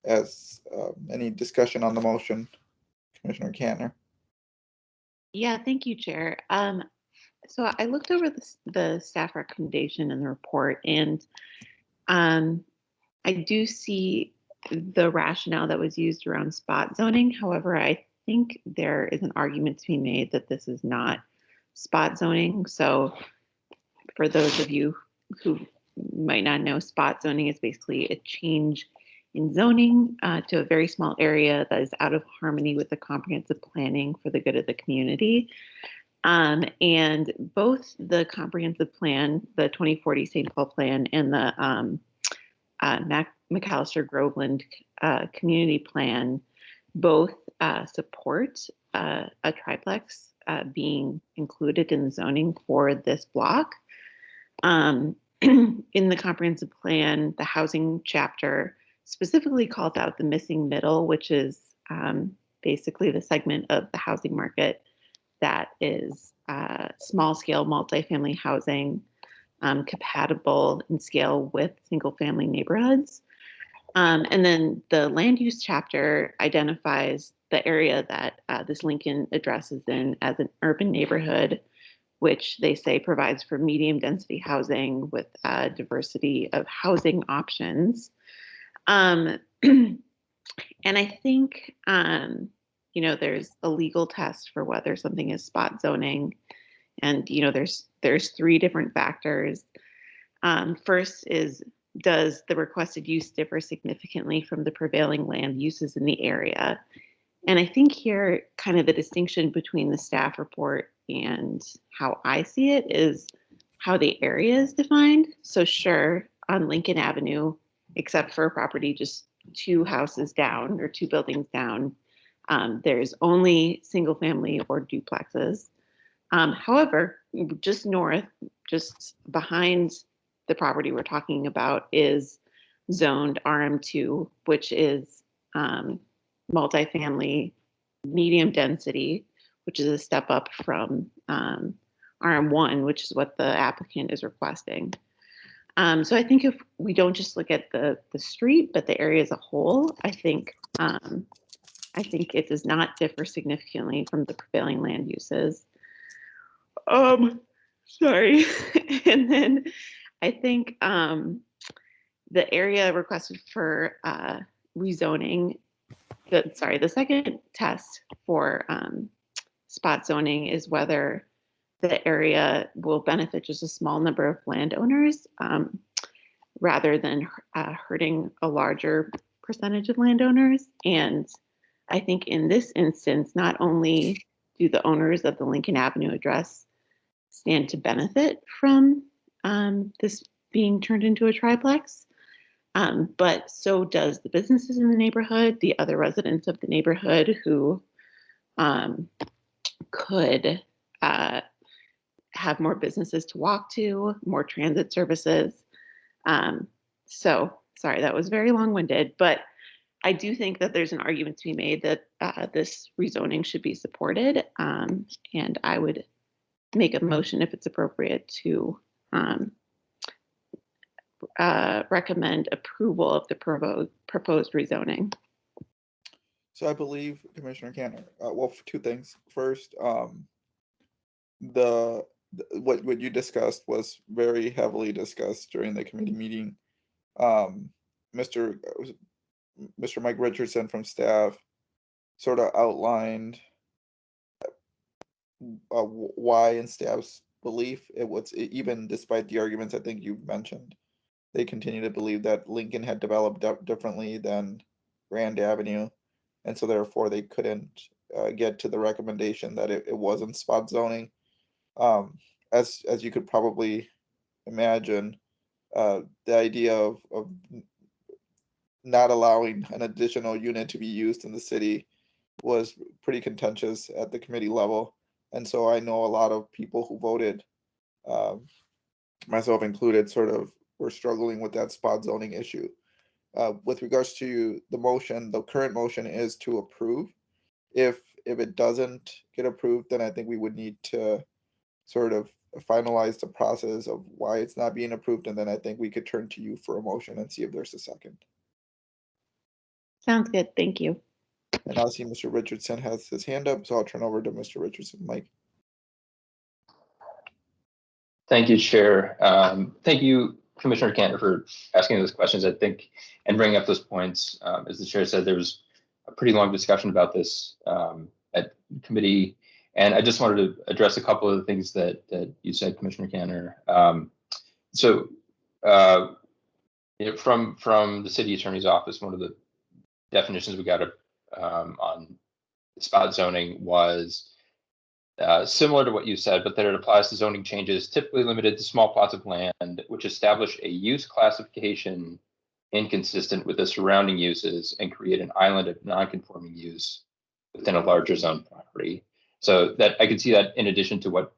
As any discussion on the motion, Commissioner Cantor?
Yeah, thank you, Chair. So I looked over the staff recommendation in the report, and I do see the rationale that was used around spot zoning. However, I think there is an argument to be made that this is not spot zoning. So for those of you who might not know, spot zoning is basically a change in zoning to a very small area that is out of harmony with the comprehensive planning for the good of the community. And both the comprehensive plan, the 2040 St. Paul plan, and the McAllister Groveland community plan both support a triplex being included in the zoning for this block. In the comprehensive plan, the housing chapter specifically calls out the missing middle, which is basically the segment of the housing market that is small scale multifamily housing compatible in scale with single family neighborhoods. And then the land use chapter identifies the area that this Lincoln addresses in as an urban neighborhood, which they say provides for medium density housing with a diversity of housing options. And I think, there's a legal test for whether something is spot zoning. And, there's three different factors. First is, does the requested use differ significantly from the prevailing land uses in the area? And I think here, kind of the distinction between the staff report and how I see it is how the area is defined. So sure, on Lincoln Avenue, except for a property just 2 houses down or 2 buildings down, there's only single family or duplexes. However, just north, just behind the property we're talking about is zoned RM2, which is multifamily medium density, which is a step up from RM1, which is what the applicant is requesting. So I think if we don't just look at the street, but the area as a whole, I think it does not differ significantly from the prevailing land uses. Sorry. And then I think the area requested for rezoning, the second test for spot zoning is whether the area will benefit just a small number of landowners rather than hurting a larger percentage of landowners. And I think in this instance, not only do the owners of the Lincoln Avenue address stand to benefit from this being turned into a triplex, but so does the businesses in the neighborhood, the other residents of the neighborhood who could have more businesses to walk to, more transit services. So sorry, that was very long-winded, but I do think that there's an argument to be made that this rezoning should be supported, and I would make a motion if it's appropriate to recommend approval of the proposed rezoning.
So I believe Commissioner Cantor, well, 2 things. First, what you discussed was very heavily discussed during the committee meeting. Mr. Mike Richardson from staff sort of outlined why in staff's belief even despite the arguments I think you've mentioned, they continue to believe that Lincoln had developed differently than Grand Avenue, and so therefore they couldn't get to the recommendation that it wasn't spot zoning. As you could probably imagine, the idea of not allowing an additional unit to be used in the city was pretty contentious at the committee level. And so I know a lot of people who voted, myself included, sort of were struggling with that spot zoning issue. With regards to the motion, the current motion is to approve. If it doesn't get approved, then I think we would need to sort of finalize the process of why it's not being approved, and then I think we could turn to you for a motion and see if there's a second.
Sounds good. Thank you.
And I see Mr. Richardson has his hand up, so I'll turn over to Mr. Richardson. Mike.
Thank you, Chair. Thank you, Commissioner Cantor, for asking those questions, I think, and bringing up those points. As the Chair said, there was a pretty long discussion about this at committee, and I just wanted to address a couple of the things that you said, Commissioner Cantor. From the City Attorney's Office, one of the definitions we got on spot zoning was similar to what you said, but that it applies to zoning changes typically limited to small plots of land which establish a use classification inconsistent with the surrounding uses and create an island of non-conforming use within a larger zone property. So that I could see that in addition to what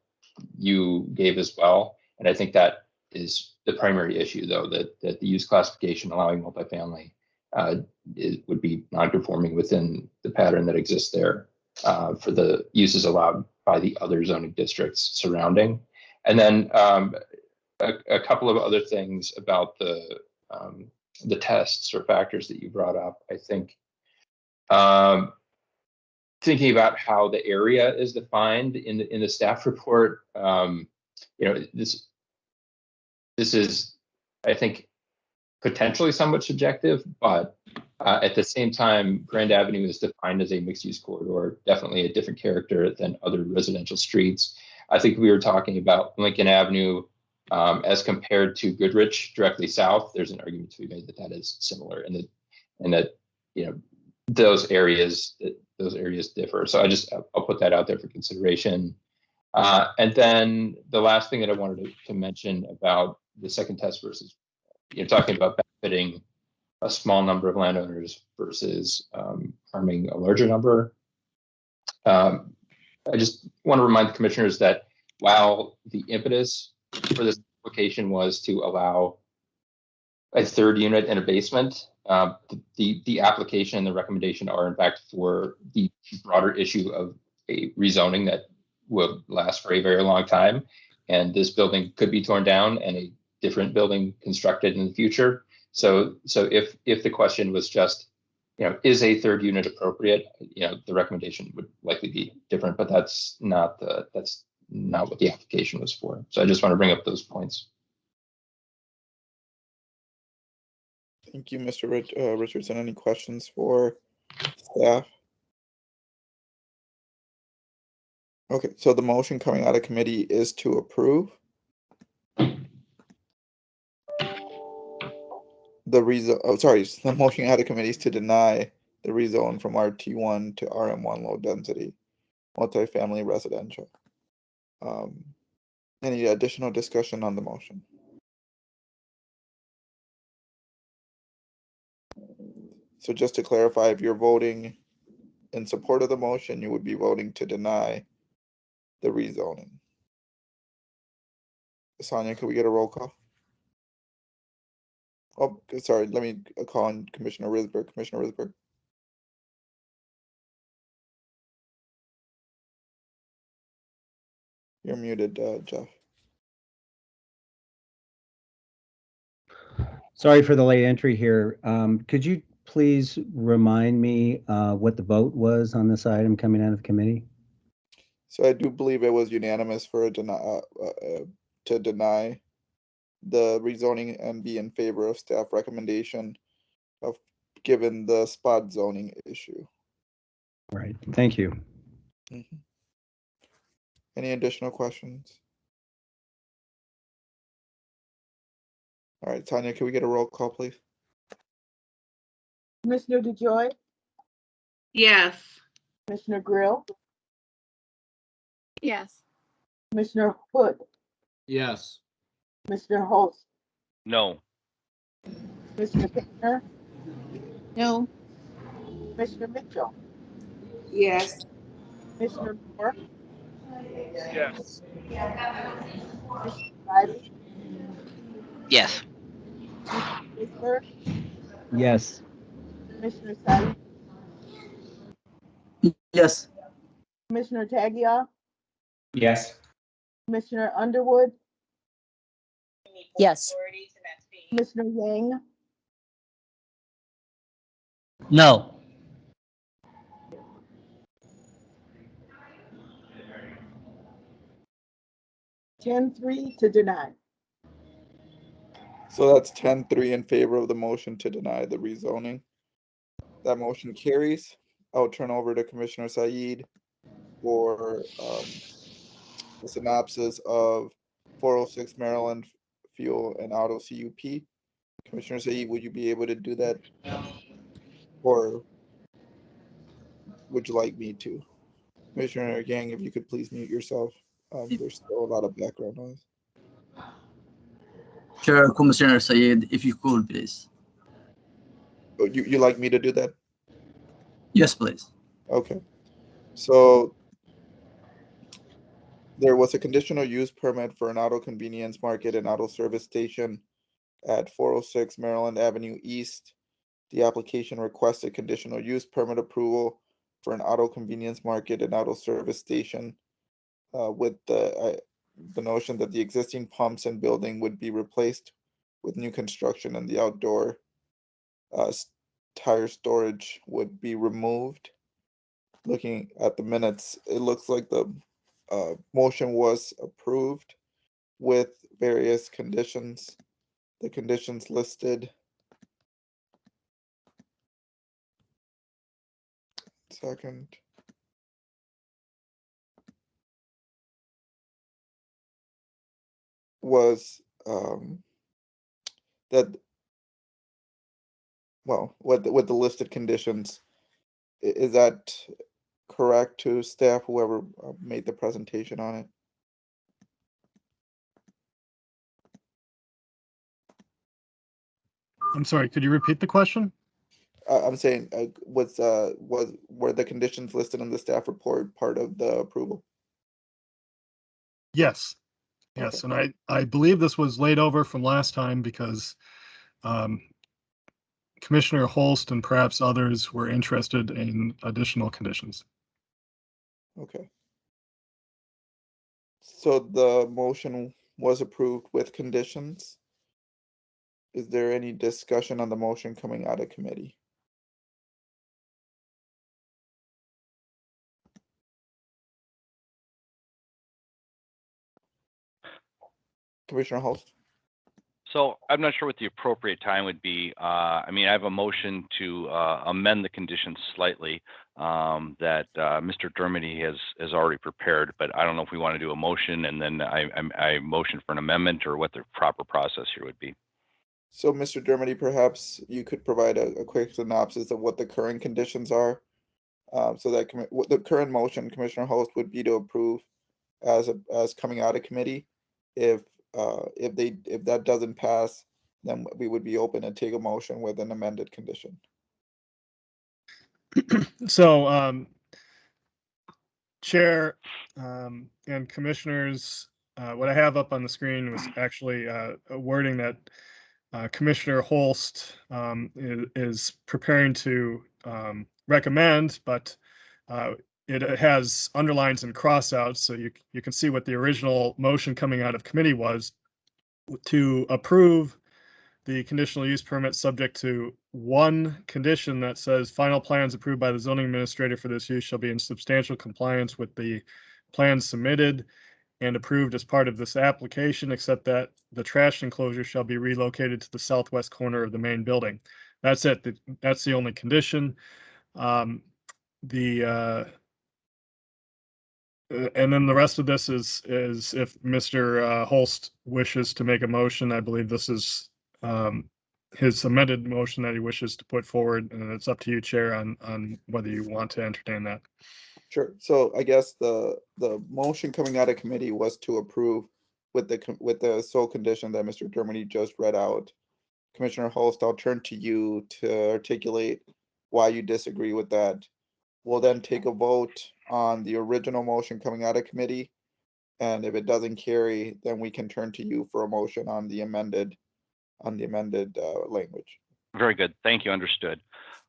you gave as well. And I think that is the primary issue, though, that the use classification allowing multifamily would be non-conforming within the pattern that exists there for the uses allowed by the other zoning districts surrounding. And then a couple of other things about the tests or factors that you brought up. I think thinking about how the area is defined in the staff report, this is, I think, potentially somewhat subjective, but at the same time, Grand Avenue is defined as a mixed-use corridor, definitely a different character than other residential streets. I think we were talking about Lincoln Avenue as compared to Goodrich directly south. There's an argument to be made that that is similar, and that those areas differ. So I'll put that out there for consideration. And then the last thing that I wanted to mention about the second test versus talking about benefiting a small number of landowners versus harming a larger number. I just want to remind the commissioners that while the impetus for this application was to allow a third unit in a basement, the application and the recommendation are in fact for the broader issue of a rezoning that will last for a very long time. And this building could be torn down and a different building constructed in the future. So if the question was just, is a third unit appropriate? The recommendation would likely be different, but that's not what the application was for. So I just want to bring up those points.
Thank you, Mr. Richardson. Any questions for staff? Okay, so the motion coming out of committee is to approve. The motion out of committee is to deny the rezone from RT1 to RM1 low density multifamily residential. Any additional discussion on the motion? So just to clarify, if you're voting in support of the motion, you would be voting to deny the rezoning. Sonia, could we get a roll call? Oh, sorry, let me call on Commissioner Risberg. Commissioner Risberg. You're muted, Jeff.
Sorry for the late entry here. Could you please remind me what the vote was on this item coming out of committee?
So I do believe it was unanimous for to deny the rezoning and be in favor of staff recommendation of given the spot zoning issue.
Right. Thank you.
Mm-hmm.
Any additional questions? All right, Tanya, can we get a roll call, please?
Commissioner DeJoy,
Yes.
Commissioner Grill,
Yes.
Commissioner Hood,
Yes.
Commissioner Holst,
No.
Commissioner Pickner,
No.
Commissioner Mitchell,
Yes.
Commissioner Moore,
Yes.
Commissioner Riley,
Yes.
Commissioner Whistler,
Yes.
Commissioner Said,
Yes.
Commissioner Tagia,
Yes.
Commissioner Underwood,
Yes.
Commissioner Yang,
No.
10-3 to deny.
So that's 10-3 in favor of the motion to deny the rezoning. That motion carries. I'll turn over to Commissioner Said for the synopsis of 406 Maryland Fuel and Auto CUP. Commissioner Said, would you be able to do that? Or would you like me to? Commissioner Yang, if you could please mute yourself. There's still a lot of background noise.
Chair, Commissioner Sayed, if you could, please.
Oh, you like me to do that?
Yes, please.
Okay. So there was a conditional use permit for an auto convenience market and auto service station at 406 Maryland Avenue East. The application requested conditional use permit approval for an auto convenience market and auto service station with the notion that the existing pumps and building would be replaced with new construction, and the outdoor tire storage would be removed. Looking at the minutes, it looks like the motion was approved with various conditions. The conditions listed. Second. Was that, well, with the listed conditions, is that correct to staff, whoever made the presentation on it?
I'm sorry, could you repeat the question?
I'm saying, were the conditions listed in the staff report part of the approval?
Yes. Yes,
Okay.
and I believe this was laid over from last time because Commissioner Holst and perhaps others were interested in additional conditions.
Okay. So the motion was approved with conditions. Is there any discussion on the motion coming out of committee? Commissioner Holst?
So I'm not sure what the appropriate time would be. I mean, I have a motion to amend the conditions slightly that Mr. Dermody has already prepared, but I don't know if we want to do a motion and then I motion for an amendment, or what the proper process here would be.
So, Mr. Dermody, perhaps you could provide a quick synopsis of what the current conditions are. So that what the current motion, Commissioner Holst, would be to approve as coming out of committee. If that doesn't pass, then we would be open to take a motion with an amended condition.
So, Chair and Commissioners, what I have up on the screen was actually a wording that Commissioner Holst is preparing to recommend, but it has underlines and crossouts, so you can see what the original motion coming out of committee was to approve the conditional use permit subject to one condition that says final plans approved by the zoning administrator for this use shall be in substantial compliance with the plans submitted and approved as part of this application, except that the trash enclosure shall be relocated to the southwest corner of the main building. That's it. That's the only condition. The And then the rest of this is if Mr. Holst wishes to make a motion. I believe this is his amended motion that he wishes to put forward, and it's up to you, Chair, on whether you want to entertain that.
Sure. So I guess the motion coming out of committee was to approve with the sole condition that Mr. Germany just read out. Commissioner Holst, I'll turn to you to articulate why you disagree with that. We'll then take a vote on the original motion coming out of committee. And if it doesn't carry, then we can turn to you for a motion on the amended language.
Very good. Thank you. Understood.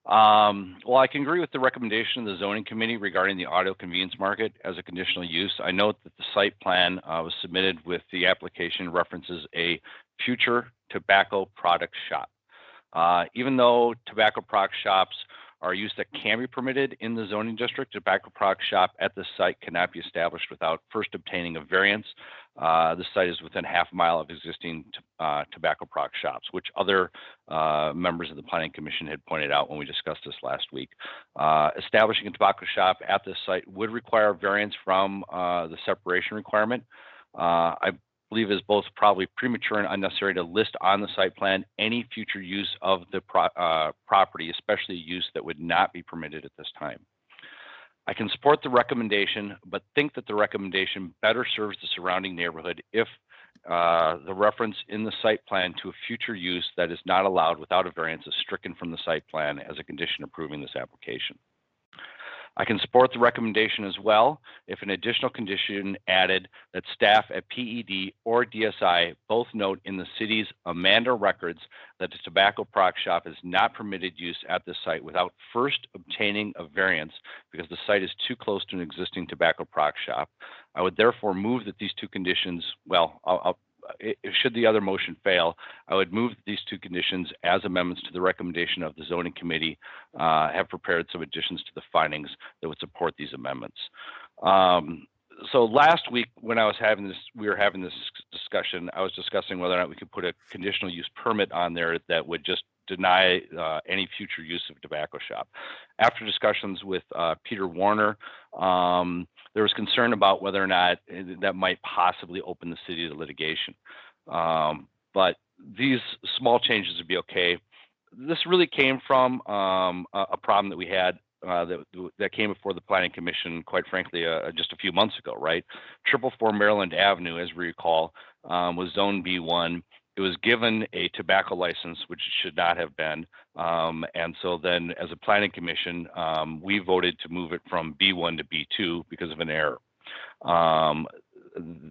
Well, I can agree with the recommendation of the zoning committee regarding the auto convenience market as a conditional use. I note that the site plan was submitted with the application references a future tobacco product shop. Even though tobacco product shops are used that can be permitted in the zoning district, tobacco product shop at the site cannot be established without first obtaining a variance. The site is within half a mile of existing tobacco product shops, which other members of the Planning Commission had pointed out when we discussed this last week. Establishing a tobacco shop at this site would require a variance from the separation requirement. I believe is both probably premature and unnecessary to list on the site plan any future use of the property, especially use that would not be permitted at this time. I can support the recommendation, but think that the recommendation better serves the surrounding neighborhood if the reference in the site plan to a future use that is not allowed without a variance is stricken from the site plan as a condition approving this application. I can support the recommendation as well if an additional condition added that staff at PED or DSI both note in the city's Amanda records that the tobacco product shop is not permitted use at this site without first obtaining a variance because the site is too close to an existing tobacco product shop. I would therefore move that these two conditions, well, should the other motion fail, I would move these two conditions as amendments to the recommendation of the zoning committee, have prepared some additions to the findings that would support these amendments. So last week when I was we were having this discussion, I was discussing whether or not we could put a conditional use permit on there that would just deny any future use of tobacco shop. After discussions with Peter Warner, there was concern about whether or not that might possibly open the city to litigation. But these small changes would be okay. This really came from a problem that we had that came before the Planning Commission, quite frankly, just a few months ago, right? 444 Maryland Avenue, as we recall, was Zone B1. It was given a tobacco license, which it should not have been. And so then as a Planning Commission, we voted to move it from B1 to B2 because of an error.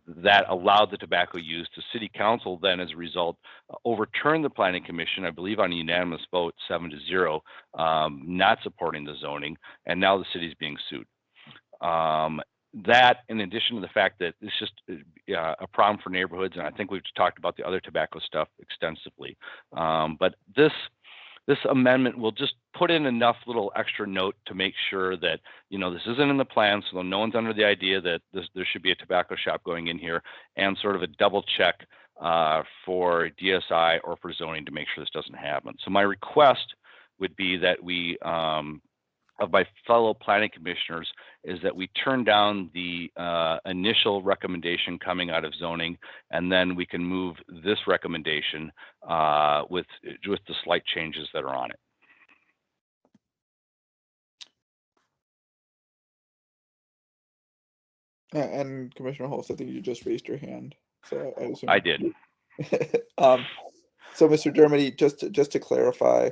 That allowed the tobacco use. The City Council then, as a result, overturned the Planning Commission, I believe on a unanimous vote, 7-0, not supporting the zoning, and now the city is being sued. That, in addition to the fact that it's just a problem for neighborhoods, and I think we've talked about the other tobacco stuff extensively. But this amendment will just put in enough little extra note to make sure that, you know, this isn't in the plan, so no one's under the idea that there should be a tobacco shop going in here, and sort of a double check for DSI or for zoning to make sure this doesn't happen. So my request would be that we, of my fellow planning commissioners, is that we turn down the initial recommendation coming out of zoning, and then we can move this recommendation with the slight changes that are on it.
And Commissioner Holst, I think you just raised your hand. So I assume
I did.
So Mr. Germany, just to clarify,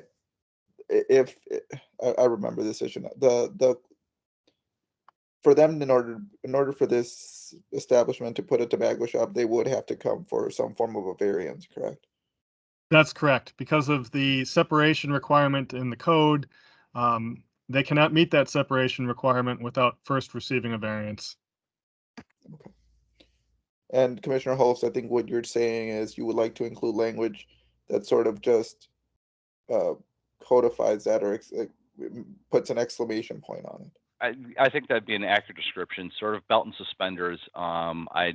if I remember this issue, for them, in order for this establishment to put a tobacco shop, they would have to come for some form of a variance, correct?
That's correct. Because of the separation requirement in the code, they cannot meet that separation requirement without first receiving a variance.
Okay. And Commissioner Holst, I think what you're saying is you would like to include language that sort of just codifies that or puts an exclamation point on it.
I think that'd be an accurate description, sort of belt and suspenders. My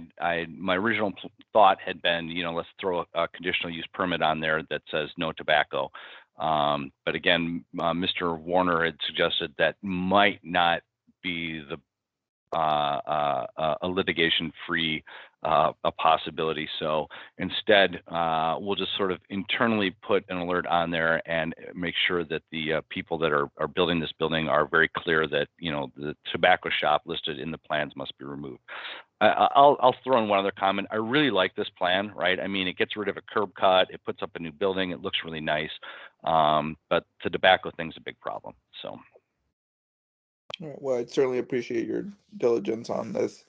original thought had been, you know, let's throw a conditional use permit on there that says no tobacco. But again, Mr. Warner had suggested that might not be the a litigation-free a possibility. So instead, we'll just sort of internally put an alert on there and make sure that the people that are building this building are very clear that, you know, the tobacco shop listed in the plans must be removed. I'll throw in one other comment. I really like this plan, right? I mean, it gets rid of a curb cut, it puts up a new building, it looks really nice. But the tobacco thing's a big problem, so.
All right, well, I'd certainly appreciate your diligence on this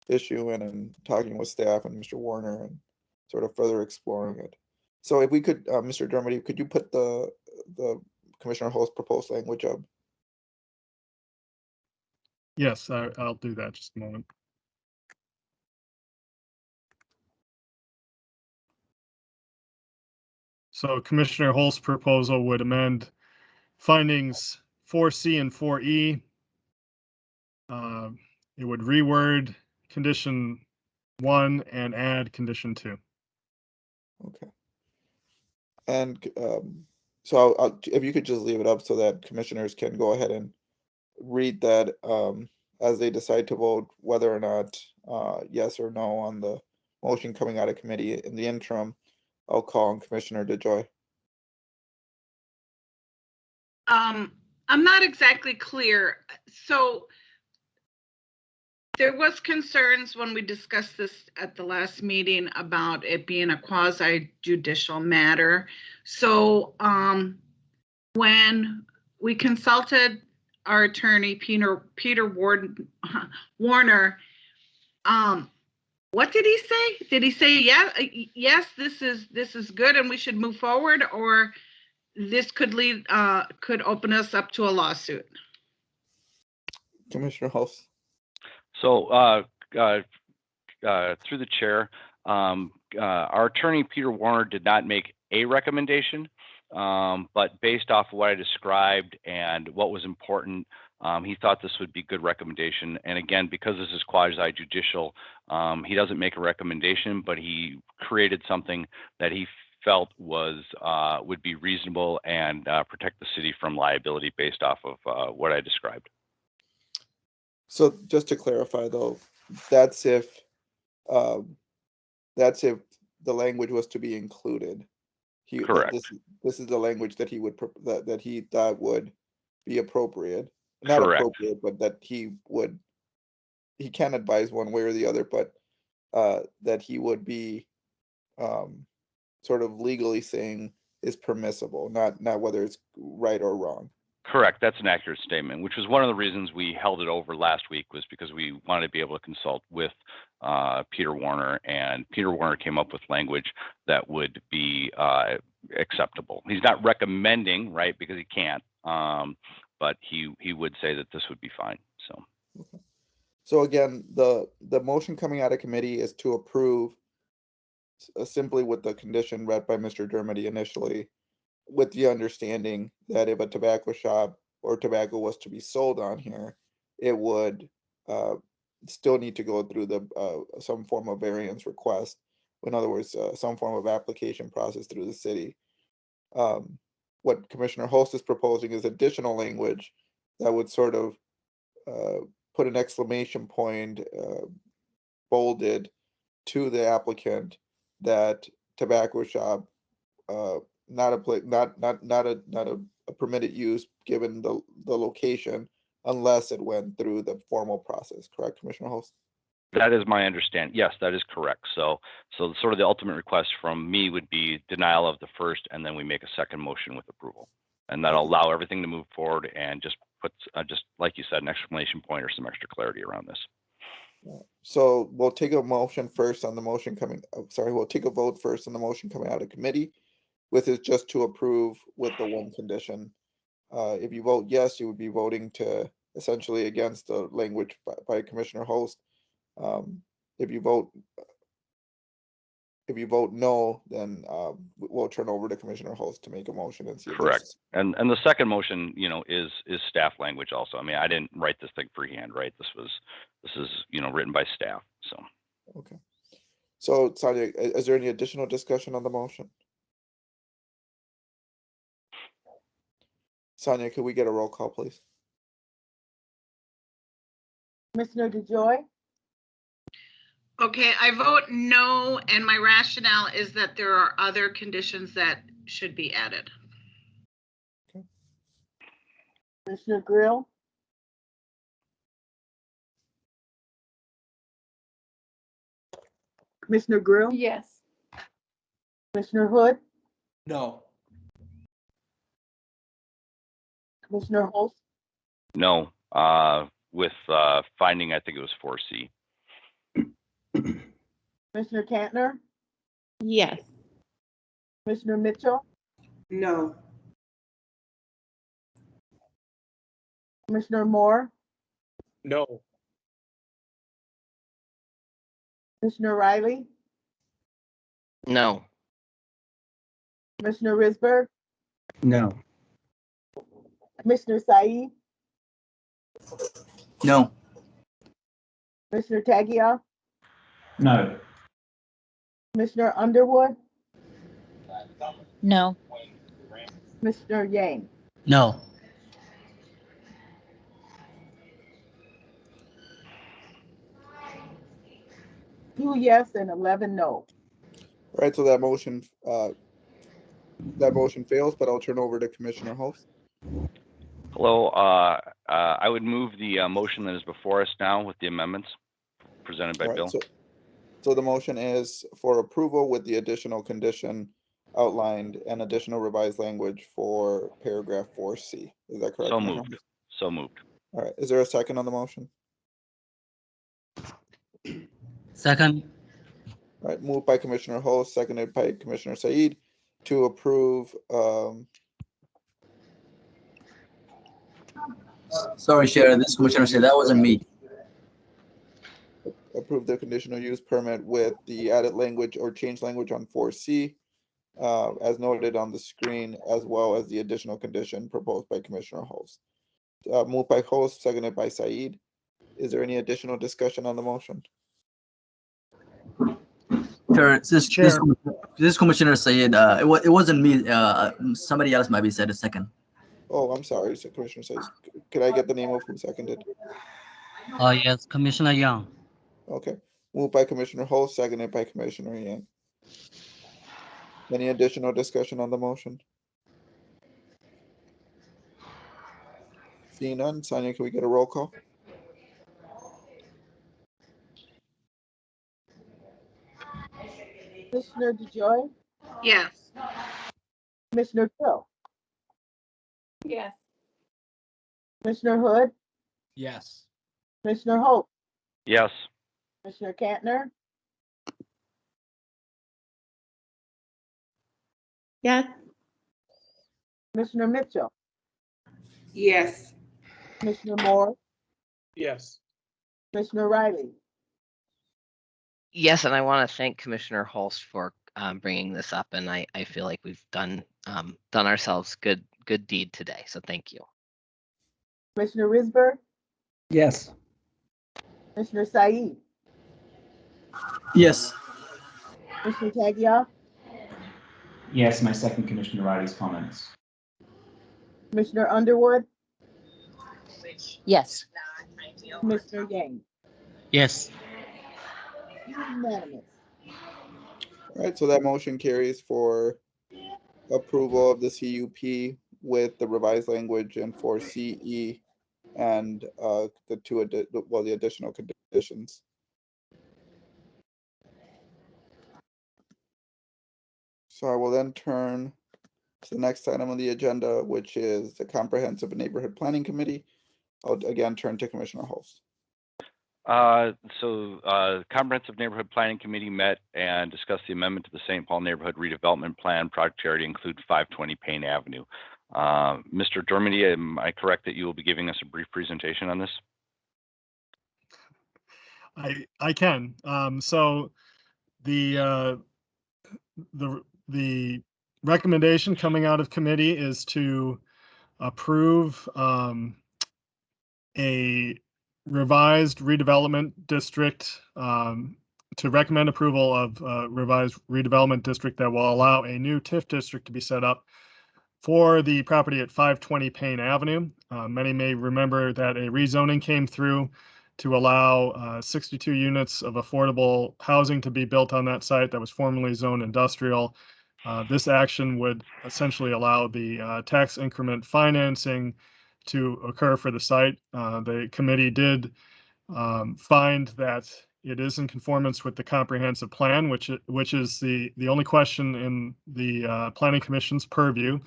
issue and talking with staff and Mr. Warner and sort of further exploring it. So if we could, Mr. Dermody, could you put the Commissioner Holt's proposed language up?
Yes, I'll do that. Just a moment. So Commissioner Holt's proposal would amend findings 4C and 4E. It would reword condition 1 and add condition 2.
Okay. And so if you could just leave it up so that commissioners can go ahead and read that as they decide to vote whether or not yes or no on the motion coming out of committee. In the interim, I'll call on Commissioner DeJoy.
I'm not exactly clear. So there was concerns when we discussed this at the last meeting about it being a quasi judicial matter. So when we consulted our attorney, Peter Warner, what did he say? Did he say, yes, this is good and we should move forward, or this could could open us up to a lawsuit?
Commissioner Hulse.
So through the chair, our attorney, Peter Warner, did not make a recommendation, but based off of what I described and what was important, he thought this would be good recommendation. And again, because this is quasi judicial, he doesn't make a recommendation, but he created something that he felt was would be reasonable and protect the city from liability based off of what I described.
So just to clarify though, that's if the language was to be included.
Correct.
This is the language that he would that he thought would be appropriate. Not
Correct.
appropriate, but that he can advise one way or the other, but that he would be sort of legally saying is permissible, not whether it's right or wrong.
Correct. That's an accurate statement, which was one of the reasons we held it over last week, was because we wanted to be able to consult with Peter Warner, and Peter Warner came up with language that would be acceptable. He's not recommending, right, because he can't, but he would say that this would be fine. So.
Okay. So again, the motion coming out of committee is to approve simply with the condition read by Mr. Dermody initially, with the understanding that if a tobacco shop or tobacco was to be sold on here, it would still need to go through the some form of variance request. In other words, some form of application process through the city. What Commissioner Holst is proposing is additional language that would sort of put an exclamation point bolded to the applicant that tobacco shop not a permitted use given the location unless it went through the formal process. Correct, Commissioner Holst?
That is my understanding. Yes, that is correct. So sort of the ultimate request from me would be denial of the first, and then we make a second motion with approval, and that'll allow everything to move forward and just put just like you said, an exclamation point or some extra clarity around this.
So we'll take a motion first on the motion coming. We'll take a vote first on the motion coming out of committee, with it just to approve with the one condition. If you vote yes, you would be voting to essentially against the language by Commissioner Holst. If you vote no, then we'll turn over to Commissioner Holst to make a motion and see.
Correct. And the second motion, you know, is staff language also. I mean, I didn't write this thing freehand, right? This is you know, written by staff. So.
Okay. So Sonia, is there any additional discussion on the motion? Sonia, could we get a roll call, please?
Commissioner DeJoy?
Okay, I vote no, and my rationale is that there are other conditions that should be added.
Commissioner Grill? Commissioner Grill?
Yes.
Commissioner Hood?
No.
Commissioner Holst?
No, with finding, I think it was 4C.
Commissioner Kantner?
Yes.
Commissioner Mitchell?
No.
Commissioner Moore?
No.
Commissioner Riley?
No.
Commissioner Risberg?
No.
Commissioner Said?
No.
Commissioner Tagia?
No.
Commissioner Underwood?
No.
Commissioner Yang?
No.
Two yes and 11 no.
All right, so that motion fails, but I'll turn over to Commissioner Holst.
Hello, I would move the motion that is before us now with the amendments presented by
All right,
Bill.
so the motion is for approval with the additional condition outlined and additional revised language for paragraph 4C. Is that correct?
So
Commissioner
moved.
Holst?
So moved.
All right, is there a second on the motion?
Second.
All right, moved by Commissioner Holst, seconded by Commissioner Said to approve,
Sorry, Chair, this Commissioner said that wasn't me.
approve the conditional use permit with the added language or change language on 4C, as noted on the screen, as well as the additional condition proposed by Commissioner Holst. Moved by Holst, seconded by Said. Is there any additional discussion on the motion?
Chair,
Chair.
this Commissioner said it wasn't me. Somebody else might be said a second.
Oh, I'm sorry, so Commissioner says, could I get the name of who seconded?
Oh yes, Commissioner Young.
Okay, moved by Commissioner Holst, seconded by Commissioner Yang. Any additional discussion on the motion? Seeing none, Sonia, can we get a roll call?
Commissioner DeJoy?
Yes.
Commissioner Grill?
Yes.
Commissioner Hood?
Yes.
Commissioner Holt?
Yes.
Commissioner Kantner?
Yes.
Commissioner Mitchell?
Yes.
Commissioner Moore?
Yes.
Commissioner Riley?
Yes, and I want to thank Commissioner Holst for bringing this up, and I feel like we've done ourselves good deed today. So thank you.
Commissioner Risberg?
Yes.
Commissioner Said?
Yes.
Commissioner Tagia?
Yes, my second Commissioner Riley's comments.
Commissioner Underwood?
Yes.
Commissioner Yang?
Yes.
Unanimous.
All right, so that motion carries for approval of the CUP with the revised language in 4CE and the additional conditions. So I will then turn to the next item on the agenda, which is the Comprehensive Neighborhood Planning Committee. I'll again turn to Commissioner Holst.
Comprehensive Neighborhood Planning Committee met and discussed the amendment to the St. Paul Neighborhood Redevelopment Plan. Project area include 520 Payne Avenue. Mr. Dermody, am I correct that you will be giving us a brief presentation on this?
I can. So the recommendation coming out of committee is to approve a revised redevelopment district, to recommend approval of revised redevelopment district that will allow a new TIF district to be set up for the property at 520 Payne Avenue. Many may remember that a rezoning came through to allow 62 units of affordable housing to be built on that site that was formerly zoned industrial. This action would essentially allow the tax increment financing to occur for the site. The committee did find that it is in conformance with the comprehensive plan, which is the only question in the Planning Commission's purview.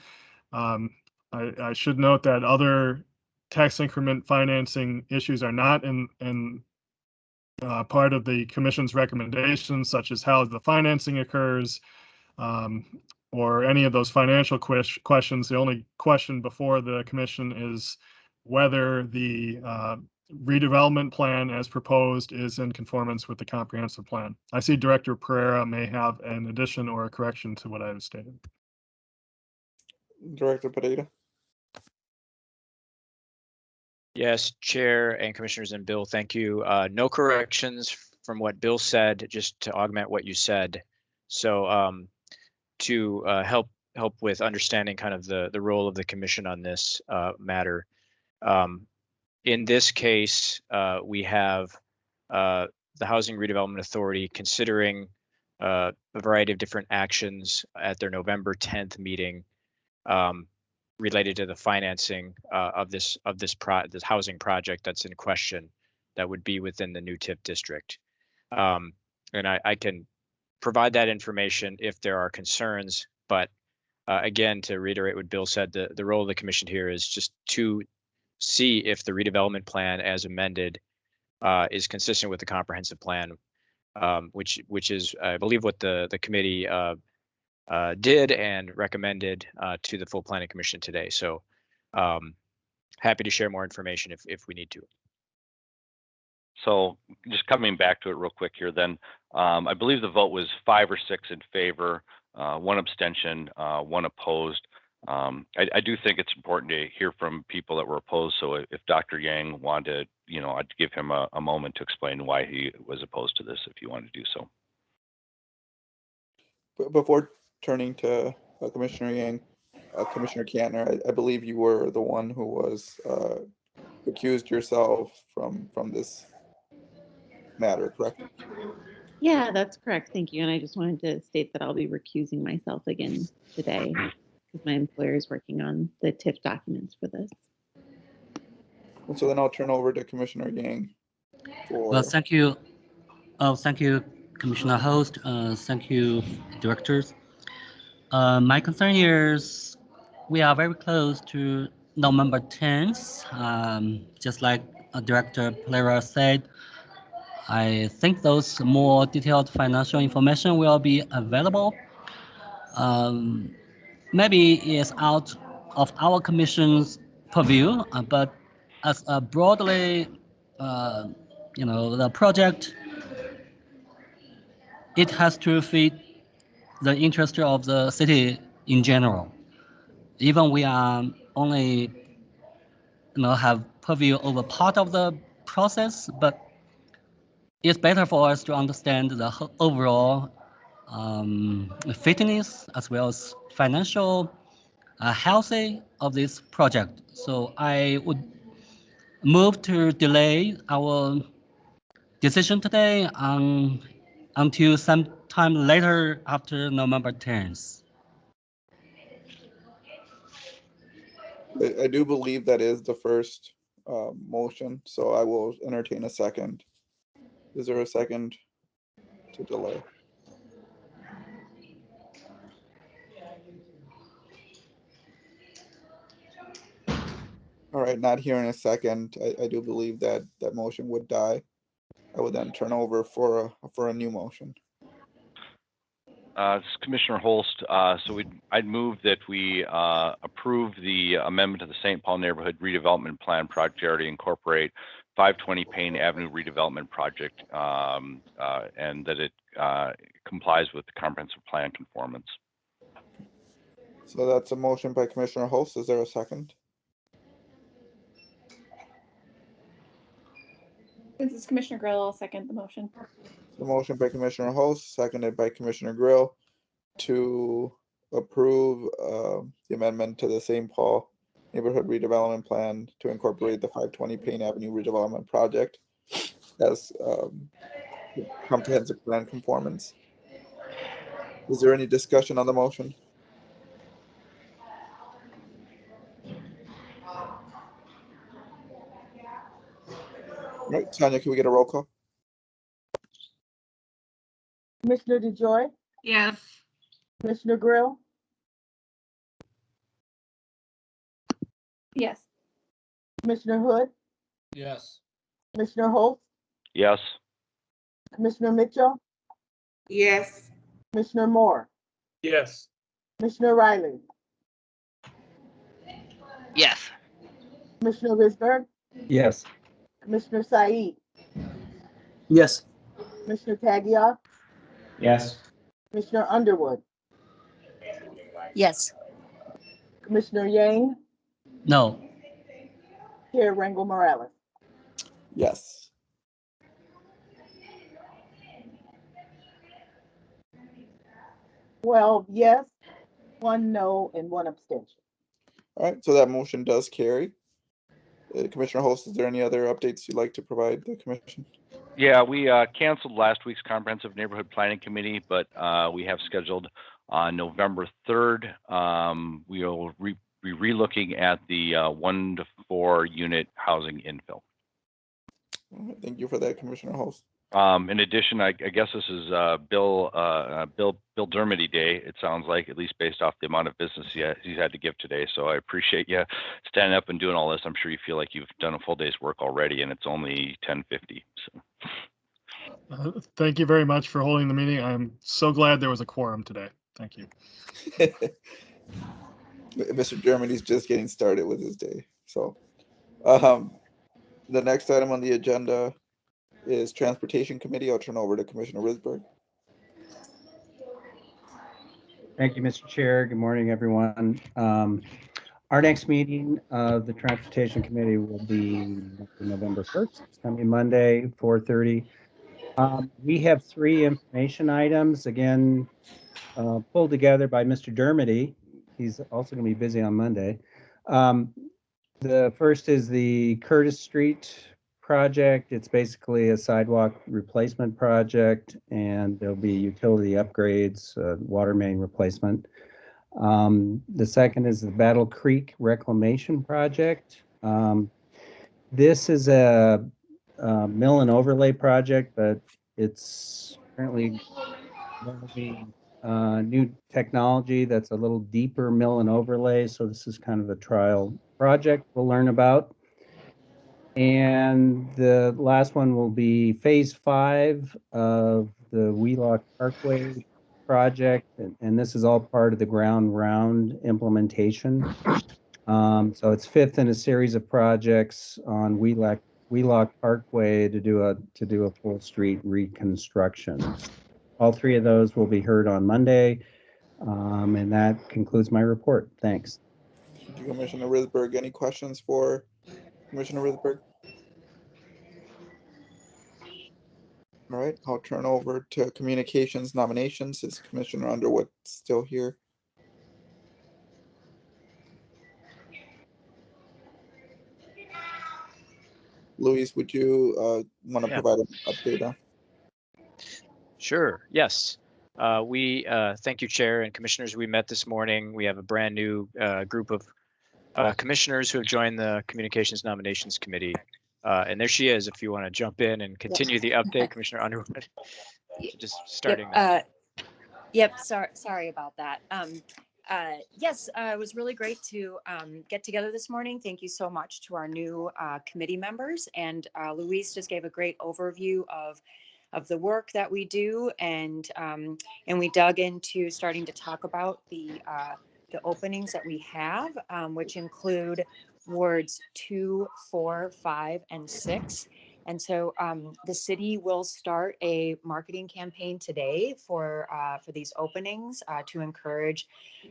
I should note that other tax increment financing issues are not in part of the commission's recommendations, such as how the financing occurs, or any of those financial questions. The only question before the commission is whether the redevelopment plan as proposed is in conformance with the comprehensive plan. I see Director Pereira may have an addition or a correction to what I have stated.
Director Pereira.
Yes, Chair and Commissioners and Bill, thank you. No corrections from what Bill said, just to augment what you said. So to help with understanding kind of the role of the commission on this matter. In this case, we have the Housing Redevelopment Authority considering a variety of different actions at their November 10th meeting related to the financing of this housing project that's in question that would be within the new TIF district. And I can provide that information if there are concerns, but again, to reiterate what Bill said, the role of the commission here is just to see if the redevelopment plan as amended is consistent with the comprehensive plan, which is, I believe, what the committee did and recommended to the full planning commission today. So happy to share more information if we need to.
So just coming back to it real quick here, then I believe the vote was 5 or 6 in favor, 1 abstention, 1 opposed. I do think it's important to hear from people that were opposed. So if Dr. Yang wanted to, I'd give him a moment to explain why he was opposed to this, if you want to do so.
Before turning to Commissioner Yang, Commissioner Kantner, I believe you were the one who was accused yourself from this matter, correct?
Yeah, that's correct. Thank you. And I just wanted to state that I'll be recusing myself again today because my employer is working on the TIF documents for this.
And so then I'll turn over to Commissioner Yang.
Well, thank you. Thank you, Commissioner Host. Thank you, directors. My concern is we are very close to November 10th. Just like Director Pereira said, I think those more detailed financial information will be available. Maybe it's out of our commission's purview, but as a broadly, the project, it has to fit the interest of the city in general. Even we are only, have purview over part of the process, but it's better for us to understand the overall fitness as well as financial healthy of this project. So I would move to delay our decision today until sometime later after November 10th.
I do believe that is the first motion, so I will entertain a second. Is there a second to delay? All right, not hearing a second, I do believe that that motion would die. I would then turn over for a new motion.
This is Commissioner Holst. I'd move that we approve the amendment to the St. Paul Neighborhood Redevelopment Plan project area to incorporate 520 Payne Avenue redevelopment project, and that it complies with the comprehensive plan conformance.
So that's a motion by Commissioner Holst. Is there a second?
This is Commissioner Grill. I'll second the motion.
The motion by Commissioner Holst, seconded by Commissioner Grill, to approve the amendment to the St. Paul Neighborhood Redevelopment Plan to incorporate the 520 Payne Avenue redevelopment project.
as comprehensive plan conformance. Is there any discussion on the motion? All right, Tanya, can we get a roll call?
Commissioner DeJoy,
Yes.
Commissioner Grill,
Yes.
Commissioner Hood,
Yes.
Commissioner Holtz,
Yes.
Commissioner Mitchell,
Yes.
Commissioner Moore,
Yes.
Commissioner Riley,
Yes.
Commissioner Risberg,
Yes.
Commissioner Said,
Yes.
Commissioner Taggia,
Yes.
Commissioner Underwood,
Yes.
Commissioner Yang,
No.
Chair Rangel Morales.
Yes.
Well, yes, 1 no, and 1 abstention.
All right, so that motion does carry. Commissioner Holst, is there any other updates you'd like to provide the commission?
Yeah, we canceled last week's comprehensive neighborhood planning committee, but we have scheduled on November 3rd. We will be relooking at the 1 to 4 unit housing infill.
All right, thank you for that, Commissioner Holst.
In addition, I guess this is Bill Dermody Day. It sounds like, at least based off the amount of business he's had to give today. So I appreciate you standing up and doing all this. I'm sure you feel like you've done a full day's work already, and it's only 10:50. So.
Thank you very much for holding the meeting. I'm so glad there was a quorum today. Thank you.
Mr. Germany's just getting started with his day. So the next item on the agenda is Transportation Committee. I'll turn over to Commissioner Risberg.
Thank you, Mr. Chair. Good morning, everyone. Our next meeting of the Transportation Committee will be November 1st, coming Monday, 4:30. We have 3 information items, again, pulled together by Mr. Dermody. He's also going to be busy on Monday. The first is the Curtis Street project. It's basically a sidewalk replacement project, and there'll be utility upgrades, water main replacement. The second is the Battle Creek Reclamation Project. This is a mill and overlay project, but it's currently developing new technology that's a little deeper mill and overlay. So this is kind of a trial project we'll learn about. And the last one will be phase 5 of the Wheelock Parkway project. And this is all part of the ground round implementation. So it's 5th in a series of projects on Wheelock Parkway to do a full street reconstruction. All 3 of those will be heard on Monday. And that concludes my report. Thanks.
Thank you, Commissioner Risberg. Any questions for Commissioner Risberg? All right, I'll turn over to communications nominations. Is Commissioner Underwood still here? Luis, would you want to provide an update on?
Sure, yes. We thank you, Chair and Commissioners. We met this morning. We have a brand new group of commissioners who have joined the Communications Nominations Committee. And there she is, if you want to jump in and continue the update, Commissioner Underwood. Just starting that.
Yep, sorry about that. Yes, it was really great to get together this morning. Thank you so much to our new committee members. And Luis just gave a great overview of the work that we do, and we dug into starting to talk about the openings that we have, which include wards 2, 4, 5, and 6. And so the city will start a marketing campaign today for these openings to encourage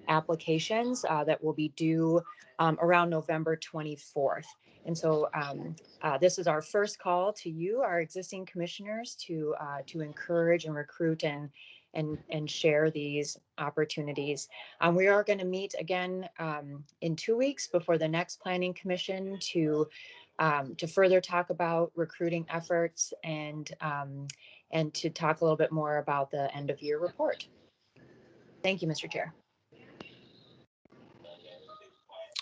applications that will be due around November 24th. And so this is our first call to you, our existing commissioners, to encourage and recruit and share these opportunities. We are going to meet again in 2 weeks before the next Planning Commission to to further talk about recruiting efforts and to talk a little bit more about the end of year report. Thank you, Mr. Chair.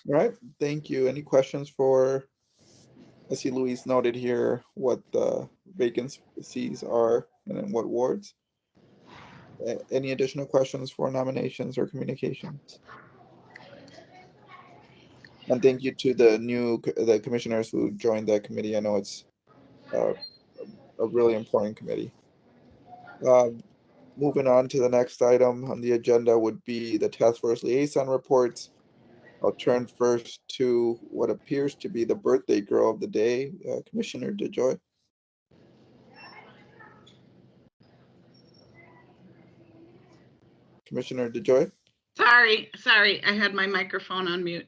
All right, thank you. Any questions for, I see Louise noted here what the vacancies are and in what wards. Any additional questions for nominations or communications? And thank you to the commissioners who joined that committee. I know it's a really important committee. Moving on to the next item on the agenda would be the task force liaison reports. I'll turn first to what appears to be the birthday girl of the day, Commissioner DeJoy. Commissioner DeJoy.
Sorry, I had my microphone on mute.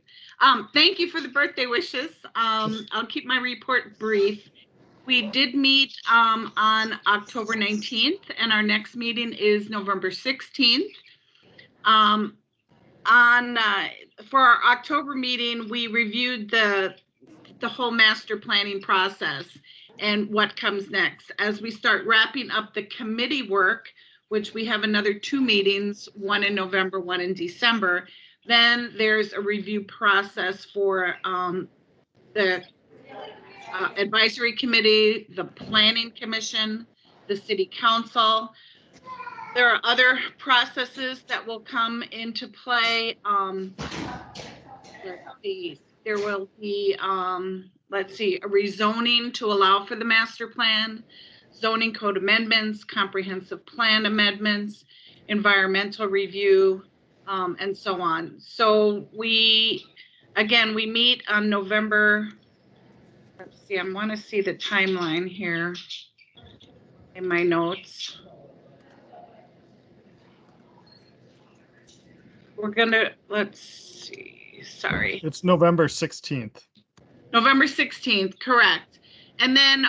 Thank you for the birthday wishes. I'll keep my report brief. We did meet on October 19th, and our next meeting is November 16th. For our October meeting, we reviewed the whole master planning process and what comes next. As we start wrapping up the committee work, which we have another 2 meetings, one in November, one in December, then there's a review process for the advisory committee, the planning commission, the city council. There are other processes that will come into play. Let's see, there will be, let's see, a rezoning to allow for the master plan, zoning code amendments, comprehensive plan amendments, environmental review, and so on. So we meet on November, let's see, I want to see the timeline here in my notes. We're gonna, let's see, sorry.
It's November 16th.
November 16th, correct. And then,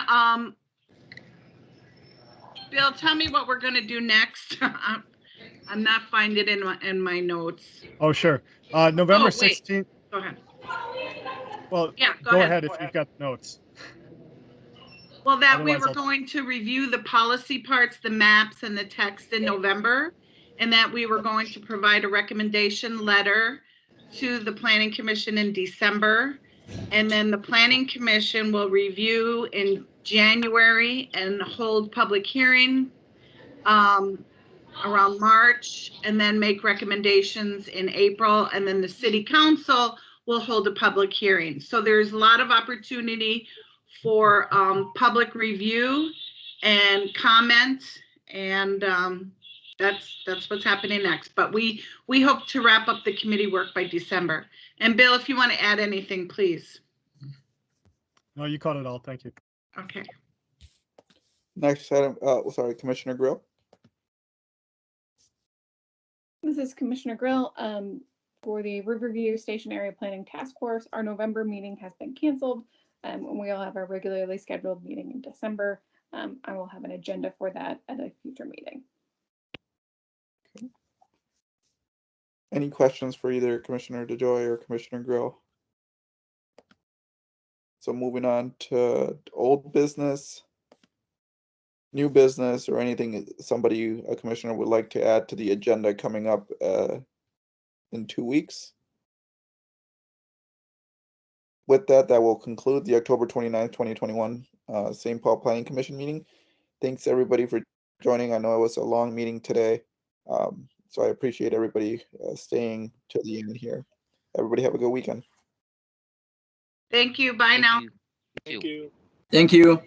Bill, tell me what we're gonna do next. I'm not finding it in my notes.
Oh, sure. November
Oh, wait.
16th.
Go ahead.
Well,
Yeah,
go ahead if you've got notes.
Well, that we
Otherwise,
were
I'll-
going to review the policy parts, the maps and the text in November, and that we were going to provide a recommendation letter to the Planning Commission in December. And then the Planning Commission will review in January and hold public hearing around March, and then make recommendations in April. And then the City Council will hold a public hearing. So there's a lot of opportunity for public review and comment, and that's what's happening next. But we hope to wrap up the committee work by December. And Bill, if you want to add anything, please.
No, you caught it all. Thank you.
Okay.
Next item, sorry, Commissioner Grill.
This is Commissioner Grill. For the Riverview Station Area Planning Task Force, our November meeting has been canceled. And we'll have our regularly scheduled meeting in December. I will have an agenda for that at a future meeting.
Okay. Any questions for either Commissioner DeJoy or Commissioner Grill? So moving on to old business, new business, or anything a commissioner would like to add to the agenda coming up in 2 weeks. With that, that will conclude the October 29th, 2021 St. Paul Planning Commission meeting. Thanks everybody for joining. I know it was a long meeting today, so I appreciate everybody staying to the end here. Everybody have a good weekend.
Thank you. Bye now.
Thank you.
Thank you.